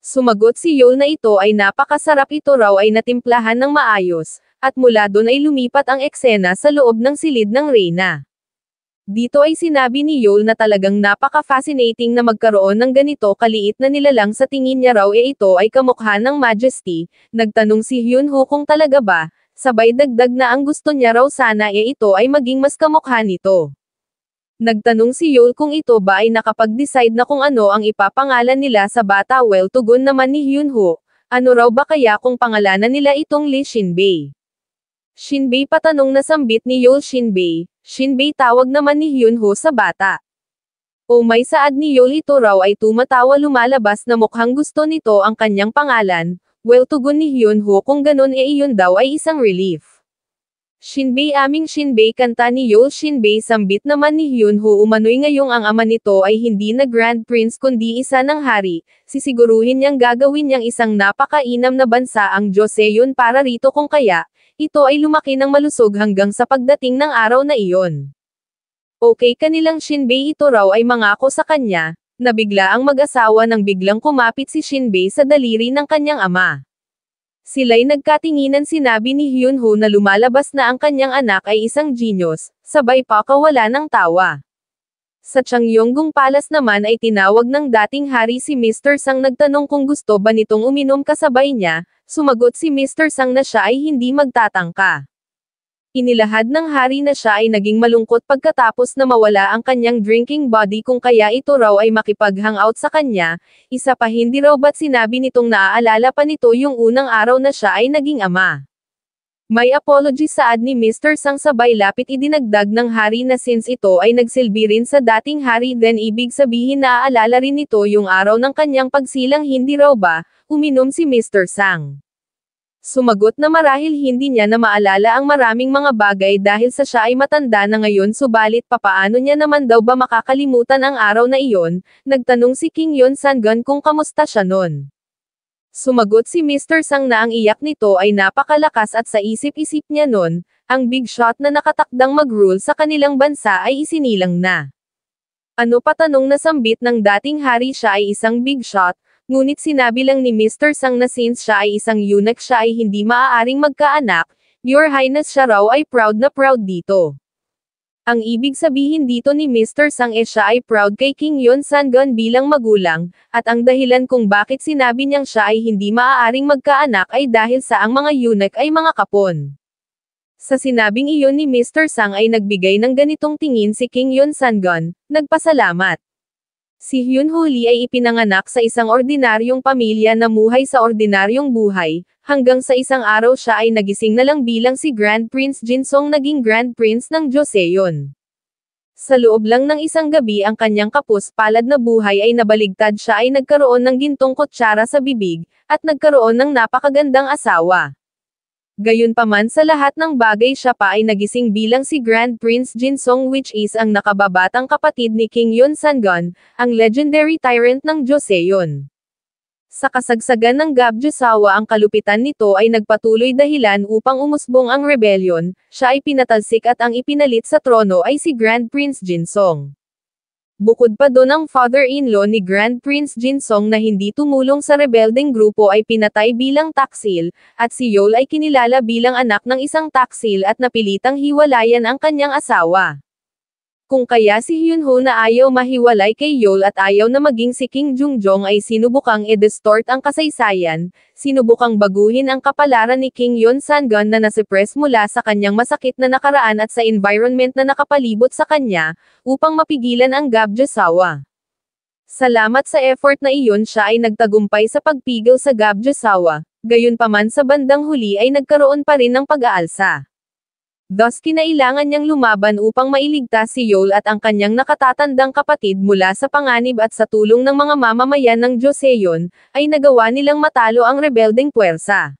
Sumagot si Yeol na ito ay napakasarap ito raw ay natimplahan ng maayos, at mula doon ay lumipat ang eksena sa loob ng silid ng Reyna. Dito ay sinabi ni Yeol na talagang napaka-fascinating na magkaroon ng ganito kaliit na nilalang sa tingin niya raw ito ay kamukha ng Majesty, nagtanong si Hyunho kung talaga ba, sabay dagdag na ang gusto niya raw sana ito ay maging mas kamukha nito. Nagtanong si Yeol kung ito ba ay nakapag-decide na kung ano ang ipapangalan nila sa bata well tugon naman ni Hyunho, ano raw ba kaya kung pangalanan nila itong Lee Shinbei. Shinbei patanong na sambit ni Yeol Shinbei tawag naman ni Hyunho sa bata. O may saad ni Yeol ito raw ay tumatawa lumalabas na mukhang gusto nito ang kanyang pangalan. Well tugon ni Hyunho kung ganun iyon daw ay isang relief. Shinbei aming Shinbei kanta ni Yeol Shinbei sambit naman ni Hyunho umano'y ngayong ang ama nito ay hindi na Grand Prince kundi isa ng hari, sisiguruhin niyang gagawin niyang isang napakainam na bansa ang Joseon para rito kung kaya, ito ay lumaki ng malusog hanggang sa pagdating ng araw na iyon. Okay kanilang Shinbei ito raw ay mangako sa kanya, na bigla ang mag-asawa nang biglang kumapit si Shinbei sa daliri ng kanyang ama. Sila'y nagkatinginan sinabi ni Hyunho na lumalabas na ang kanyang anak ay isang genius, sabay pa kawala ng tawa. Sa Changyonggung Palace naman ay tinawag ng dating hari si Mr. Sang nagtanong kung gusto ba nitong uminom kasabay niya, sumagot si Mr. Sang na siya ay hindi magtatangka. Inilahad ng hari na siya ay naging malungkot pagkatapos na mawala ang kanyang drinking buddy kung kaya ito raw ay makipag-hangout sa kanya, isa pa hindi raw ba't sinabi nitong naaalala pa nito yung unang araw na siya ay naging ama. May apology saad ni Mr. Sang sabay lapit idinagdag ng hari na since ito ay nagsilbi rin sa dating hari then ibig sabihin naaalala rin nito yung araw ng kanyang pagsilang hindi raw ba, uminom si Mr. Sang. Sumagot na marahil hindi niya na maalala ang maraming mga bagay dahil sa siya ay matanda na ngayon subalit papaano niya naman daw ba makakalimutan ang araw na iyon, nagtanong si King Yon Sangun kung kamusta siya nun. Sumagot si Mr. Sang na ang iyak nito ay napakalakas at sa isip-isip niya nun, ang big shot na nakatakdang mag-rule sa kanilang bansa ay isinilang na. Ano patanong na sambit ng dating hari siya ay isang big shot, ngunit sinabi lang ni Mr. Sang na since siya ay isang eunuch siya ay hindi maaaring magkaanak, Your Highness siya raw ay proud na proud dito. Ang ibig sabihin dito ni Mr. Sang siya ay proud kay King Yon Sangon bilang magulang, at ang dahilan kung bakit sinabi niyang siya ay hindi maaaring magkaanak ay dahil sa ang mga eunuch ay mga kapon. Sa sinabing iyon ni Mr. Sang ay nagbigay ng ganitong tingin si King Yon Sangon, nagpasalamat. Si Hyun Ho Lee ay ipinanganak sa isang ordinaryong pamilya na muhay sa ordinaryong buhay, hanggang sa isang araw siya ay nagising na lang bilang si Grand Prince Jinsong naging Grand Prince ng Joseon. Sa loob lang ng isang gabi ang kanyang kapus-palad na buhay ay nabaligtad siya ay nagkaroon ng gintong kutsara sa bibig, at nagkaroon ng napakagandang asawa. Gayunpaman sa lahat ng bagay siya pa ay nagising bilang si Grand Prince Jinsong which is ang nakababatang kapatid ni King Yon Sangon, ang legendary tyrant ng Joseon. Sa kasagsagan ng Gabjusawa ang kalupitan nito ay nagpatuloy dahilan upang umusbong ang rebellion, siya ay pinatalsik at ang ipinalit sa trono ay si Grand Prince Jinsong. Bukod pa doon ang father-in-law ni Grand Prince Jinsong na hindi tumulong sa rebelding grupo ay pinatay bilang taksil, at si Yeol ay kinilala bilang anak ng isang taksil at napilitang hiwalayan ang kanyang asawa. Kung kaya si Hyun Ho na ayaw mahiwalay kay Yeol at ayaw na maging si King Jungjong ay sinubukang i-distort ang kasaysayan, sinubukang baguhin ang kapalaran ni King Yon Sangon na nasuppress mula sa kanyang masakit na nakaraan at sa environment na nakapalibot sa kanya, upang mapigilan ang Gabjusawa. Salamat sa effort na iyon siya ay nagtagumpay sa pagpigil sa Gabjusawa, gayunpaman sa bandang huli ay nagkaroon pa rin ng pag-aalsa. Thus kinailangan niyang lumaban upang mailigtas si Yeol at ang kanyang nakatatandang kapatid mula sa panganib at sa tulong ng mga mamamayan ng Joseon, ay nagawa nilang matalo ang rebelding puwersa.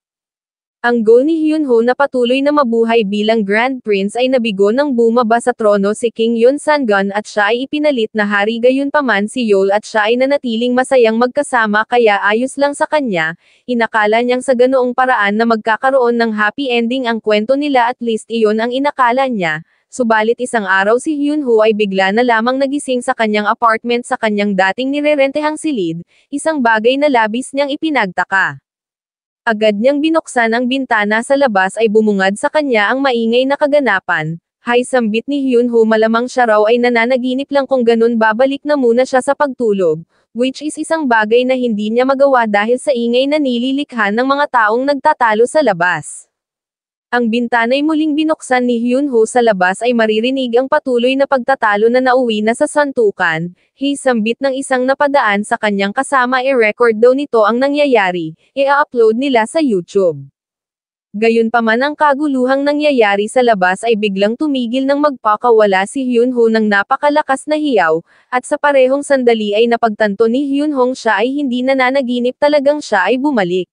Ang goal ni Hyun Ho na patuloy na mabuhay bilang Grand Prince ay nabigo nang bumaba sa trono si King Yon Sangon at siya ay ipinalit na hari gayunpaman si Yeol at siya ay nanatiling masayang magkasama kaya ayos lang sa kanya, inakala niyang sa ganoong paraan na magkakaroon ng happy ending ang kwento nila at least iyon ang inakala niya, subalit isang araw si Hyun Ho ay bigla na lamang nagising sa kanyang apartment sa kanyang dating nirerentehang silid, isang bagay na labis niyang ipinagtaka. Agad niyang binuksan ang bintana sa labas ay bumungad sa kanya ang maingay na kaganapan. Hay sambit ni Hyun Ho malamang siya raw ay nananaginip lang kung ganun babalik na muna siya sa pagtulog, which is isang bagay na hindi niya magawa dahil sa ingay na nililikha ng mga taong nagtatalo sa labas. Ang bintana'y muling binuksan ni Hyun Ho sa labas ay maririnig ang patuloy na pagtatalo na nauwi na sa santukan, sambit ng isang napadaan sa kanyang kasama i-record daw nito ang nangyayari, i-upload nila sa YouTube. Gayunpaman ang kaguluhang nangyayari sa labas ay biglang tumigil nang magpakawala si Hyun Ho ng napakalakas na hiyaw, at sa parehong sandali ay napagtanto ni Hyun Ho siya ay hindi nananaginip talagang siya ay bumalik.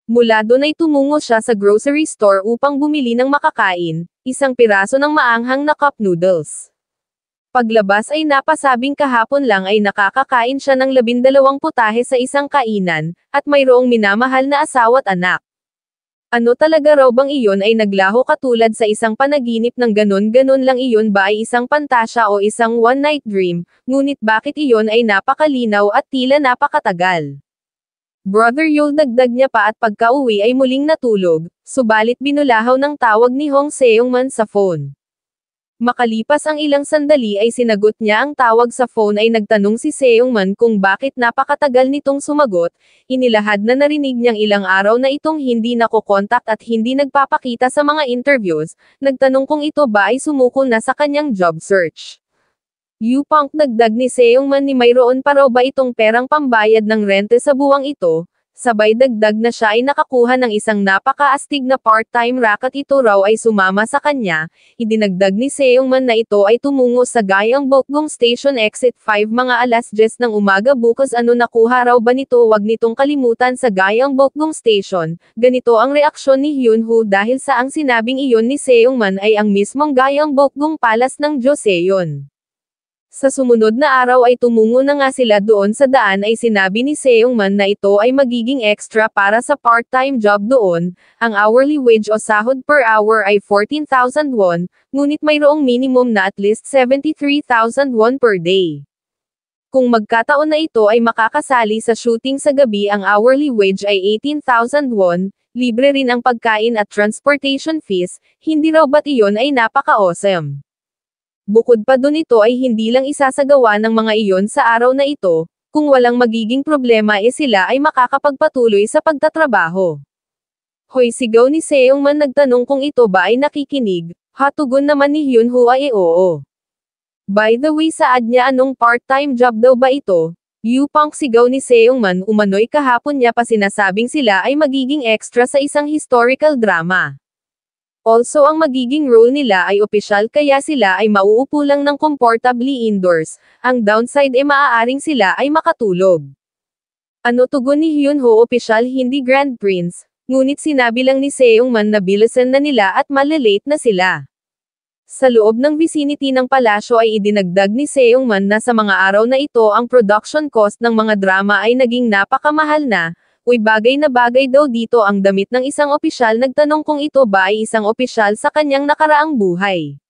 Mula doon ay tumungo siya sa grocery store upang bumili ng makakain, isang piraso ng maanghang na cup noodles. Paglabas ay napasabing kahapon lang ay nakakakain siya ng 12 putahe sa isang kainan, at mayroong minamahal na asawa't anak. Ano talaga raw bang iyon ay naglaho katulad sa isang panaginip ng ganon-ganon lang iyon ba ay isang pantasya o isang one-night dream, ngunit bakit iyon ay napakalinaw at tila napakatagal. Brother Yeol dagdag niya pa at pagka-uwi ay muling natulog, subalit binulahaw ng tawag ni Hong Seong-man sa phone. Makalipas ang ilang sandali ay sinagot niya ang tawag sa phone ay nagtanong si Seong-man kung bakit napakatagal nitong sumagot, inilahad na narinig niyang ilang araw na itong hindi nakokontak at hindi nagpapakita sa mga interviews, nagtanong kung ito ba ay sumuko na sa kanyang job search. Yupang dagdag ni Seong-man ni mayroon pa raw ba itong perang pambayad ng rente sa buwang ito, sabay dagdag na siya ay nakakuha ng isang napakaastig na part-time racket ito raw ay sumama sa kanya, idinagdag ni Seong-man na ito ay tumungo sa Gyeongbokgung Station Exit 5 mga alas 10 ng umaga bukas ano nakuha raw ba nito wag nitong kalimutan sa Gyeongbokgung Station, ganito ang reaksyon ni Hyun Ho dahil sa ang sinabing iyon ni Seong-man ay ang mismong Gyeongbokgung Palace ng Joseon. Sa sumunod na araw ay tumungo na nga sila doon sa daan ay sinabi ni Seong-man na ito ay magiging extra para sa part-time job doon, ang hourly wage o sahod per hour ay 14,000 won, ngunit mayroong minimum na at least 73,000 won per day. Kung magkataon na ito ay makakasali sa shooting sa gabi ang hourly wage ay 18,000 won, libre rin ang pagkain at transportation fees, hindi raw ba't iyon ay napaka-awesome. Bukod pa dun ito ay hindi lang isasagawa ng mga iyon sa araw na ito, kung walang magiging problema sila ay makakapagpatuloy sa pagtatrabaho. Hoy, sigaw ni Seongman nagtanong kung ito ba ay nakikinig, hatugon naman ni Hyunho ay oo. By the way, saad niya anong part-time job daw ba ito? Yupang sigaw ni Seongman umano'y kahapon niya pa sinasabing sila ay magiging extra sa isang historical drama. Also ang magiging role nila ay opisyal kaya sila ay mauupo lang ng comfortably indoors, ang downside maaaring sila ay makatulog. Ano tugon ni Hyunho opisyal hindi Grand Prince, ngunit sinabi lang ni Seongman na bilisan na nila at malilate na sila. Sa loob ng vicinity ng palasyo ay idinagdag ni Seongman na sa mga araw na ito ang production cost ng mga drama ay naging napakamahal na, uy bagay na bagay daw dito ang damit ng isang opisyal nagtanong kung ito ba ay isang opisyal sa kanyang nakaraang buhay.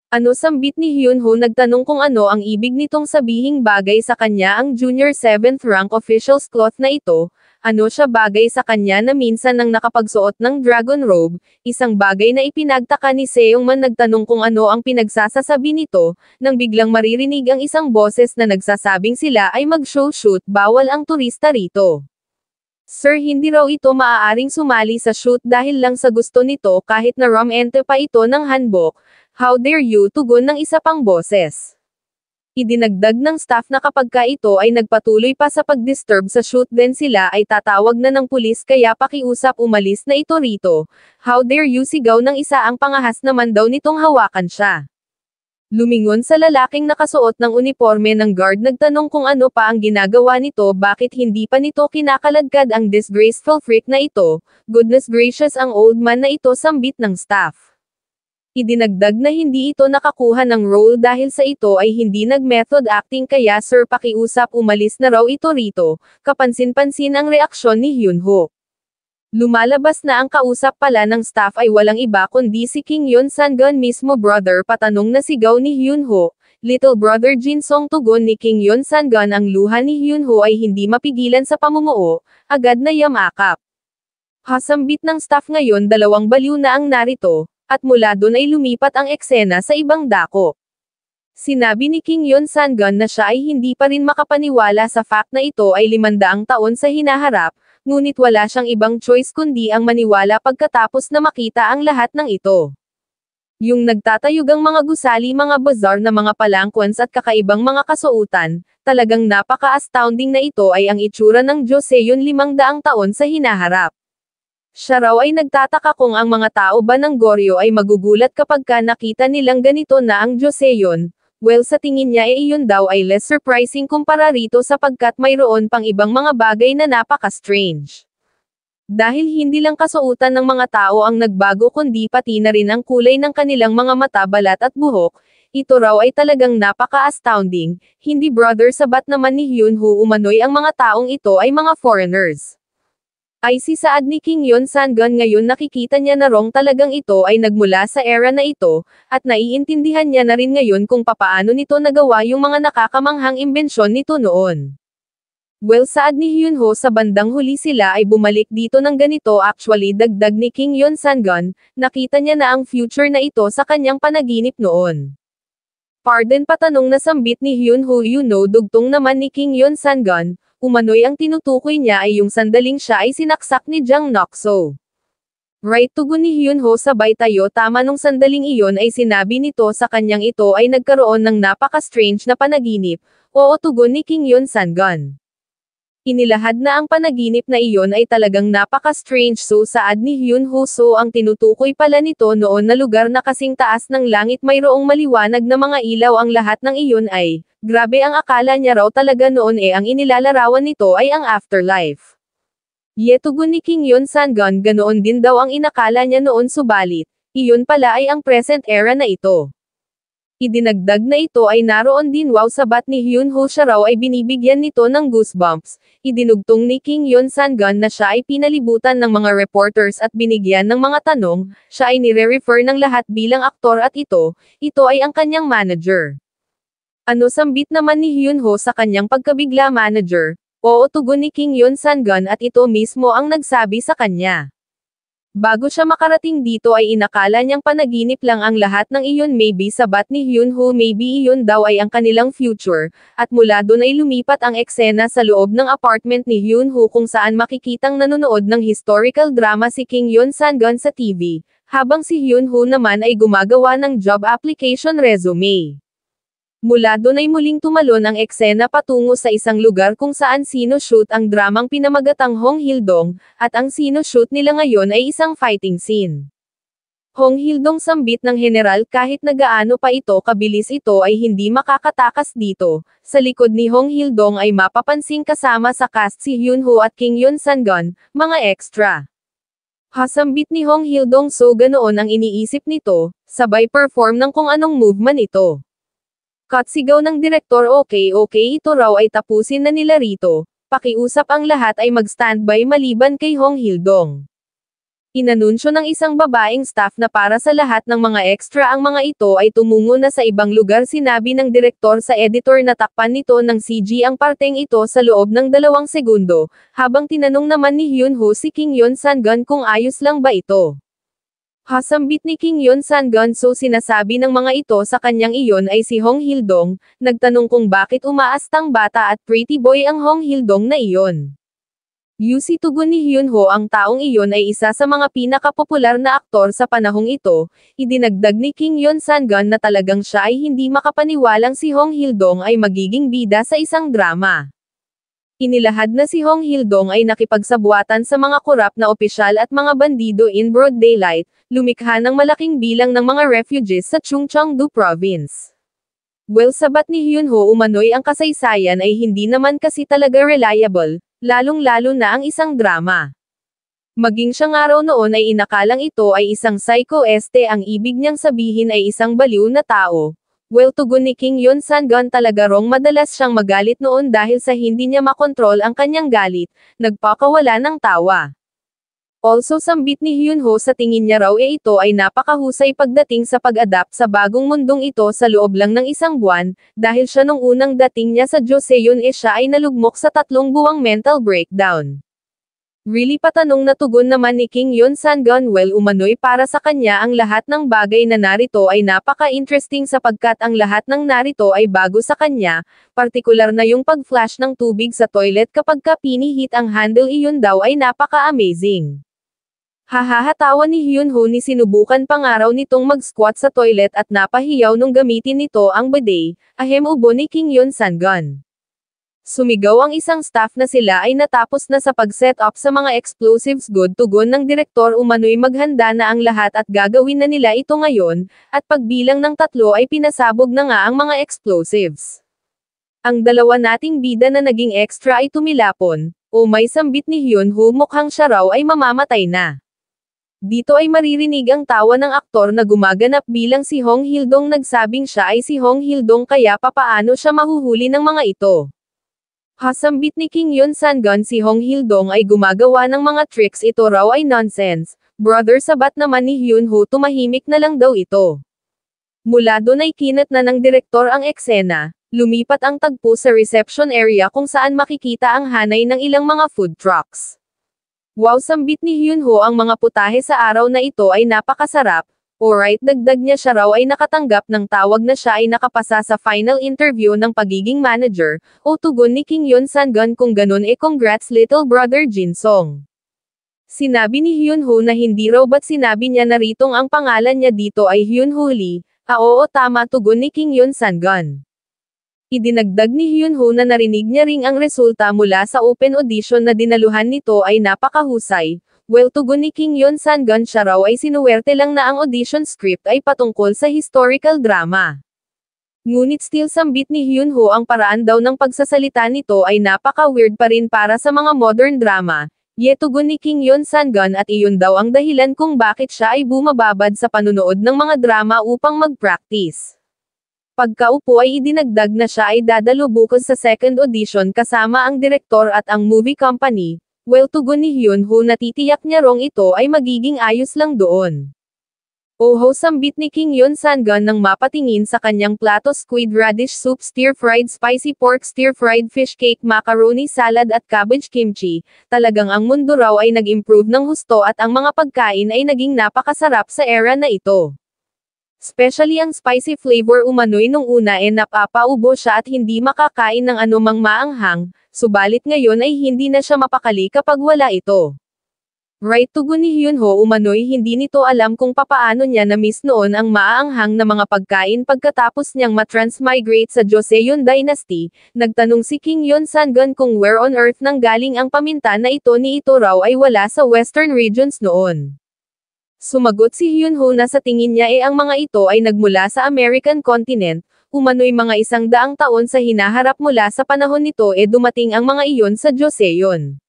Ano sambit ni Hyunho nagtanong kung ano ang ibig nitong sabihing bagay sa kanya ang junior 7th rank official's cloth na ito, ano siya bagay sa kanya na minsan nang nakapagsuot ng dragon robe, isang bagay na ipinagtaka ni Seongman nagtanong kung ano ang pinagsasasabi nito, nang biglang maririnig ang isang boses na nagsasabing sila ay mag-show shoot bawal ang turista rito. Sir, hindi raw ito maaaring sumali sa shoot dahil lang sa gusto nito kahit na ente pa ito ng handbook. How dare you, tugon ng isa pang boses. Idinagdag ng staff na kapag ka ito ay nagpatuloy pa sa pag-disturb sa shoot din sila ay tatawag na ng pulis kaya pakiusap umalis na ito rito. How dare you, sigaw ng isa ang pangahas naman daw nitong hawakan siya. Lumingon sa lalaking nakasuot ng uniforme ng guard nagtanong kung ano pa ang ginagawa nito bakit hindi pa nito kinakaladkad ang disgraceful freak na ito, goodness gracious ang old man na ito sambit ng staff. Idinagdag na hindi ito nakakuha ng role dahil sa ito ay hindi nag-method acting kaya sir pakiusap umalis na raw ito rito, kapansin-pansin ang reaksyon ni Hyunho. Lumalabas na ang kausap pala ng staff ay walang iba kundi si Kim Yeon Sangun mismo brother patanong na sigaw ni Hyunho, little brother Jin Song tugon ni Kim Yeon Sangun ang luha ni Hyunho ay hindi mapigilan sa pamumuo, agad na yamakap. Hasambit ng staff ngayon dalawang baliw na ang narito, at mula doon ay lumipat ang eksena sa ibang dako. Sinabi ni Kim Yeon Sangun na siya ay hindi pa rin makapaniwala sa fact na ito ay 500 taon sa hinaharap, ngunit wala siyang ibang choice kundi ang maniwala pagkatapos na makita ang lahat ng ito. Yung nagtatayugang mga gusali mga bazaar na mga palangkwans at kakaibang mga kasuotan, talagang napaka-astounding na ito ay ang itsura ng Joseon 500 taon sa hinaharap. Siya raw ay nagtataka kung ang mga tao ba ng Goryeo ay magugulat kapag ka nakita nilang ganito na ang Joseon. Well sa tingin niya iyon daw ay less surprising kumpara rito sapagkat mayroon pang ibang mga bagay na napaka-strange. Dahil hindi lang kasuotan ng mga tao ang nagbago kundi pati na rin ang kulay ng kanilang mga mata, balat at buhok, ito raw ay talagang napaka-astounding, hindi brother sabat naman ni Hyunho umano'y ang mga taong ito ay mga foreigners. Ay si saad ni Kim Yeon Sangun ngayon nakikita niya na wrong talagang ito ay nagmula sa era na ito, at naiintindihan niya na rin ngayon kung papaano nito nagawa yung mga nakakamanghang imbensyon nito noon. Well saad ni Hyunho sa bandang huli sila ay bumalik dito ng ganito actually dagdag ni Kim Yeon Sangun, nakita niya na ang future na ito sa kanyang panaginip noon. Pardon patanong na sambit ni Hyunho dugtong naman ni Kim Yeon Sangun. Umano'y ang tinutukoy niya ay yung sandaling siya ay sinaksak ni Jang Nokso. Right tugon ni Hyunho sabay tayo tama nung sandaling iyon ay sinabi nito sa kanyang ito ay nagkaroon ng napaka-strange na panaginip, oo tugon ni Kim Yeon Sangun. Inilahad na ang panaginip na iyon ay talagang napaka-strange so saad ni Hyunho so ang tinutukoy pala nito noon na lugar na kasing taas ng langit mayroong maliwanag na mga ilaw ang lahat ng iyon ay, grabe ang akala niya raw talaga noon ang inilalarawan nito ay ang afterlife. Yetugon ni Kim Yeon Sangun ganoon din daw ang inakala niya noon subalit, iyon pala ay ang present era na ito. Idinagdag na ito ay naroon din wow sabat ni Hyunho siya raw ay binibigyan nito ng goosebumps. Idinugtong ni Kim Yeon Sangun na siya ay pinalibutan ng mga reporters at binigyan ng mga tanong, siya ay nire-refer ng lahat bilang aktor at ito ay ang kanyang manager. Ano sambit naman ni Hyunho sa kanyang pagkabigla manager? Oo tugon ni Kim Yeon Sangun at ito mismo ang nagsabi sa kanya. Bago siya makarating dito ay inakala niyang panaginip lang ang lahat ng iyon, maybe sabat ni Hyunho, maybe iyon daw ay ang kanilang future, at mula doon ay lumipat ang eksena sa loob ng apartment ni Hyunho kung saan makikitang nanonood ng historical drama si Kim Yeon Sangun sa TV, habang si Hyunho naman ay gumagawa ng job application resume. Mula doon ay muling tumalon ang eksena patungo sa isang lugar kung saan sino-shoot ang dramang pinamagatang Hong Hildong, at ang sino-shoot nila ngayon ay isang fighting scene. Hong Hildong sambit ng general kahit na gaano pa ito kabilis ito ay hindi makakatakas dito. Sa likod ni Hong Hildong ay mapapansing kasama sa cast si Hyunho at Kim Yeon Sangun, mga extra. Hasambit ni Hong Hildong, so ganoon ang iniisip nito, sabay perform ng kung anong movement ito. Cut, sigaw ng direktor, okay ito raw ay tapusin na nila rito, pakiusap ang lahat ay mag-standby maliban kay Hong Hildong. Inanunsyo ng isang babaeng staff na para sa lahat ng mga extra ang mga ito ay tumungo na sa ibang lugar. Sinabi ng direktor sa editor na takpan nito ng CG ang parteng ito sa loob ng 2 segundo, habang tinanong naman ni Hyunho si Kim Yeon Sangun kung ayos lang ba ito. Hasambit ni Kim Yeon Sangun, so sinasabi ng mga ito sa kanyang iyon ay si Hong Hildong, nagtanong kung bakit umaastang bata at pretty boy ang Hong Hildong na iyon. Yusi, tugon ni Hyunho, ang taong iyon ay isa sa mga pinakapopular na aktor sa panahong ito. Idinagdag ni Kim Yeon Sangun na talagang siya ay hindi makapaniwalang si Hong Hildong ay magiging bida sa isang drama. Inilahad na si Hong Hildong ay nakipagsabuatan sa mga korap na opisyal at mga bandido in broad daylight, lumikha ng malaking bilang ng mga refugees sa Chungcheong-do Province. Well, sabat ni Hyunho, umano'y ang kasaysayan ay hindi naman kasi talaga reliable, lalong-lalo na ang isang drama. Maging siyang araw noon ay inakalang ito ay isang psycho, ang ibig niyang sabihin ay isang baliw na tao. Well, tugon ni Kim Yeon Sangun, talaga rong madalas siyang magalit noon dahil sa hindi niya makontrol ang kanyang galit, nagpakawala ng tawa. Also, sambit ni Hyunho, sa tingin niya raw ito ay napakahusay pagdating sa pag-adapt sa bagong mundong ito sa loob lang ng 1 buwan, dahil siya nung unang dating niya sa Joseon siya ay nalugmok sa 3 buwang mental breakdown. Really, patanong na tugon naman ni Kim Yeon Sangun, well, umano'y para sa kanya ang lahat ng bagay na narito ay napaka-interesting sapagkat ang lahat ng narito ay bago sa kanya, partikular na yung pag-flash ng tubig sa toilet kapag pinihit ang handle, iyon daw ay napaka-amazing. Hahahatawa ni Hyunho, ni sinubukan pangaraw nitong mag-squat sa toilet at napahiyaw nung gamitin nito ang bidet, ahem, ubo ni Kim Yeon Sangun. Sumigaw ang isang staff na sila ay natapos na sa pag-set up sa mga explosives. Good, tugon ng direktor, umano'y maghanda na ang lahat at gagawin na nila ito ngayon, at pagbilang ng 3 ay pinasabog na nga ang mga explosives. Ang 2 nating bida na naging extra ay tumilapon, o may sambit ni Hyunho, mukhang siya raw ay mamamatay na. Dito ay maririnig ang tawa ng aktor na gumaganap bilang si Hong Hildong, nagsabing siya ay si Hong Hildong kaya papaano siya mahuhuli ng mga ito. Hasambit ni Kim Yeon Sangun, si Hong Hildong ay gumagawa ng mga tricks, ito raw ay nonsense. Brother, sabat naman ni Hyunho, tumahimik na lang daw ito. Mula doon ay kinat na ng direktor ang eksena, lumipat ang tagpo sa reception area kung saan makikita ang hanay ng ilang mga food trucks. Wow, sambit ni Hyunho, ang mga putahe sa araw na ito ay napakasarap. Alright, dagdag niya, siya raw ay nakatanggap ng tawag na siya ay nakapasa sa final interview ng pagiging manager, o tugon ni Kim Yeon Sangun, kung ganun congrats little brother Jin Song. Sinabi ni Hyunho na hindi raw ba't sinabi niya na ritong ang pangalan niya dito ay Hyunho Lee, oo tama, tugon ni Kim Yeon Sangun. Idinagdag ni Hyunho na narinig niya ring ang resulta mula sa open audition na dinaluhan nito ay napakahusay. Well, tugon ni Kim Yeon Sangun, siya raw ay sinuwerte lang na ang audition script ay patungkol sa historical drama. Ngunit still, sambit ni Hyunho, ang paraan daw ng pagsasalita nito ay napaka-weird pa rin para sa mga modern drama. Tugon ni Kim Yeon Sangun, at iyon daw ang dahilan kung bakit siya ay bumababad sa panunood ng mga drama upang mag-practice. Pagkaupo ay idinagdag na siya ay dadalo bukas sa second audition kasama ang direktor at ang movie company. Well, tugon ni Hyunho, natitiyak niya rong ito ay magiging ayos lang doon. Oho sambit ni King Yun Sang-gun nang mapatingin sa kanyang plato squid radish soup stir-fried spicy pork stir-fried fish cake macaroni salad at cabbage kimchi, talagang ang mundo raw ay nag-improve ng husto at ang mga pagkain ay naging napakasarap sa era na ito. Especially ang spicy flavor umano'y nung una napapaubo siya at hindi makakain ng anumang maanghang, subalit ngayon ay hindi na siya mapakali kapag wala ito. Right, tugon ni Hyunho umano'y hindi nito alam kung papaano niya na-miss noon ang maaanghang na mga pagkain pagkatapos niyang matransmigrate sa Joseon Dynasty. Nagtanong si King Yun Sang-gun kung where on earth nang galing ang paminta na ito ni ito raw ay wala sa western regions noon. Sumagot si Hyunho na sa tingin niya ang mga ito ay nagmula sa American continent, umano'y mga 100 taon sa hinaharap mula sa panahon nito dumating ang mga iyon sa Joseon.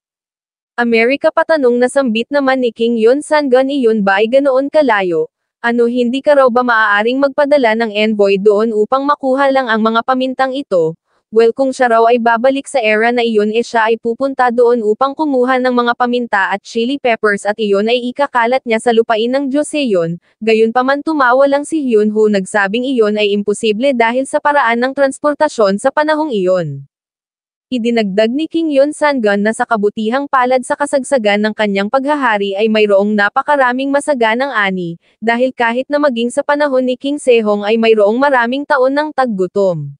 Amerika patanong na sambit naman ni King Yun Sang-gun iyon ba ay ganoon kalayo? Ano hindi ka raw ba maaaring magpadala ng envoy doon upang makuha lang ang mga pamintang ito? Well kung siya raw ay babalik sa era na iyon siya ay pupunta doon upang kumuha ng mga paminta at chili peppers at iyon ay ikakalat niya sa lupain ng Joseon, gayunpaman tumawa lang si Hyunho nagsabing iyon ay imposible dahil sa paraan ng transportasyon sa panahong iyon. Idinagdag ni King Yun Sang-gun na sa kabutihang palad sa kasagsagan ng kanyang paghahari ay mayroong napakaraming masaganang ani, dahil kahit na maging sa panahon ni King Sejong ay mayroong maraming taon ng taggutom.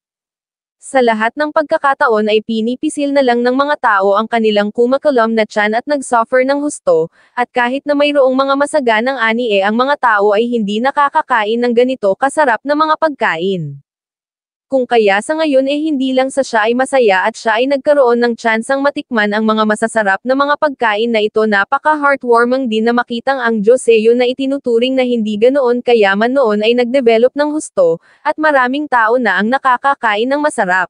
Sa lahat ng pagkakataon ay pinipisil na lang ng mga tao ang kanilang kumakalam na tiyan at nagsuffer ng husto, at kahit na mayroong mga masaganang ani ang mga tao ay hindi nakakakain ng ganito kasarap na mga pagkain. Kung kaya sa ngayon hindi lang sa siya ay masaya at siya ay nagkaroon ng tsansang matikman ang mga masasarap na mga pagkain na ito napaka-heartwarming din na makitang ang Joseon na itinuturing na hindi ganoon kayaman noon ay nagdevelop ng husto, at maraming tao na ang nakakakain ng masarap.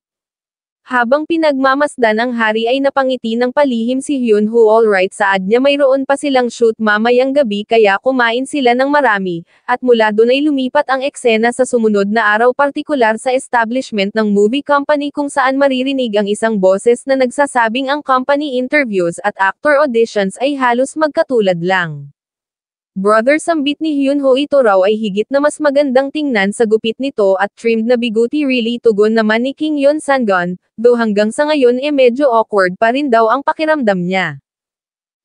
Habang pinagmamasdan ang hari ay napangiti ng palihim si Hyunho alright saad niya mayroon pa silang shoot mamayang gabi kaya kumain sila ng marami, at mula doon ay lumipat ang eksena sa sumunod na araw partikular sa establishment ng movie company kung saan maririnig ang isang boses na nagsasabing ang company interviews at actor auditions ay halos magkatulad lang. Brother sambit ni Hyunho ito raw ay higit na mas magandang tingnan sa gupit nito at trimmed na biguti really tugon naman ni King Yun Sang-gun, though hanggang sa ngayon medyo awkward pa rin daw ang pakiramdam niya.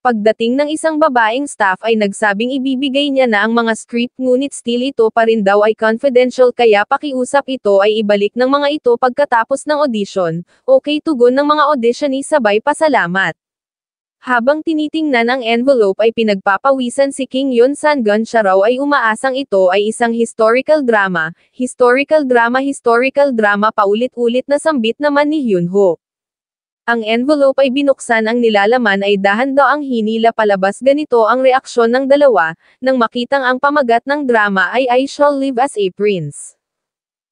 Pagdating ng isang babaeng staff ay nagsabing ibibigay niya na ang mga script ngunit still ito pa rin daw ay confidential kaya pakiusap ito ay ibalik ng mga ito pagkatapos ng audition, okay tugon ng mga auditionee sabay pasalamat. Habang tinitingnan ang envelope ay pinagpapawisan si King Yun Sang-gun siya raw ay umaasang ito ay isang historical drama paulit-ulit na sambit naman ni Hyunho. Ang envelope ay binuksan ang nilalaman ay dahan daw ang hinila palabas ganito ang reaksyon ng dalawa, nang makitang ang pamagat ng drama ay I Shall Live as a Prince.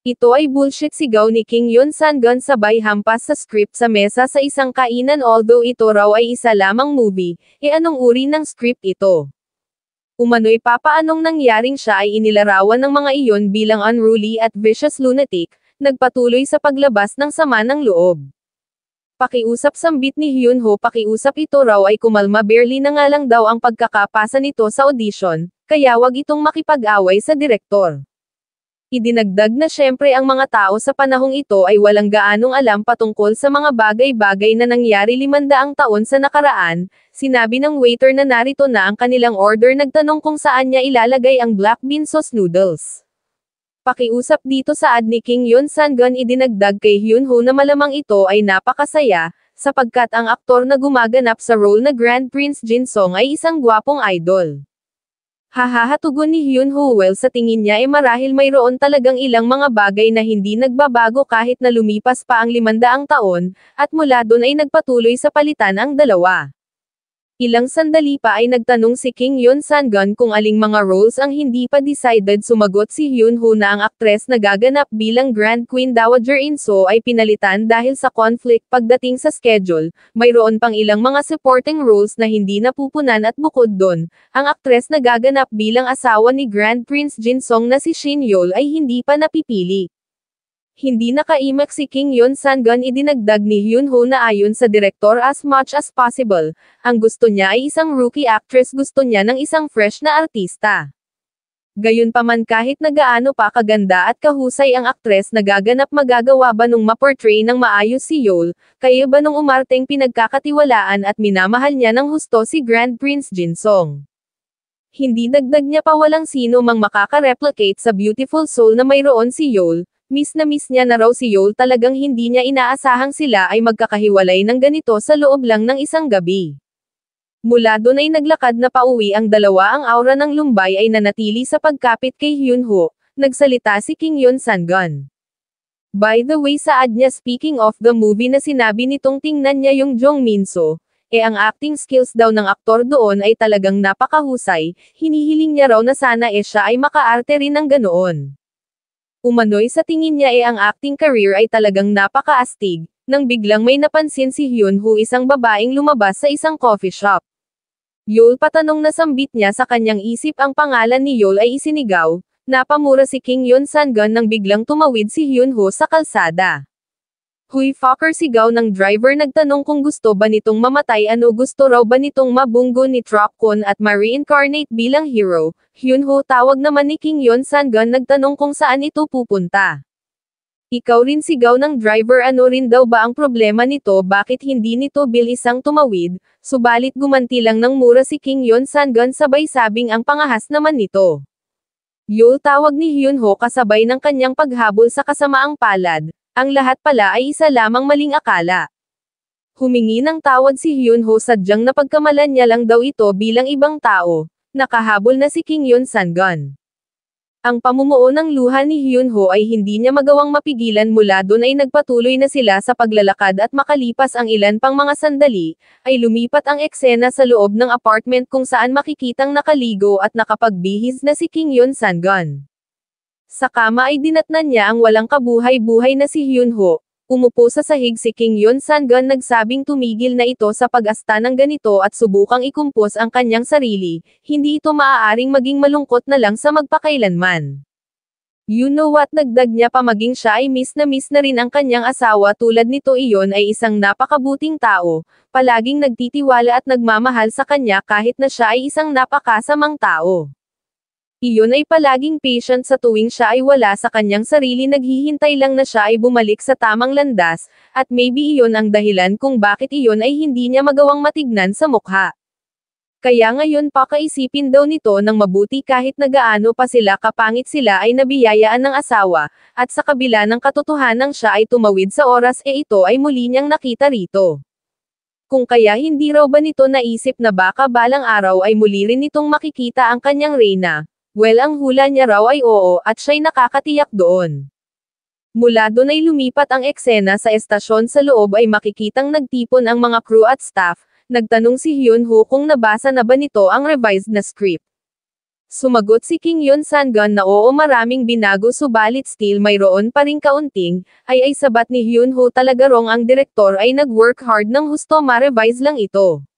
Ito ay bullshit sigaw ni King Yun Sang-gun sabay hampas sa script sa mesa sa isang kainan although ito raw ay isa lamang movie, anong uri ng script ito? Umano'y papaanong nangyaring siya ay inilarawan ng mga iyon bilang unruly at vicious lunatic, nagpatuloy sa paglabas ng sama ng loob. Pakiusap sambit ni Hyunho pakiusap ito raw ay kumalma barely na nga lang daw ang pagkakapasa nito sa audition, kaya wag itong makipag-away sa direktor. Idinagdag na syempre ang mga tao sa panahong ito ay walang gaanong alam patungkol sa mga bagay-bagay na nangyari 500 taon sa nakaraan, sinabi ng waiter na narito na ang kanilang order nagtanong kung saan niya ilalagay ang black bean sauce noodles. Pakiusap dito saad ni King Yun Sang-gun idinagdag kay Hyunho na malamang ito ay napakasaya, sapagkat ang aktor na gumaganap sa role na Grand Prince Jin Song ay isang gwapong idol. Hahaha tugon ni Hyunho well sa tingin niya marahil mayroon talagang ilang mga bagay na hindi nagbabago kahit na lumipas pa ang 500 taon, at mula doon ay nagpatuloy sa palitan ang dalawa. Ilang sandali pa ay nagtanong si King Yun Sang-gun kung aling mga roles ang hindi pa decided sumagot si Hyunho na ang aktres na gaganap bilang Grand Queen Dowager In-soo ay pinalitan dahil sa conflict pagdating sa schedule, mayroon pang ilang mga supporting roles na hindi napupunan at bukod doon, ang aktres na gaganap bilang asawa ni Grand Prince Jin Song na si Shin Yeol ay hindi pa napipili. Hindi nakaimak si King Yun Sang-gun idinagdag ni Hyunho na ayon sa direktor as much as possible, ang gusto niya ay isang rookie actress gusto niya ng isang fresh na artista. Gayunpaman kahit na gaano pa kaganda at kahusay ang aktres na gaganap magagawa ba nung ma-portray ng maayos si Yeol, kaya ba nung umarteng pinagkakatiwalaan at minamahal niya ng husto si Grand Prince Jinsong. Hindi dagdag niya pa walang sino mang makaka-replicate sa beautiful soul na mayroon si Yeol, miss na miss niya na raw si Yeol talagang hindi niya inaasahang sila ay magkakahiwalay ng ganito sa loob lang ng isang gabi. Mula doon ay naglakad na pauwi ang dalawa. Ang aura ng lumbay ay nanatili sa pagkapit kay Hyunho, nagsalita si Kim Yeon Sangun. By the way sa ad niya speaking of the movie na sinabi nitong tingnan niya yung Jong Minso, ang acting skills daw ng aktor doon ay talagang napakahusay, hinihiling niya raw na sana siya ay makaarte rin ng ganoon. Umano'y sa tingin niya ang acting career ay talagang napakaastig, nang biglang may napansin si Hyunho isang babaeng lumabas sa isang coffee shop. Yeol patanong na sambit niya sa kanyang isip ang pangalan ni Yeol ay isinigaw, napamura si Kim Yeon Sangun nang biglang tumawid si Hyunho sa kalsada. Huy fucker sigaw ng driver nagtanong kung gusto ba nitong mamatay gusto raw ba nitong mabunggo ni Trokon at ma-reincarnate bilang hero, Hyunho tawag naman ni Kim Yeon Sangun nagtanong kung saan ito pupunta. Ikaw rin sigaw ng driver rin daw ba ang problema nito bakit hindi nito bilisang tumawid, subalit gumanti lang ng mura si Kim Yeon Sangun sabay sabing ang pangahas naman nito. Yeol tawag ni Hyunho kasabay ng kanyang paghabol sa kasamaang palad, ang lahat pala ay isa lamang maling akala. Humingi ng tawad si Hyunho sadyang napagkamalan niya lang daw ito bilang ibang tao, nakahabol na si Kim Yeon Sangun. Ang pamumuo ng luha ni Hyunho ay hindi niya magawang mapigilan mula doon ay nagpatuloy na sila sa paglalakad at makalipas ang ilan pang mga sandali, ay lumipat ang eksena sa loob ng apartment kung saan makikitang nakaligo at nakapagbihis na si Kim Yeon Sangun. Sa kama ay dinatnan niya ang walang kabuhay-buhay na si Hyunho. Umupo sa sahig si Kim Yeon Sangun nagsabing tumigil na ito sa pag-asta ng ganito at subukang ikumpos ang kanyang sarili, hindi ito maaaring maging malungkot na lang sa magpakailanman. You know what dagdag niya pa maging siya ay miss na rin ang kanyang asawa tulad nito iyon ay isang napakabuting tao, palaging nagtitiwala at nagmamahal sa kanya kahit na siya ay isang napakasamang tao. Iyon ay palaging patient sa tuwing siya ay wala sa kanyang sarili naghihintay lang na siya ay bumalik sa tamang landas, at maybe iyon ang dahilan kung bakit iyon ay hindi niya magawang matignan sa mukha. Kaya ngayon pakaisipin daw nito ng mabuti kahit na gaano pa sila kapangit sila ay nabiyayaan ng asawa, at sa kabila ng katotohanang siya ay tumawid sa oras ito ay muli niyang nakita rito. Kung kaya hindi raw ba nito naisip na baka balang araw ay muli rin nitong makikita ang kanyang reyna. Well ang hula niya raw ay oo at siya'y nakakatiyak doon. Mula doon ay lumipat ang eksena sa estasyon sa loob ay makikitang nagtipon ang mga crew at staff, nagtanong si Hyunho kung nabasa na ba nito ang revised na script. Sumagot si Kim Yeon Sangun na oo maraming binago subalit still mayroon pa ring kaunting, ay sabat ni Hyunho talaga rong ang direktor ay nag-work hard ng husto ma-revise lang ito.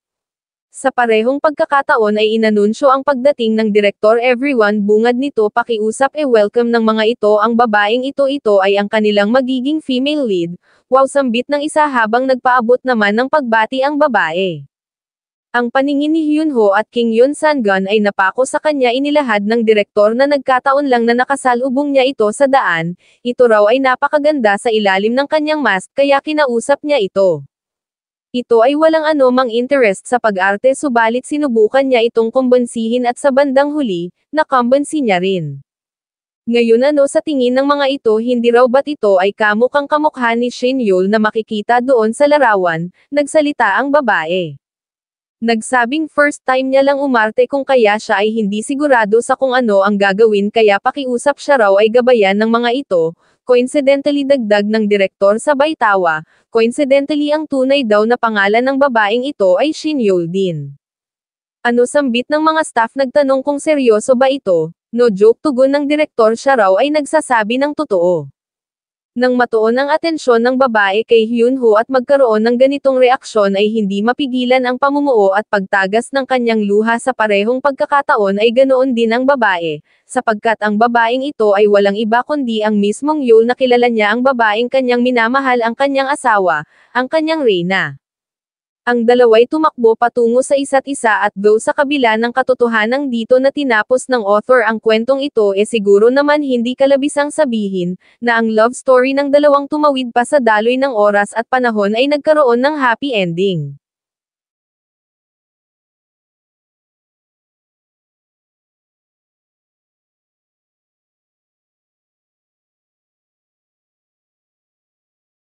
Sa parehong pagkakataon ay inanunsyo ang pagdating ng direktor everyone bungad nito pakiusap welcome ng mga ito ang babaeng ito ay ang kanilang magiging female lead, wow sambit ng isa habang nagpaabot naman ng pagbati ang babae. Ang paningin ni Hyunho at Kim Yeon Sangun ay napako sa kanya inilahad ng direktor na nagkataon lang na nakasalubong niya ito sa daan, ito raw ay napakaganda sa ilalim ng kanyang mask kaya kinausap niya ito. Ito ay walang anumang interest sa pag-arte subalit sinubukan niya itong kumbensihin at sa bandang huli, nakumbensi niya rin. Ngayon sa tingin ng mga ito hindi raw ba't ito ay kamukhang kamukha ni Shin Yeol na makikita doon sa larawan, nagsalita ang babae. Nagsabing first time niya lang umarte kung kaya siya ay hindi sigurado sa kung ano ang gagawin kaya pakiusap siya raw ay gabayan ng mga ito. Coincidentally dagdag ng direktor sabay tawa, coincidentally ang tunay daw na pangalan ng babaeng ito ay Shin Yeol din. Sambit ng mga staff nagtanong kung seryoso ba ito, no joke tugon ng direktor siya raw ay nagsasabi ng totoo. Nang matuon ang atensyon ng babae kay Hyunho at magkaroon ng ganitong reaksyon ay hindi mapigilan ang pamumuo at pagtagas ng kanyang luha sa parehong pagkakataon ay ganoon din ang babae, sapagkat ang babaeng ito ay walang iba kundi ang mismong Yeol na kilala niya ang babaeng kanyang minamahal ang kanyang asawa, ang kanyang reyna. Ang dalawa'y tumakbo patungo sa isa't isa at though sa kabila ng katotohanang dito na tinapos ng author ang kwentong ito siguro naman hindi kalabisang sabihin, na ang love story ng dalawang tumawid pa sa daloy ng oras at panahon ay nagkaroon ng happy ending.